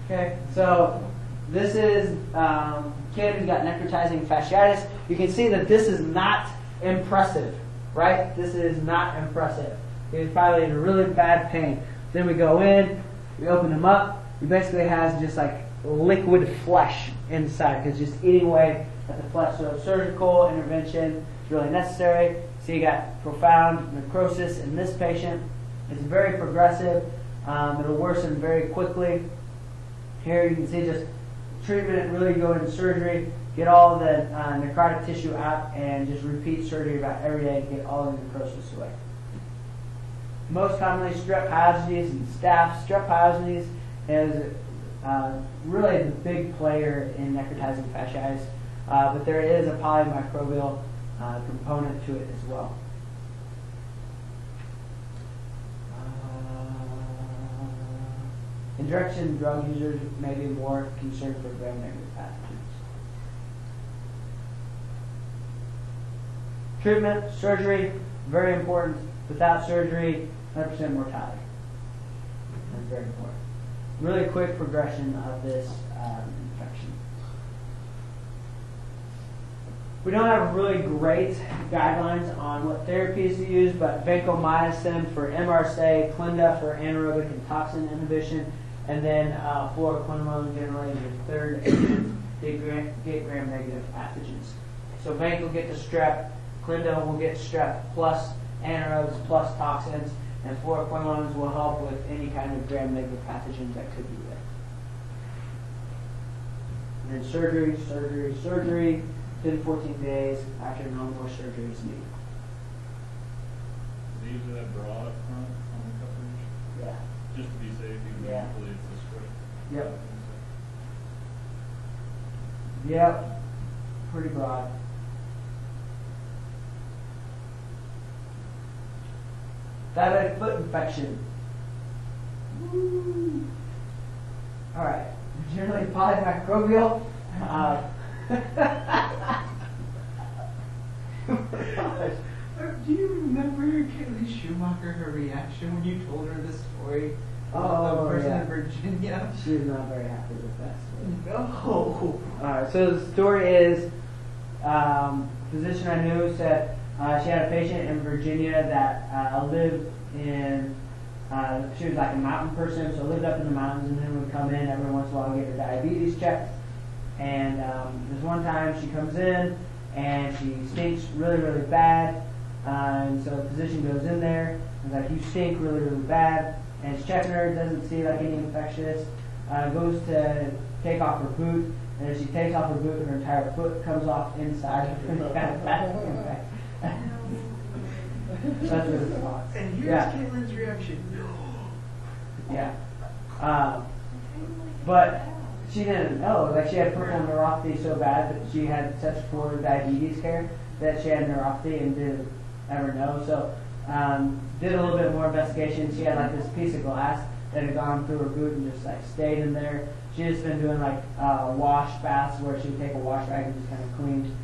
Okay, so this is kid who's got necrotizing fasciitis. You can see that this is not impressive, right? This is not impressive. He's probably in really bad pain. Then we go in, we open him up. He basically has just like liquid flesh inside because just eating away at the flesh. So surgical intervention is really necessary. So you got profound necrosis in this patient. It's very progressive. It'll worsen very quickly. Here you can see just treatment, really go into surgery, get all the necrotic tissue out, and just repeat surgery about every day to get all the necrosis away. Most commonly, strep pyogenes and staph. Strep pyogenes is really the big player in necrotizing fasciitis, but there is a polymicrobial component to it as well. Injection drug users may be more concerned for gram-negative pathogens. Treatment, surgery, very important. Without surgery, 100% mortality. That's very important. Really quick progression of this infection. We don't have really great guidelines on what therapies to use, but vancomycin for MRSA, Clinda for anaerobic and toxin inhibition, and then fluoroquinolone generally is your third agent to get gram-negative pathogens. So vanc will get the strep, Clinda will get strep plus anaerobes plus toxins, and fluoroquinolones will help with any kind of gram-negative pathogens that could be there. And then surgery, surgery, surgery. 10 to 14 days after no more surgery is needed. They usually that broad up front on the coverage? Yeah. Just to be safe, even Yeah. usually it's this way. Yep. Yep. Pretty broad. Diabetic foot infection. Woo. All right. Generally polymicrobial. Do you remember Kaylee Schumacher, her reaction when you told her the story about the person in Virginia? She was not very happy with that story. No. Alright, so the story is, physician I knew said she had a patient in Virginia that lived in, she was like a mountain person, so lived up in the mountains and then would come in every once in a while and get her diabetes checked. And this one time she comes in and she stinks really, really bad. And so the physician goes in there and is like, you stink really, really bad. And he's checking her, doesn't see like any infectious. Goes to take off her boot. And as she takes off her boot, her entire foot comes off inside of her. That's the response. And here's Caitlin's reaction. Yeah. But she didn't know. Like, she had peripheral neuropathy so bad that she had such poor diabetes care that she had neuropathy and didn't ever know. So did a little bit more investigation. She had like this piece of glass that had gone through her boot and just like stayed in there. She just been doing like wash baths where she would take a wash rag and just kind of clean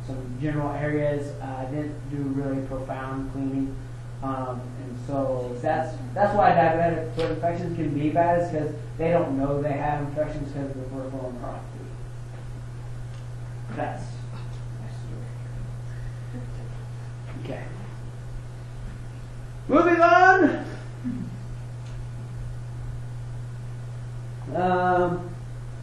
some general areas. Didn't do really profound cleaning. And so that's why diabetic foot infections can be bad, is because they don't know they have infections because of the peripheral neuropathy. That's my story. Okay. Moving on.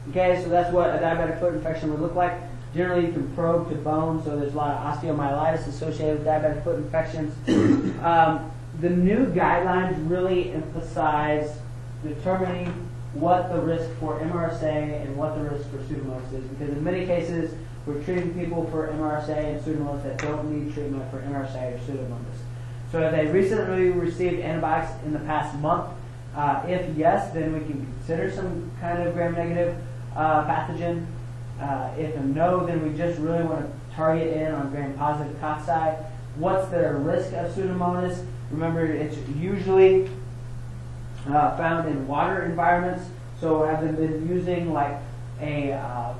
Okay, so that's what a diabetic foot infection would look like. Generally, you can probe to bone, so there's a lot of osteomyelitis associated with diabetic foot infections. The new guidelines really emphasize determining what the risk for MRSA and what the risk for Pseudomonas is, because in many cases, we're treating people for MRSA and Pseudomonas that don't need treatment for MRSA or Pseudomonas. So have they recently received antibiotics in the past month? If yes, then we can consider some kind of gram-negative pathogen. If no, then we just really want to target in on gram-positive cocci. What's their risk of Pseudomonas? Remember, it's usually found in water environments. So have they been using like a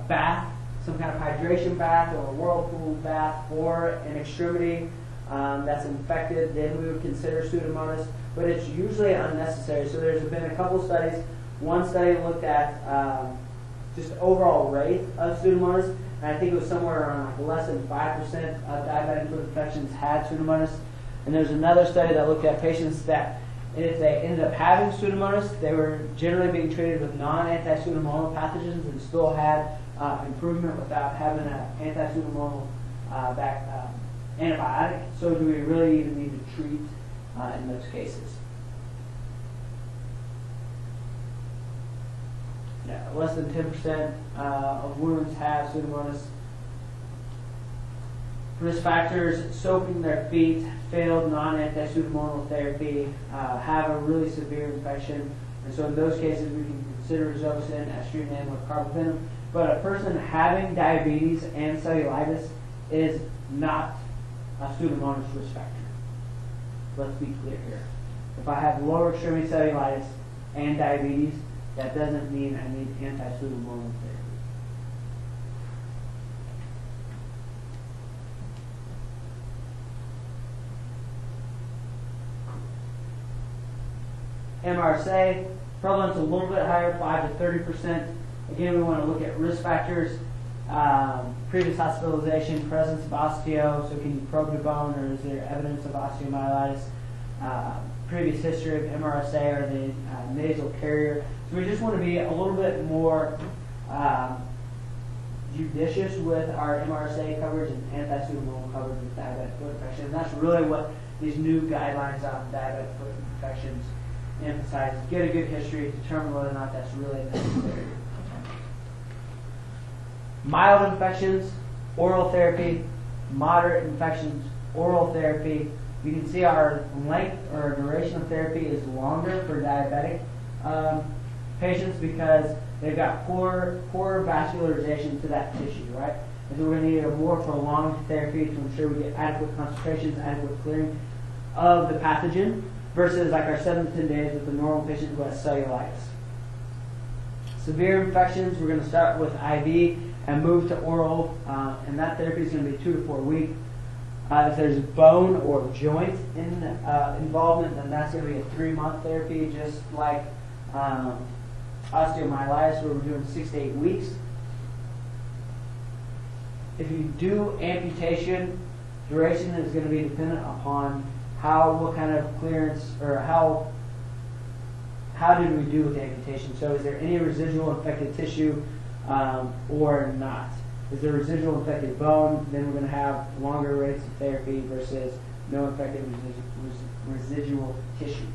bath, some kind of hydration bath or a whirlpool bath for an extremity that's infected, then we would consider Pseudomonas. But it's usually unnecessary. So there's been a couple studies. One study looked at just overall rate of Pseudomonas, and I think it was somewhere around like less than 5% of diabetic foot infections had Pseudomonas. And there's another study that looked at patients that if they ended up having Pseudomonas, they were generally being treated with non-anti-Pseudomonal pathogens and still had improvement without having an anti-Pseudomonal antibiotic. So do we really even need to treat in those cases? Yeah, less than 10% of wounds have Pseudomonas. Risk factors: soaking their feet, failed non-anti-Pseudomonal therapy, have a really severe infection, and so in those cases we can consider Zocin as treatment with carbapenem. But a person having diabetes and cellulitis is not a Pseudomonas risk factor. Let's be clear here. If I have lower extremity cellulitis and diabetes, that doesn't mean I need anti-Pseudomonal therapy. MRSA, prevalence a little bit higher, 5 to 30%. Again, we want to look at risk factors, previous hospitalization, presence of osteo, so can you probe the bone or is there evidence of osteomyelitis, previous history of MRSA or the nasal carrier. So we just want to be a little bit more judicious with our MRSA coverage and anti-Pseudomonal coverage with diabetic foot infection. And that's really what these new guidelines on diabetic foot infections emphasize. Get a good history, determine whether or not that's really necessary. Mild infections, oral therapy. Moderate infections, oral therapy. You can see our length or duration of therapy is longer for diabetic patients because they've got poor vascularization to that tissue, right? And so we're going to need a more prolonged therapy to ensure we get adequate concentrations, adequate clearing of the pathogen versus like our 7 to 10 days with the normal patient who has cellulitis. Severe infections, we're going to start with IV and move to oral, and that therapy is going to be 2 to 4 weeks. If there's bone or joint involvement, then that's going to be a 3-month therapy, just like osteomyelitis, where we're doing 6 to 8 weeks. If you do amputation, duration is going to be dependent upon what kind of clearance or how did we do with the amputation. So is there any residual infected tissue or not? Is there residual infected bone? Then we're going to have longer rates of therapy versus no infected residual tissue.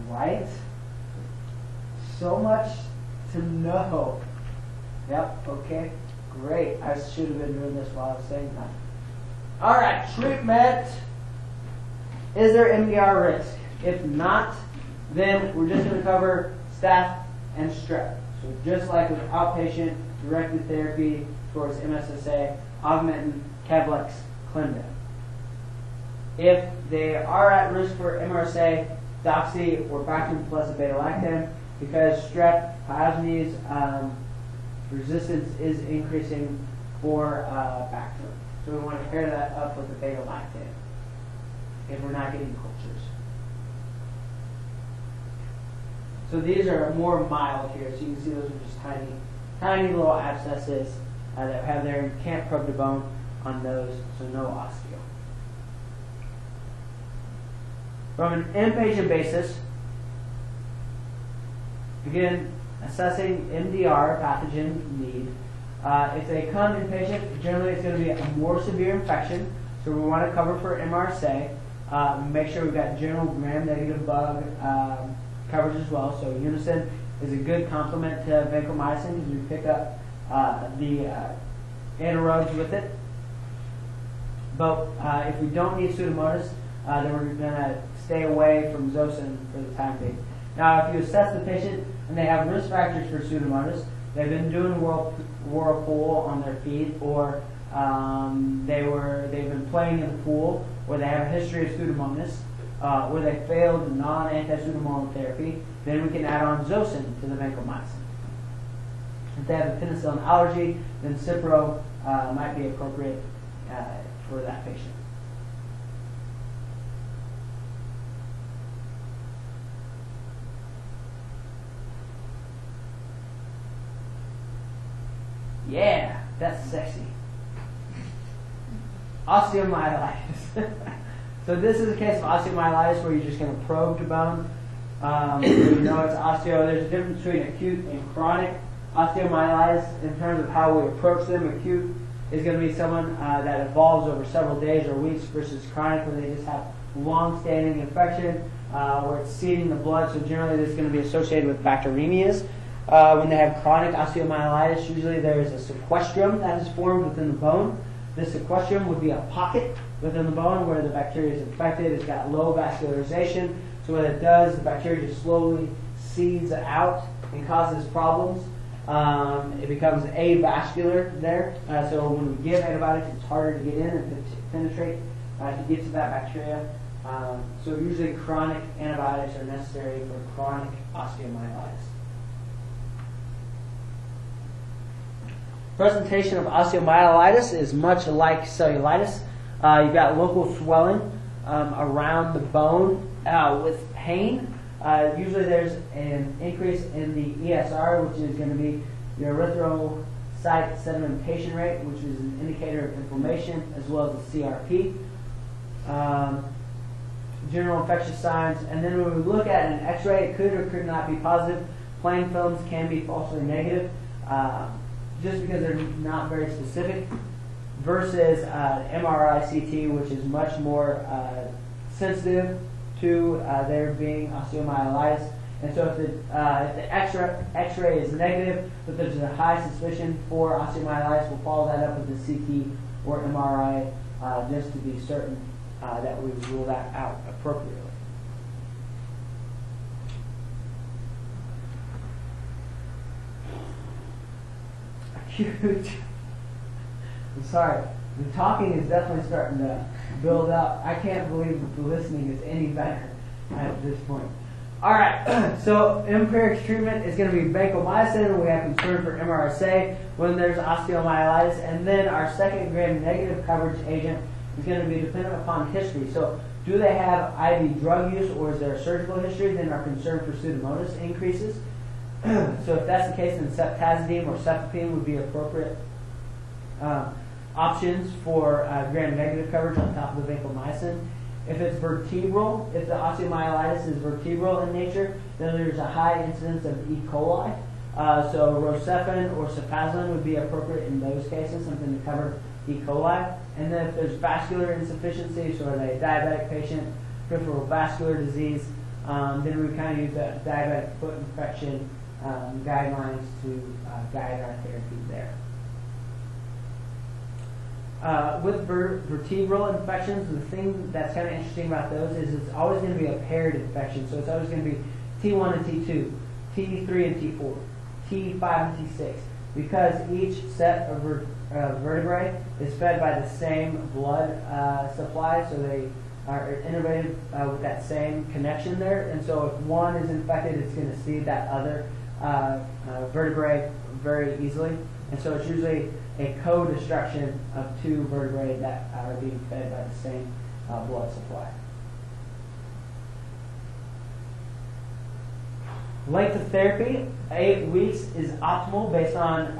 Right? So much to know. Yep, okay, great. I should have been doing this while I was saying that. All right, treatment. Is there MDR risk? If not, then we're just going to cover staph and strep. So just like with outpatient directed therapy towards MSSA, Augmentin, Kevlex, Clinda. If they are at risk for MRSA, Doxy or Bactrim plus beta-lactam, because strep pyogenes resistance is increasing for Bactrim. So we want to pair that up with the beta-lactam if we're not getting cultures. So these are more mild here. So you can see those are just tiny little abscesses that have there. You can't probe the bone on those, so no osteo. From an inpatient basis, again, assessing MDR, pathogen need. If they come inpatient, generally it's going to be a more severe infection, so we want to cover for MRSA. Make sure we've got general gram-negative bug coverage as well. So Unicin is a good complement to vancomycin because we pick up the anaerobes with it. But if we don't need Pseudomonas, then we're going to stay away from Zosyn for the time being. Now, if you assess the patient and they have risk factors for Pseudomonas, they've been doing whirlpool on their feet, or they've been playing in the pool, or they have a history of Pseudomonas, or they failed non-anti-Pseudomonal therapy, then we can add on Zosyn to the vancomycin. If they have a penicillin allergy, then Cipro might be appropriate for that patient. Yeah, that's sexy. Osteomyelitis. So this is a case of osteomyelitis where you're just going to probe the bone. You know it's osteo. There's a difference between acute and chronic osteomyelitis in terms of how we approach them. Acute is going to be someone that evolves over several days or weeks, versus chronic where they just have long-standing infection where it's seeding the blood. So generally this is going to be associated with bacteremias. When they have chronic osteomyelitis, usually there is a sequestrum that is formed within the bone. This sequestrum would be a pocket within the bone where the bacteria is infected. It's got low vascularization, so what it does, the bacteria just slowly seeds out and causes problems. It becomes avascular there, so when we give antibiotics, it's harder to get in and to penetrate to get to that bacteria. So usually chronic antibiotics are necessary for chronic osteomyelitis. Presentation of osteomyelitis is much like cellulitis. You've got local swelling around the bone with pain. Usually there's an increase in the ESR, which is going to be your erythrocyte sedimentation rate, which is an indicator of inflammation, as well as the CRP. General infectious signs. And then when we look at an x-ray, it could or could not be positive. Plain films can be falsely negative. Just because they're not very specific, versus MRI CT, which is much more sensitive to there being osteomyelitis. And so if the X-ray is negative, but there's a high suspicion for osteomyelitis, we'll follow that up with the CT or MRI just to be certain that we rule that out appropriately. Huge. I'm sorry. The talking is definitely starting to build up. I can't believe that the listening is any better at this point. All right. So empiric treatment is going to be vancomycin. We have concern for MRSA when there's osteomyelitis, and then our second gram-negative coverage agent is going to be dependent upon history. So do they have IV drug use, or is there a surgical history? Then our concern for Pseudomonas increases. So if that's the case, then ceftazidime or cefepime would be appropriate options for gram-negative coverage on top of the vancomycin. If it's vertebral, if the osteomyelitis is vertebral in nature, then there's a high incidence of E. coli. So rocephin or cefazolin would be appropriate in those cases, something to cover E. coli. And then if there's vascular insufficiency, so are they a diabetic patient, peripheral vascular disease, then we kind of use the diabetic foot infection guidelines to guide our therapy there. With vertebral infections, the thing that's kind of interesting about those is it's always going to be a paired infection. So it's always going to be T1 and T2, T3 and T4, T5 and T6, because each set of vertebrae is fed by the same blood supply, so they are innervated with that same connection there. And so if one is infected, it's going to see that other vertebrae very easily. And so it's usually a co-destruction of two vertebrae that are being fed by the same blood supply. Length of therapy, 8 weeks is optimal based on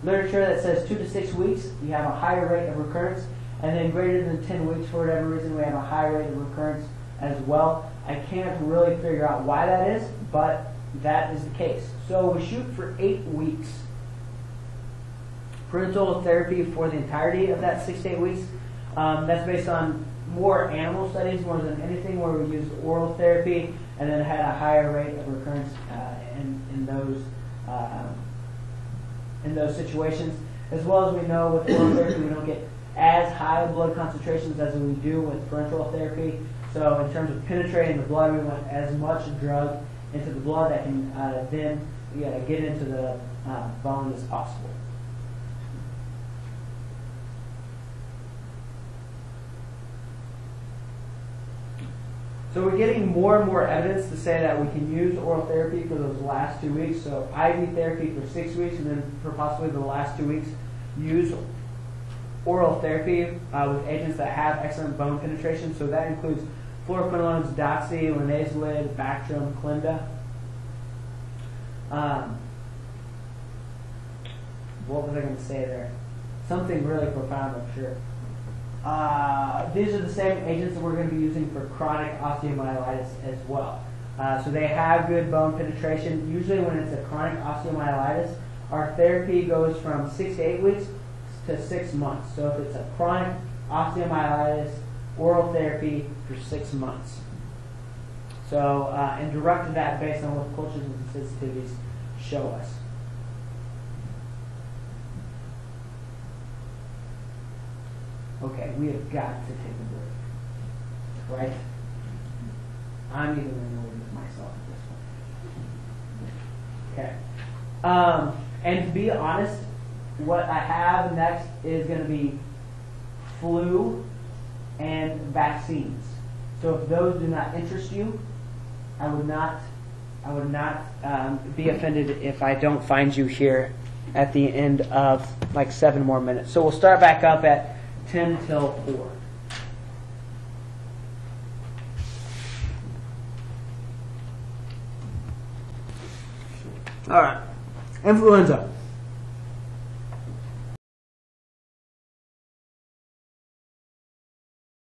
literature that says 2 to 6 weeks, you have a higher rate of recurrence, and then greater than 10 weeks, for whatever reason, we have a high rate of recurrence as well. I can't really figure out why that is, but that is the case. So we shoot for 8 weeks. Parenteral therapy for the entirety of that 6 to 8 weeks. That's based on more animal studies more than anything, where we used oral therapy and then had a higher rate of recurrence in those situations. As well as we know with oral therapy, we don't get as high blood concentrations as we do with parenteral therapy. So in terms of penetrating the blood, we want as much drug into the blood that can then get into the bone as possible. So we're getting more and more evidence to say that we can use oral therapy for those last 2 weeks. So IV therapy for 6 weeks, and then for possibly the last 2 weeks, use oral therapy with agents that have excellent bone penetration. So that includes fluoroquinolones, doxy, linezolid, Bactrim, Clinda. What was I going to say there? Something really profound, I'm sure. These are the same agents that we're going to be using for chronic osteomyelitis as well. So they have good bone penetration. Usually when it's a chronic osteomyelitis, our therapy goes from 6 to 8 weeks to 6 months. So if it's a chronic osteomyelitis, oral therapy for 6 months. So, and directed that based on what the cultures and sensitivities show us. Okay, we have got to take a break. Right? I'm even annoyed with myself at this point. Okay. And to be honest, what I have next is going to be flu and vaccines. So if those do not interest you, I would not be offended if I don't find you here at the end of like 7 more minutes. So we'll start back up at 10 till 4. All right. Influenza.